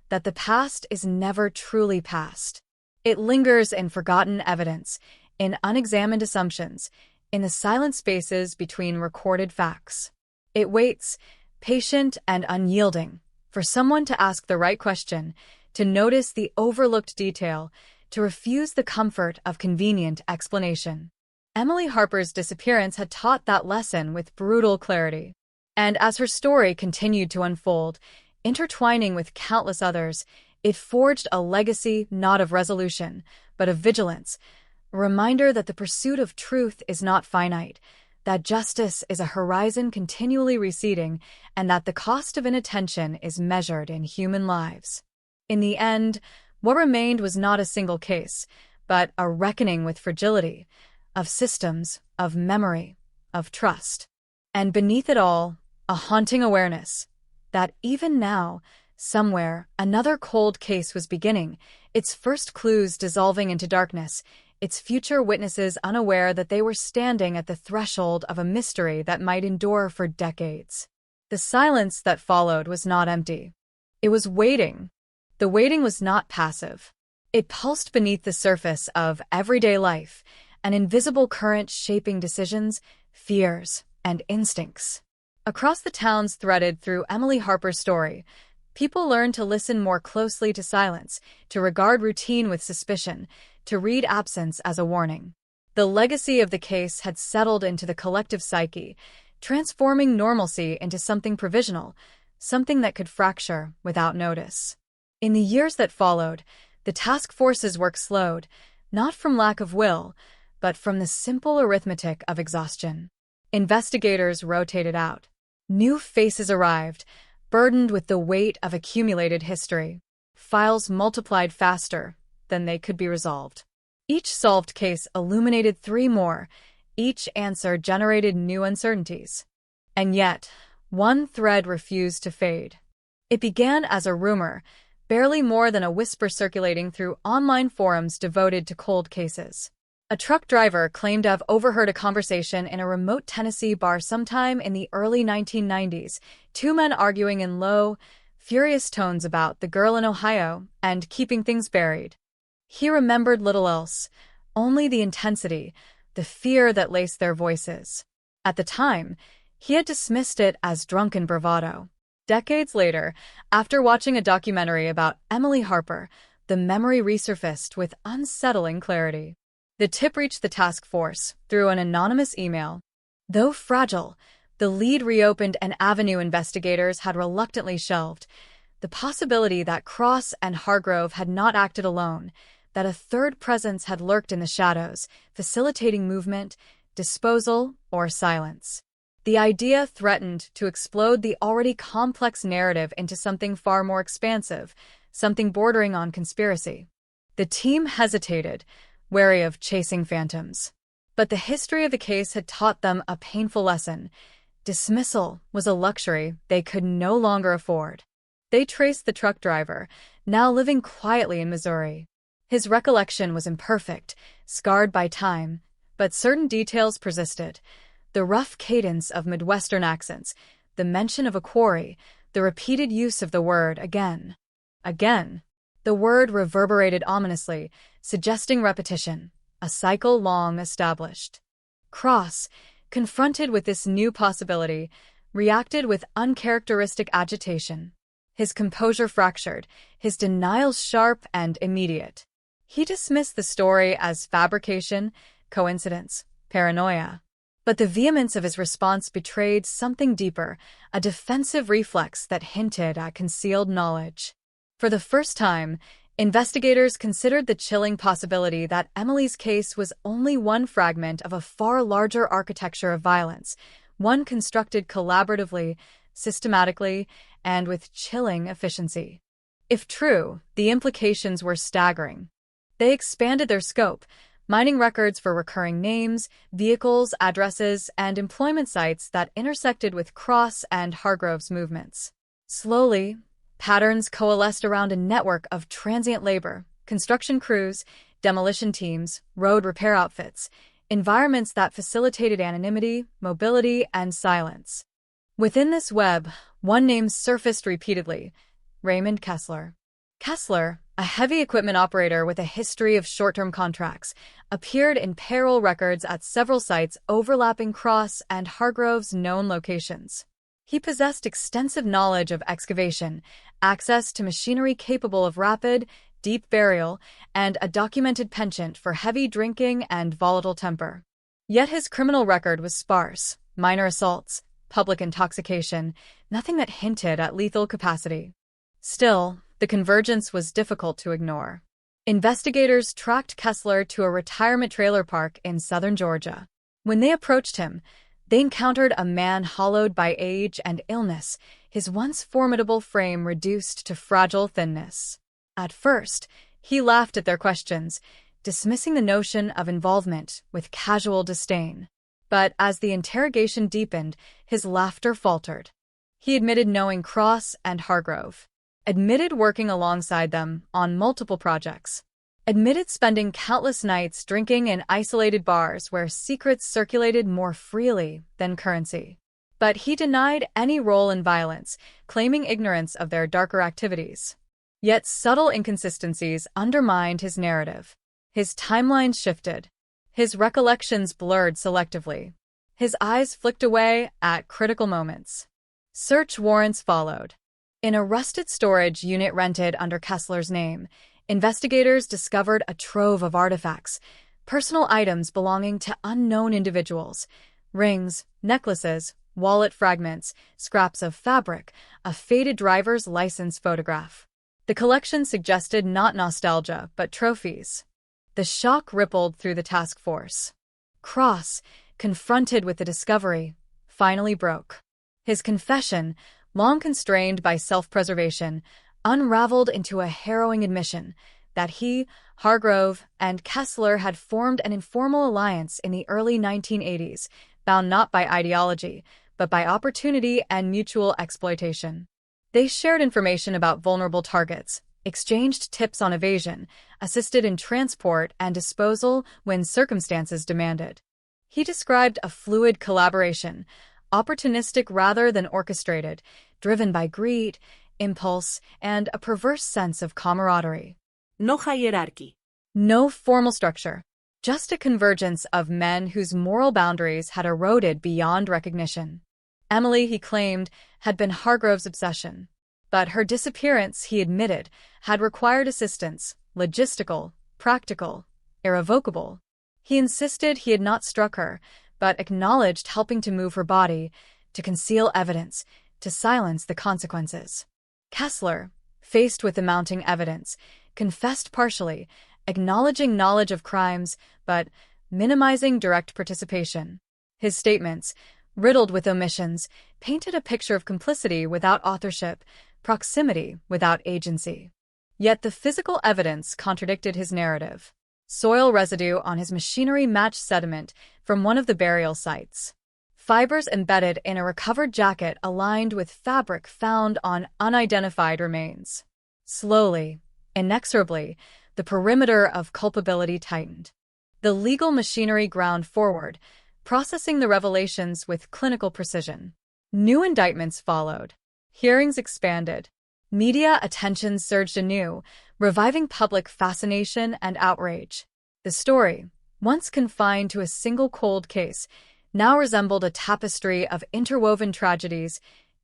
that the past is never truly past. It lingers in forgotten evidence, in unexamined assumptions, in the silent spaces between recorded facts. It waits, patient and unyielding, for someone to ask the right question, to notice the overlooked detail, to refuse the comfort of convenient explanation. Emily Harper's disappearance had taught that lesson with brutal clarity. And as her story continued to unfold, intertwining with countless others, it forged a legacy not of resolution, but of vigilance, a reminder that the pursuit of truth is not finite, that justice is a horizon continually receding, and that the cost of inattention is measured in human lives. In the end, what remained was not a single case, but a reckoning with fragility, of systems, of memory, of trust. And beneath it all, a haunting awareness that even now, somewhere, another cold case was beginning, its first clues dissolving into darkness, its future witnesses unaware that they were standing at the threshold of a mystery that might endure for decades. The silence that followed was not empty. It was waiting. The waiting was not passive. It pulsed beneath the surface of everyday life, an invisible current shaping decisions, fears, and instincts. Across the towns threaded through Emily Harper's story, people learned to listen more closely to silence, to regard routine with suspicion, to read absence as a warning. The legacy of the case had settled into the collective psyche, transforming normalcy into something provisional, something that could fracture without notice. In the years that followed, the task force's work slowed, not from lack of will, but from the simple arithmetic of exhaustion. Investigators rotated out. New faces arrived, burdened with the weight of accumulated history. Files multiplied faster than they could be resolved. Each solved case illuminated 3 more. Each answer generated new uncertainties. And yet, one thread refused to fade. It began as a rumor, barely more than a whisper circulating through online forums devoted to cold cases. A truck driver claimed to have overheard a conversation in a remote Tennessee bar sometime in the early 1990s, 2 men arguing in low, furious tones about the girl in Ohio and keeping things buried. He remembered little else, only the intensity, the fear that laced their voices. At the time, he had dismissed it as drunken bravado. Decades later, after watching a documentary about Emily Harper, the memory resurfaced with unsettling clarity. The tip reached the task force through an anonymous email. Though fragile, the lead reopened an avenue investigators had reluctantly shelved. The possibility that Cross and Hargrove had not acted alone, that a third presence had lurked in the shadows, facilitating movement, disposal, or silence. The idea threatened to explode the already complex narrative into something far more expansive, something bordering on conspiracy. The team hesitated, wary of chasing phantoms. But the history of the case had taught them a painful lesson. Dismissal was a luxury they could no longer afford. They traced the truck driver, now living quietly in Missouri. His recollection was imperfect, scarred by time, but certain details persisted. The rough cadence of Midwestern accents, the mention of a quarry, the repeated use of the word again. Again. The word reverberated ominously, suggesting repetition, a cycle long established. Cross, confronted with this new possibility, reacted with uncharacteristic agitation. His composure fractured, his denials sharp and immediate. He dismissed the story as fabrication, coincidence, paranoia. But the vehemence of his response betrayed something deeper, a defensive reflex that hinted at concealed knowledge. For the first time, investigators considered the chilling possibility that Emily's case was only one fragment of a far larger architecture of violence, one constructed collaboratively, systematically, and with chilling efficiency. If true, the implications were staggering. They expanded their scope, mining records for recurring names, vehicles, addresses, and employment sites that intersected with Cross and Hargrove's movements. Slowly, patterns coalesced around a network of transient labor, construction crews, demolition teams, road repair outfits, environments that facilitated anonymity, mobility, and silence. Within this web, one name surfaced repeatedly: Raymond Kessler. Kessler, a heavy equipment operator with a history of short-term contracts, appeared in payroll records at several sites overlapping Cross and Hargrove's known locations. He possessed extensive knowledge of excavation, access to machinery capable of rapid, deep burial, and a documented penchant for heavy drinking and volatile temper. Yet his criminal record was sparse: minor assaults, public intoxication, nothing that hinted at lethal capacity. Still, the convergence was difficult to ignore. Investigators tracked Kessler to a retirement trailer park in southern Georgia. When they approached him, they encountered a man hollowed by age and illness, his once formidable frame reduced to fragile thinness. At first, he laughed at their questions, dismissing the notion of involvement with casual disdain. But as the interrogation deepened, his laughter faltered. He admitted knowing Cross and Hargrove, admitted working alongside them on multiple projects, admitted spending countless nights drinking in isolated bars where secrets circulated more freely than currency. But he denied any role in violence, claiming ignorance of their darker activities. Yet subtle inconsistencies undermined his narrative. His timeline shifted. His recollections blurred selectively. His eyes flicked away at critical moments. Search warrants followed. In a rusted storage unit rented under Kessler's name, investigators discovered a trove of artifacts, personal items belonging to unknown individuals: rings, necklaces, wallet fragments, scraps of fabric, a faded driver's license photograph. The collection suggested not nostalgia, but trophies. The shock rippled through the task force. Cross, confronted with the discovery, finally broke. His confession, long constrained by self-preservation, unraveled into a harrowing admission: that he, Hargrove, and Kessler had formed an informal alliance in the early 1980s, bound not by ideology, but by opportunity and mutual exploitation. They shared information about vulnerable targets, exchanged tips on evasion, assisted in transport and disposal when circumstances demanded. He described a fluid collaboration, opportunistic rather than orchestrated, driven by greed, impulse, and a perverse sense of camaraderie. No hierarchy. No formal structure, just a convergence of men whose moral boundaries had eroded beyond recognition. Emily, he claimed, had been Hargrove's obsession, but her disappearance, he admitted, had required assistance, logistical, practical, irrevocable. He insisted he had not struck her, but acknowledged helping to move her body, to conceal evidence, to silence the consequences. Kessler, faced with the mounting evidence, confessed partially, acknowledging knowledge of crimes, but minimizing direct participation. His statements, riddled with omissions, painted a picture of complicity without authorship, proximity without agency. Yet the physical evidence contradicted his narrative. Soil residue on his machinery matched sediment from one of the burial sites. Fibers embedded in a recovered jacket aligned with fabric found on unidentified remains. Slowly, inexorably, the perimeter of culpability tightened. The legal machinery ground forward, processing the revelations with clinical precision. New indictments followed. Hearings expanded. Media attention surged anew, reviving public fascination and outrage. The story, once confined to a single cold case, now resembled a tapestry of interwoven tragedies,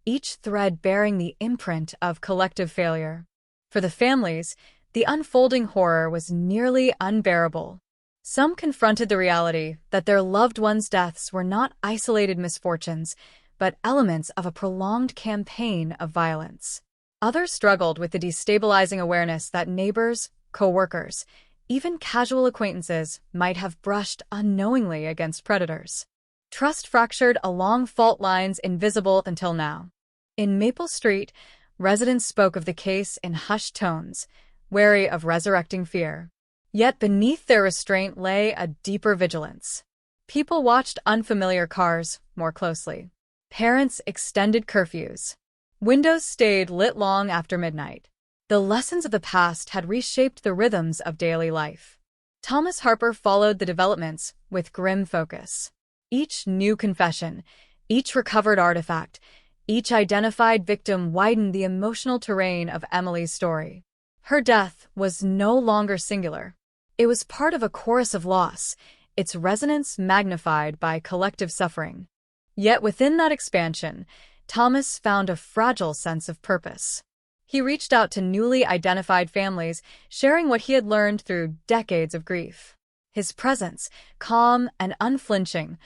each thread bearing the imprint of collective failure. For the families, the unfolding horror was nearly unbearable. Some confronted the reality that their loved ones' deaths were not isolated misfortunes, but elements of a prolonged campaign of violence. Others struggled with the destabilizing awareness that neighbors, co-workers, even casual acquaintances might have brushed unknowingly against predators. Trust fractured along fault lines invisible until now. In Maple Street, residents spoke of the case in hushed tones, wary of resurrecting fear. Yet beneath their restraint lay a deeper vigilance. People watched unfamiliar cars more closely. Parents extended curfews. Windows stayed lit long after midnight. The lessons of the past had reshaped the rhythms of daily life. Thomas Harper followed the developments with grim focus. Each new confession, each recovered artifact, each identified victim widened the emotional terrain of Emily's story. Her death was no longer singular. It was part of a chorus of loss, its resonance magnified by collective suffering. Yet within that expansion, Thomas found a fragile sense of purpose. He reached out to newly identified families, sharing what he had learned through decades of grief. His presence, calm and unflinching,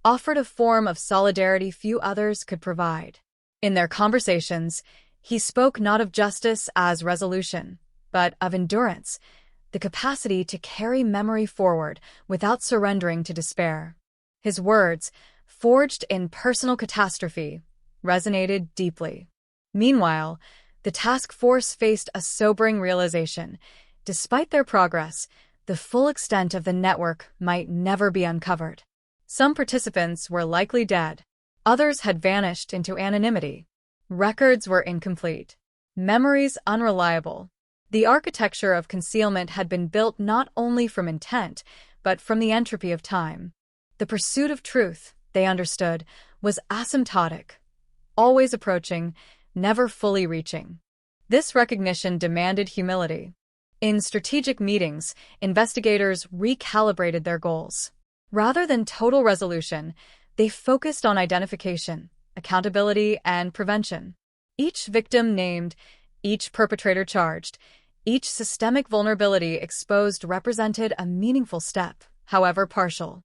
offered a form of solidarity few others could provide. In their conversations, he spoke not of justice as resolution, but of endurance, the capacity to carry memory forward without surrendering to despair. His words, forged in personal catastrophe, resonated deeply. Meanwhile, the task force faced a sobering realization. Despite their progress, the full extent of the network might never be uncovered. Some participants were likely dead. Others had vanished into anonymity. Records were incomplete. Memories unreliable. The architecture of concealment had been built not only from intent, but from the entropy of time. The pursuit of truth, they understood, was asymptotic, always approaching, never fully reaching. This recognition demanded humility. In strategic meetings, investigators recalibrated their goals. Rather than total resolution, they focused on identification, accountability, and prevention. Each victim named, each perpetrator charged, each systemic vulnerability exposed represented a meaningful step, however partial.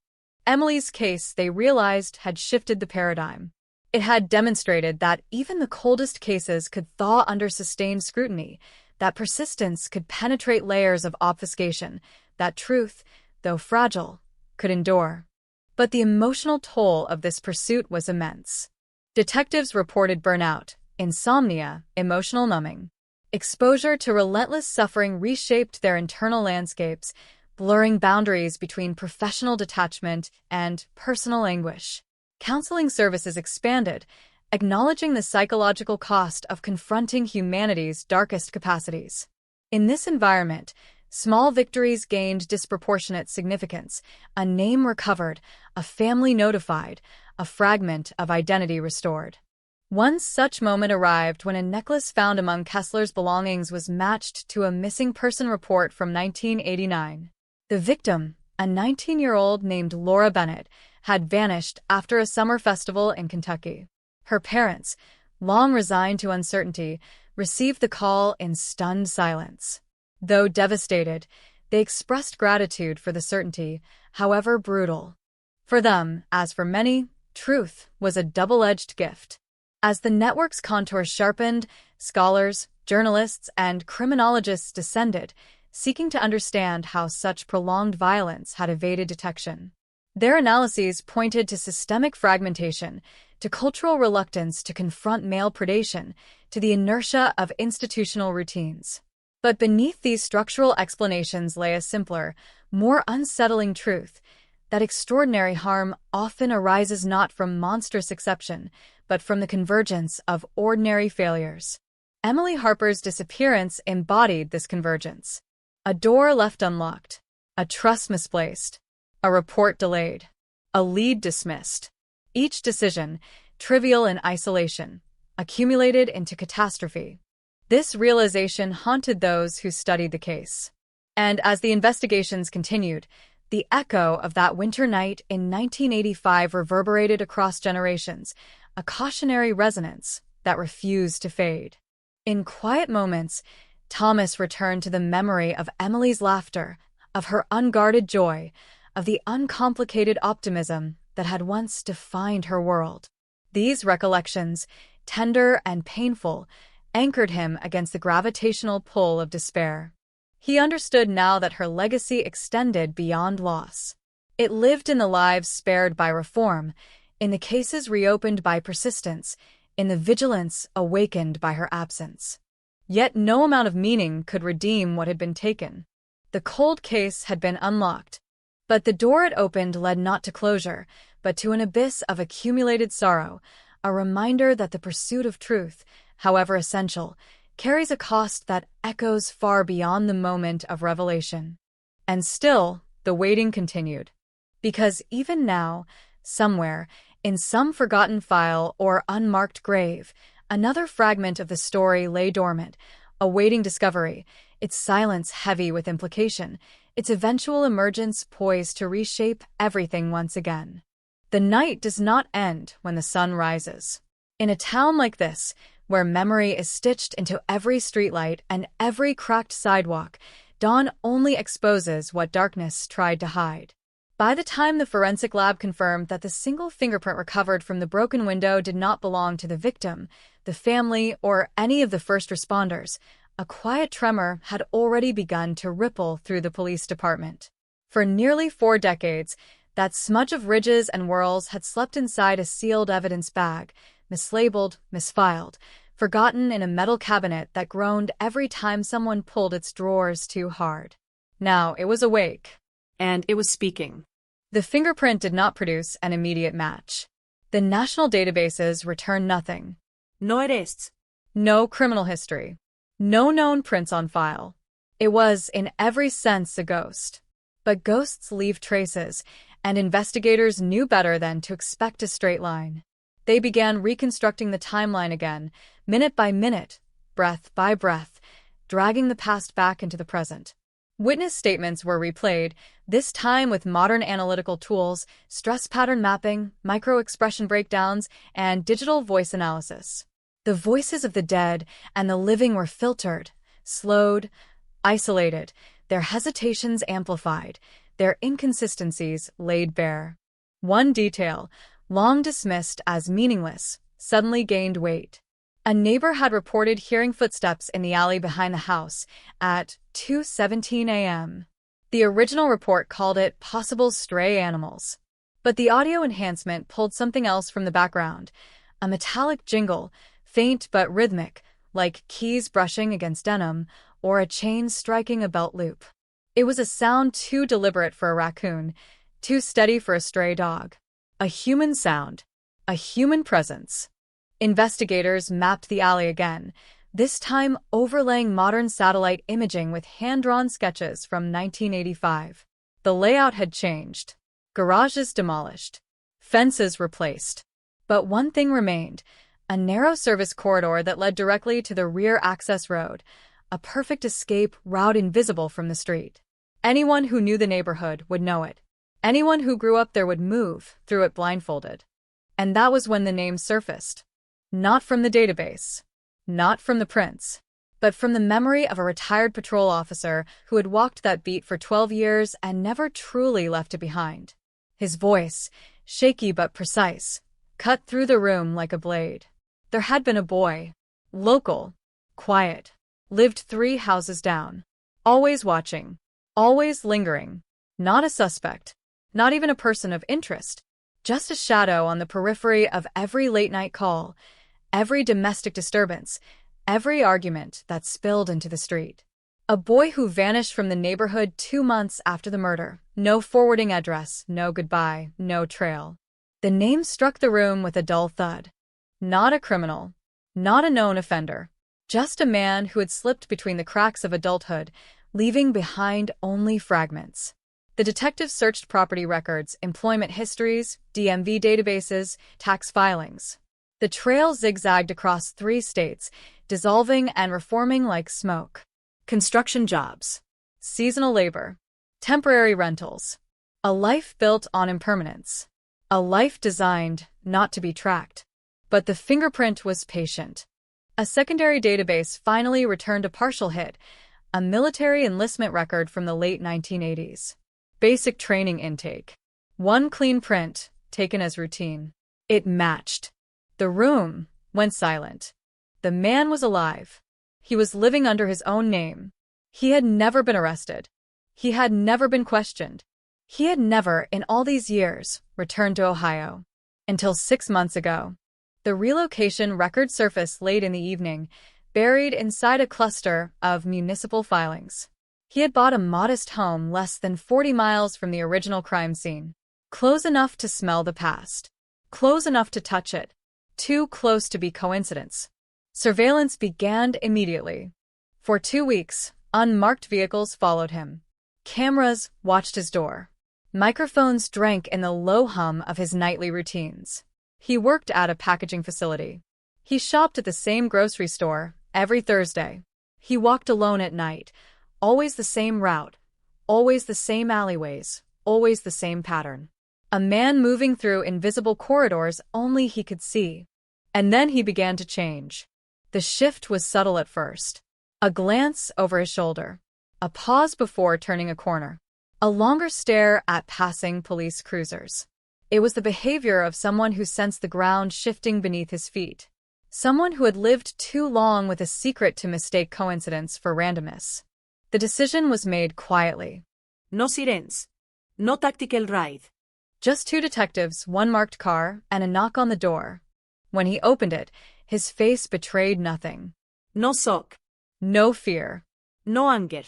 Emily's case, they realized, had shifted the paradigm. It had demonstrated that even the coldest cases could thaw under sustained scrutiny, that persistence could penetrate layers of obfuscation, that truth, though fragile, could endure. But the emotional toll of this pursuit was immense. Detectives reported burnout, insomnia, emotional numbing. Exposure to relentless suffering reshaped their internal landscapes, blurring boundaries between professional detachment and personal anguish. Counseling services expanded, acknowledging the psychological cost of confronting humanity's darkest capacities. In this environment, small victories gained disproportionate significance, a name recovered, a family notified, a fragment of identity restored. One such moment arrived when a necklace found among Kessler's belongings was matched to a missing person report from 1989. The victim, a 19-year-old named Laura Bennett, had vanished after a summer festival in Kentucky. Her parents, long resigned to uncertainty, received the call in stunned silence. Though devastated, they expressed gratitude for the certainty, however brutal. For them, as for many, truth was a double-edged gift. As the network's contours sharpened, scholars, journalists, and criminologists descended, seeking to understand how such prolonged violence had evaded detection. Their analyses pointed to systemic fragmentation, to cultural reluctance to confront male predation, to the inertia of institutional routines. But beneath these structural explanations lay a simpler, more unsettling truth, that extraordinary harm often arises not from monstrous exception, but from the convergence of ordinary failures. Emily Harper's disappearance embodied this convergence. A door left unlocked, a trust misplaced, a report delayed, a lead dismissed. Each decision, trivial in isolation, accumulated into catastrophe. This realization haunted those who studied the case. And as the investigations continued, the echo of that winter night in 1985 reverberated across generations, a cautionary resonance that refused to fade. In quiet moments, Thomas returned to the memory of Emily's laughter, of her unguarded joy, of the uncomplicated optimism that had once defined her world. These recollections, tender and painful, anchored him against the gravitational pull of despair. He understood now that her legacy extended beyond loss. It lived in the lives spared by reform, in the cases reopened by persistence, in the vigilance awakened by her absence. Yet no amount of meaning could redeem what had been taken. The cold case had been unlocked, but the door it opened led not to closure, but to an abyss of accumulated sorrow, a reminder that the pursuit of truth, however essential, carries a cost that echoes far beyond the moment of revelation. And still, the waiting continued. Because even now, somewhere, in some forgotten file or unmarked grave, another fragment of the story lay dormant, awaiting discovery, its silence heavy with implication, its eventual emergence poised to reshape everything once again. The night does not end when the sun rises. In a town like this, where memory is stitched into every streetlight and every cracked sidewalk, dawn only exposes what darkness tried to hide. By the time the forensic lab confirmed that the single fingerprint recovered from the broken window did not belong to the victim, the family, or any of the first responders, a quiet tremor had already begun to ripple through the police department. For nearly 4 decades, that smudge of ridges and whorls had slept inside a sealed evidence bag, mislabeled, misfiled, forgotten in a metal cabinet that groaned every time someone pulled its drawers too hard. Now it was awake. And it was speaking. The fingerprint did not produce an immediate match. The national databases returned nothing. No arrests. No criminal history. No known prints on file. It was, in every sense, a ghost. But ghosts leave traces, and investigators knew better than to expect a straight line. They began reconstructing the timeline again, minute by minute, breath by breath, dragging the past back into the present. Witness statements were replayed, this time with modern analytical tools, stress pattern mapping, micro-expression breakdowns, and digital voice analysis. The voices of the dead and the living were filtered, slowed, isolated, their hesitations amplified, their inconsistencies laid bare. One detail, long dismissed as meaningless, suddenly gained weight. A neighbor had reported hearing footsteps in the alley behind the house at 2:17 a.m. The original report called it possible stray animals. But the audio enhancement pulled something else from the background, a metallic jingle, faint but rhythmic, like keys brushing against denim or a chain striking a belt loop. It was a sound too deliberate for a raccoon, too steady for a stray dog. A human sound, a human presence. Investigators mapped the alley again, this time overlaying modern satellite imaging with hand-drawn sketches from 1985. The layout had changed. Garages demolished. Fences replaced. But one thing remained, a narrow service corridor that led directly to the rear access road, a perfect escape route invisible from the street. Anyone who knew the neighborhood would know it. Anyone who grew up there would move through it blindfolded. And that was when the name surfaced. Not from the database. Not from the prints. But from the memory of a retired patrol officer who had walked that beat for 12 years and never truly left it behind. His voice, shaky but precise, cut through the room like a blade. There had been a boy. Local. Quiet. Lived 3 houses down. Always watching. Always lingering. Not a suspect. Not even a person of interest. Just a shadow on the periphery of every late-night call, every domestic disturbance, every argument that spilled into the street. A boy who vanished from the neighborhood 2 months after the murder. No forwarding address, no goodbye, no trail. The name struck the room with a dull thud. Not a criminal. Not a known offender. Just a man who had slipped between the cracks of adulthood, leaving behind only fragments. The detectives searched property records, employment histories, DMV databases, tax filings. The trail zigzagged across 3 states, dissolving and reforming like smoke. Construction jobs. Seasonal labor. Temporary rentals. A life built on impermanence. A life designed not to be tracked. But the fingerprint was patient. A secondary database finally returned a partial hit, a military enlistment record from the late 1980s. Basic training intake. 1 clean print, taken as routine. It matched. The room went silent. The man was alive. He was living under his own name. He had never been arrested. He had never been questioned. He had never, in all these years, returned to Ohio. Until 6 months ago. The relocation record surfaced late in the evening, buried inside a cluster of municipal filings. He had bought a modest home less than 40 miles from the original crime scene. Close enough to smell the past. Close enough to touch it. Too close to be coincidence. Surveillance began immediately. For 2 weeks, unmarked vehicles followed him. Cameras watched his door. Microphones drank in the low hum of his nightly routines. He worked at a packaging facility. He shopped at the same grocery store every Thursday. He walked alone at night. Always the same route, always the same alleyways, always the same pattern. A man moving through invisible corridors only he could see. And then he began to change. The shift was subtle at first. A glance over his shoulder. A pause before turning a corner. A longer stare at passing police cruisers. It was the behavior of someone who sensed the ground shifting beneath his feet. Someone who had lived too long with a secret to mistake coincidence for randomness. The decision was made quietly. No sirens. No tactical ride. Just 2 detectives, 1 marked car, and a knock on the door. When he opened it, his face betrayed nothing. No shock. No fear. No anger.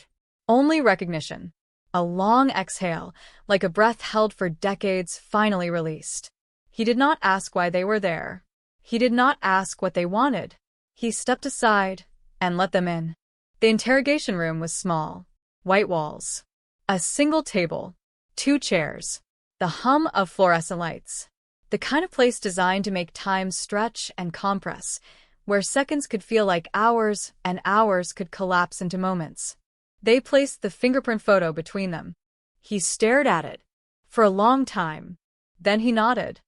Only recognition. A long exhale, like a breath held for decades, finally released. He did not ask why they were there. He did not ask what they wanted. He stepped aside and let them in. The interrogation room was small. White walls. A single table. 2 chairs. The hum of fluorescent lights. The kind of place designed to make time stretch and compress, where seconds could feel like hours and hours could collapse into moments. They placed the fingerprint photo between them. He stared at it for a long time. Then he nodded.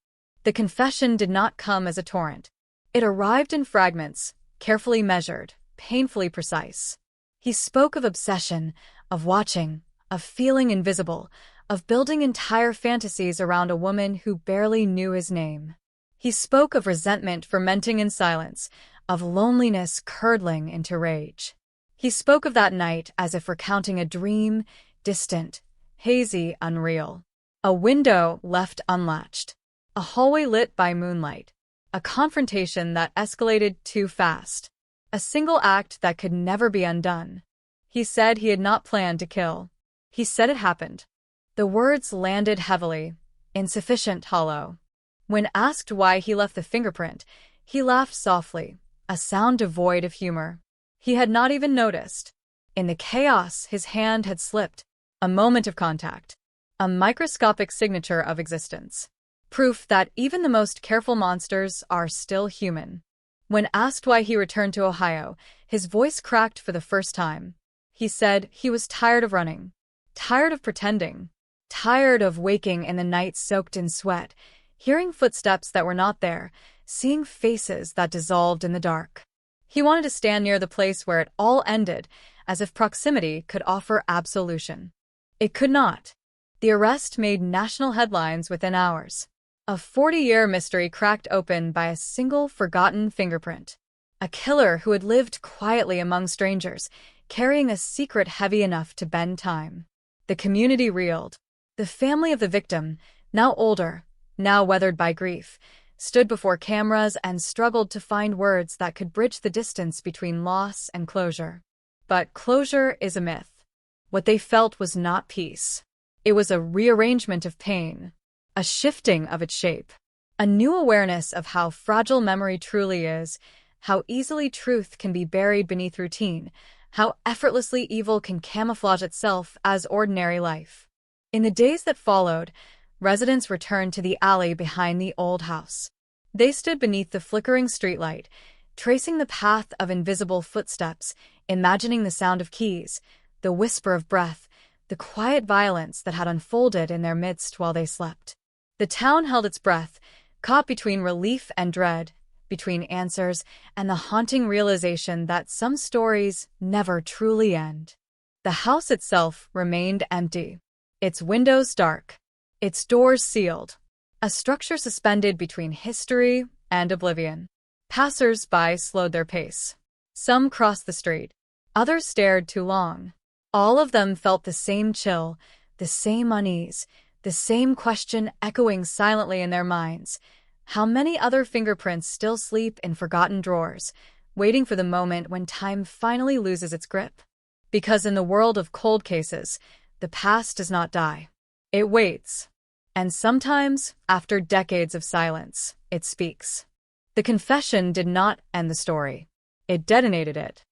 The confession did not come as a torrent. It arrived in fragments, carefully measured, painfully precise. He spoke of obsession, of watching, of feeling invisible, of building entire fantasies around a woman who barely knew his name. He spoke of resentment fermenting in silence, of loneliness curdling into rage. He spoke of that night as if recounting a dream, distant, hazy, unreal. A window left unlatched. A hallway lit by moonlight. A confrontation that escalated too fast. A single act that could never be undone. He said he had not planned to kill. He said it happened. The words landed heavily, insufficient, hollow. When asked why he left the fingerprint, he laughed softly, a sound devoid of humor. He had not even noticed. In the chaos, his hand had slipped. A moment of contact. A microscopic signature of existence. Proof that even the most careful monsters are still human. When asked why he returned to Ohio, his voice cracked for the first time. He said he was tired of running. Tired of pretending. Tired of waking in the night soaked in sweat, hearing footsteps that were not there, seeing faces that dissolved in the dark. He wanted to stand near the place where it all ended, as if proximity could offer absolution. It could not. The arrest made national headlines within hours. A 40-year mystery cracked open by a single forgotten fingerprint. A killer who had lived quietly among strangers, carrying a secret heavy enough to bend time. The community reeled. The family of the victim, now older, now weathered by grief, stood before cameras and struggled to find words that could bridge the distance between loss and closure. But closure is a myth. What they felt was not peace. It was a rearrangement of pain, a shifting of its shape, a new awareness of how fragile memory truly is, how easily truth can be buried beneath routine, how effortlessly evil can camouflage itself as ordinary life. In the days that followed, residents returned to the alley behind the old house. They stood beneath the flickering streetlight, tracing the path of invisible footsteps, imagining the sound of keys, the whisper of breath, the quiet violence that had unfolded in their midst while they slept. The town held its breath, caught between relief and dread, between answers and the haunting realization that some stories never truly end. The house itself remained empty, its windows dark, its doors sealed, a structure suspended between history and oblivion. Passers-by slowed their pace. Some crossed the street, others stared too long. All of them felt the same chill, the same unease, the same question echoing silently in their minds. How many other fingerprints still sleep in forgotten drawers, waiting for the moment when time finally loses its grip? Because in the world of cold cases, the past does not die. It waits. And sometimes, after decades of silence, it speaks. The confession did not end the story. It detonated it.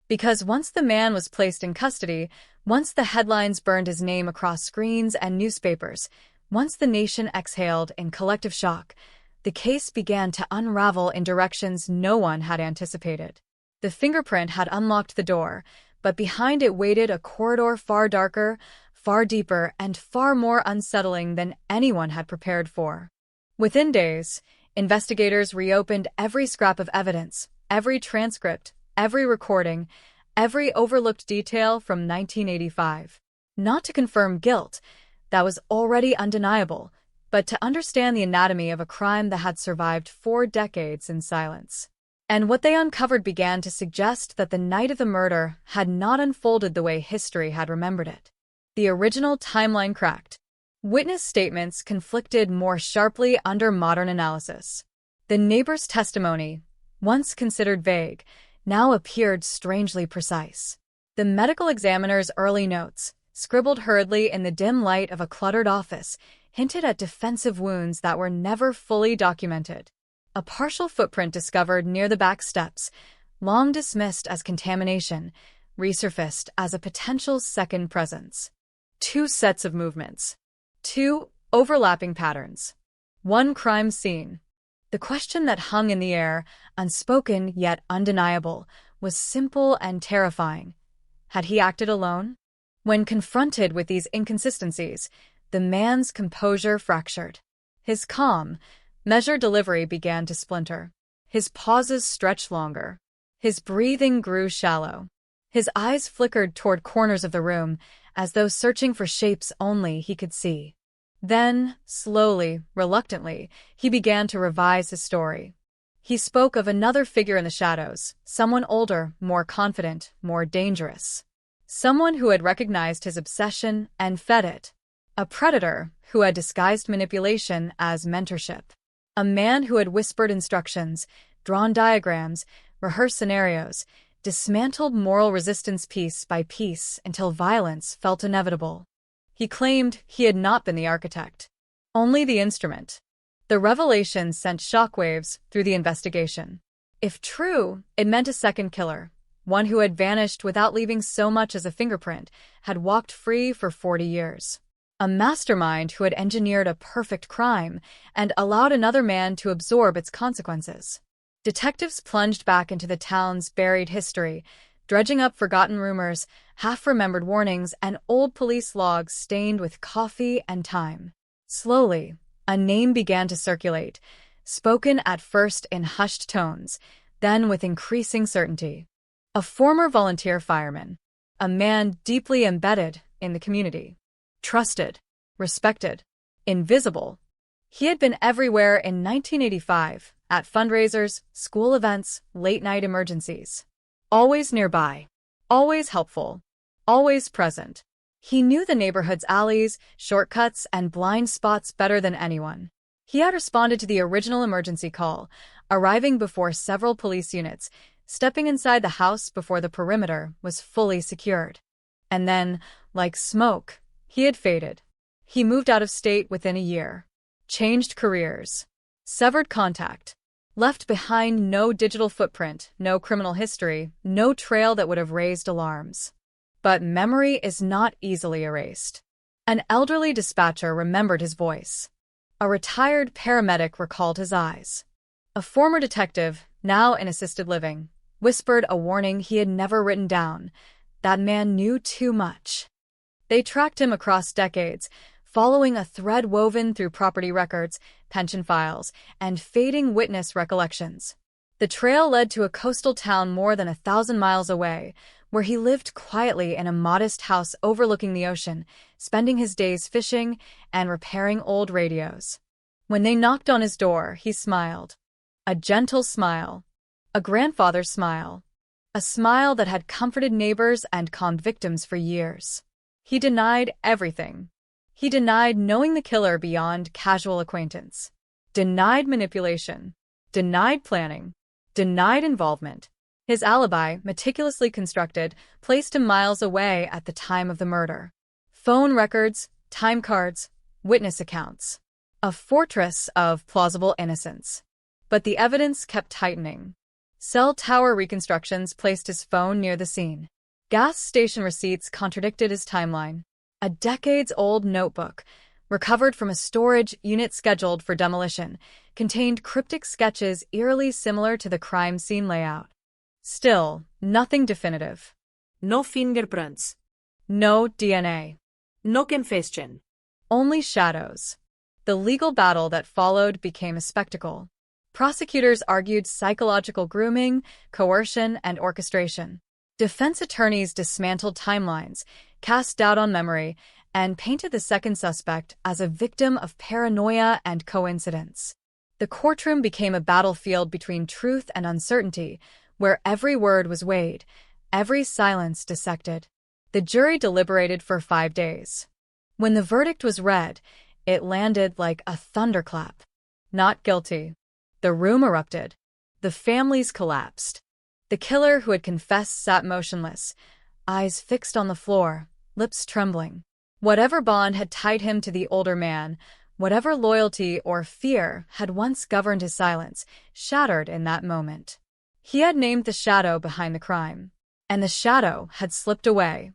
Because once the man was placed in custody, once the headlines burned his name across screens and newspapers, once the nation exhaled in collective shock, the case began to unravel in directions no one had anticipated. The fingerprint had unlocked the door, but behind it waited a corridor far darker, far deeper, and far more unsettling than anyone had prepared for. Within days, investigators reopened every scrap of evidence, every transcript, every recording, every overlooked detail from 1985. Not to confirm guilt, that was already undeniable, but to understand the anatomy of a crime that had survived 4 decades in silence. And what they uncovered began to suggest that the night of the murder had not unfolded the way history had remembered it. The original timeline cracked. Witness statements conflicted more sharply under modern analysis. The neighbor's testimony, once considered vague, now appeared strangely precise. The medical examiner's early notes, scribbled hurriedly in the dim light of a cluttered office, hinted at defensive wounds that were never fully documented. A partial footprint discovered near the back steps, long dismissed as contamination, resurfaced as a potential second presence. 2 sets of movements. 2 overlapping patterns. 1 crime scene. The question that hung in the air, unspoken yet undeniable, was simple and terrifying. Had he acted alone? When confronted with these inconsistencies, the man's composure fractured. His calm, measured delivery began to splinter. His pauses stretched longer. His breathing grew shallow. His eyes flickered toward corners of the room, as though searching for shapes only he could see. Then, slowly, reluctantly, he began to revise his story. He spoke of another figure in the shadows, someone older, more confident, more dangerous. Someone who had recognized his obsession and fed it. A predator who had disguised manipulation as mentorship. A man who had whispered instructions, drawn diagrams, rehearsed scenarios, dismantled moral resistance piece by piece until violence felt inevitable. He claimed he had not been the architect, only the instrument. The revelation sent shockwaves through the investigation. If true, it meant a second killer, one who had vanished without leaving so much as a fingerprint, had walked free for 40 years. A mastermind who had engineered a perfect crime and allowed another man to absorb its consequences. Detectives plunged back into the town's buried history, dredging up forgotten rumors, half-remembered warnings, and old police logs stained with coffee and time. Slowly, a name began to circulate, spoken at first in hushed tones, then with increasing certainty. A former volunteer fireman, a man deeply embedded in the community. Trusted, respected, invisible. He had been everywhere in 1985, at fundraisers, school events, late-night emergencies. Always nearby, always helpful, always present. He knew the neighborhood's alleys, shortcuts, and blind spots better than anyone. He had responded to the original emergency call, arriving before several police units, stepping inside the house before the perimeter was fully secured. And then, like smoke, he had faded. He moved out of state within a year, changed careers, severed contact, left behind no digital footprint, no criminal history, no trail that would have raised alarms. But memory is not easily erased. An elderly dispatcher remembered his voice. A retired paramedic recalled his eyes. A former detective, now in assisted living, whispered a warning he had never written down. That man knew too much. They tracked him across decades, following a thread woven through property records, pension files, and fading witness recollections. The trail led to a coastal town more than 1,000 miles away, where he lived quietly in a modest house overlooking the ocean, spending his days fishing and repairing old radios. When they knocked on his door, he smiled. A gentle smile. A grandfather's smile. A smile that had comforted neighbors and calmed victims for years. He denied everything. He denied knowing the killer beyond casual acquaintance. Denied manipulation. Denied planning. Denied involvement. His alibi, meticulously constructed, placed him miles away at the time of the murder. Phone records, time cards, witness accounts. A fortress of plausible innocence. But the evidence kept tightening. Cell tower reconstructions placed his phone near the scene. Gas station receipts contradicted his timeline. A decades-old notebook, recovered from a storage unit scheduled for demolition, contained cryptic sketches eerily similar to the crime scene layout. Still, nothing definitive. No fingerprints. No DNA. No confession. Only shadows. The legal battle that followed became a spectacle. Prosecutors argued psychological grooming, coercion, and orchestration. Defense attorneys dismantled timelines, cast doubt on memory, and painted the second suspect as a victim of paranoia and coincidence. The courtroom became a battlefield between truth and uncertainty, where every word was weighed, every silence dissected. The jury deliberated for 5 days. When the verdict was read, it landed like a thunderclap. Not guilty. The room erupted. The families collapsed. The killer who had confessed sat motionless, eyes fixed on the floor, lips trembling. Whatever bond had tied him to the older man, whatever loyalty or fear had once governed his silence, shattered in that moment. He had named the shadow behind the crime, and the shadow had slipped away.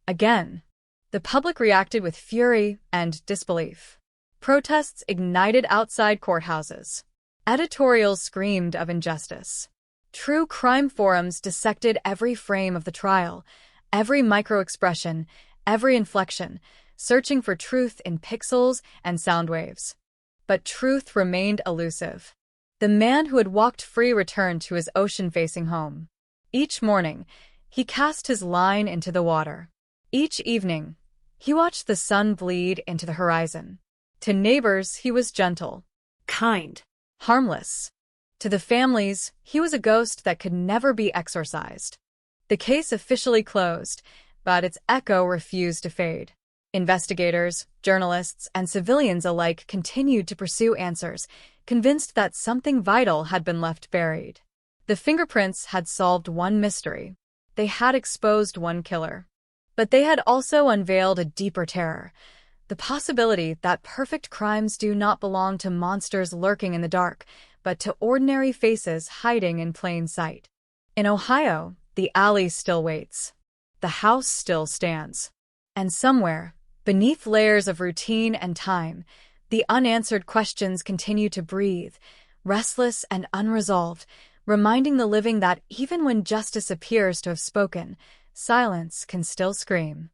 Again. The public reacted with fury and disbelief. Protests ignited outside courthouses. Editorials screamed of injustice. True crime forums dissected every frame of the trial, every micro-expression, every inflection, searching for truth in pixels and sound waves. But truth remained elusive. The man who had walked free returned to his ocean-facing home. Each morning, he cast his line into the water. Each evening, he watched the sun bleed into the horizon. To neighbors, he was gentle, Kind. harmless. To the families, he was a ghost that could never be exorcised. The case officially closed, but its echo refused to fade. Investigators, journalists, and civilians alike continued to pursue answers, convinced that something vital had been left buried. The fingerprints had solved one mystery. They had exposed one killer. But they had also unveiled a deeper terror, the possibility that perfect crimes do not belong to monsters lurking in the dark, but to ordinary faces hiding in plain sight. In Ohio, the alley still waits. The house still stands. And somewhere, beneath layers of routine and time, the unanswered questions continue to breathe, restless and unresolved, reminding the living that even when justice appears to have spoken, silence can still scream.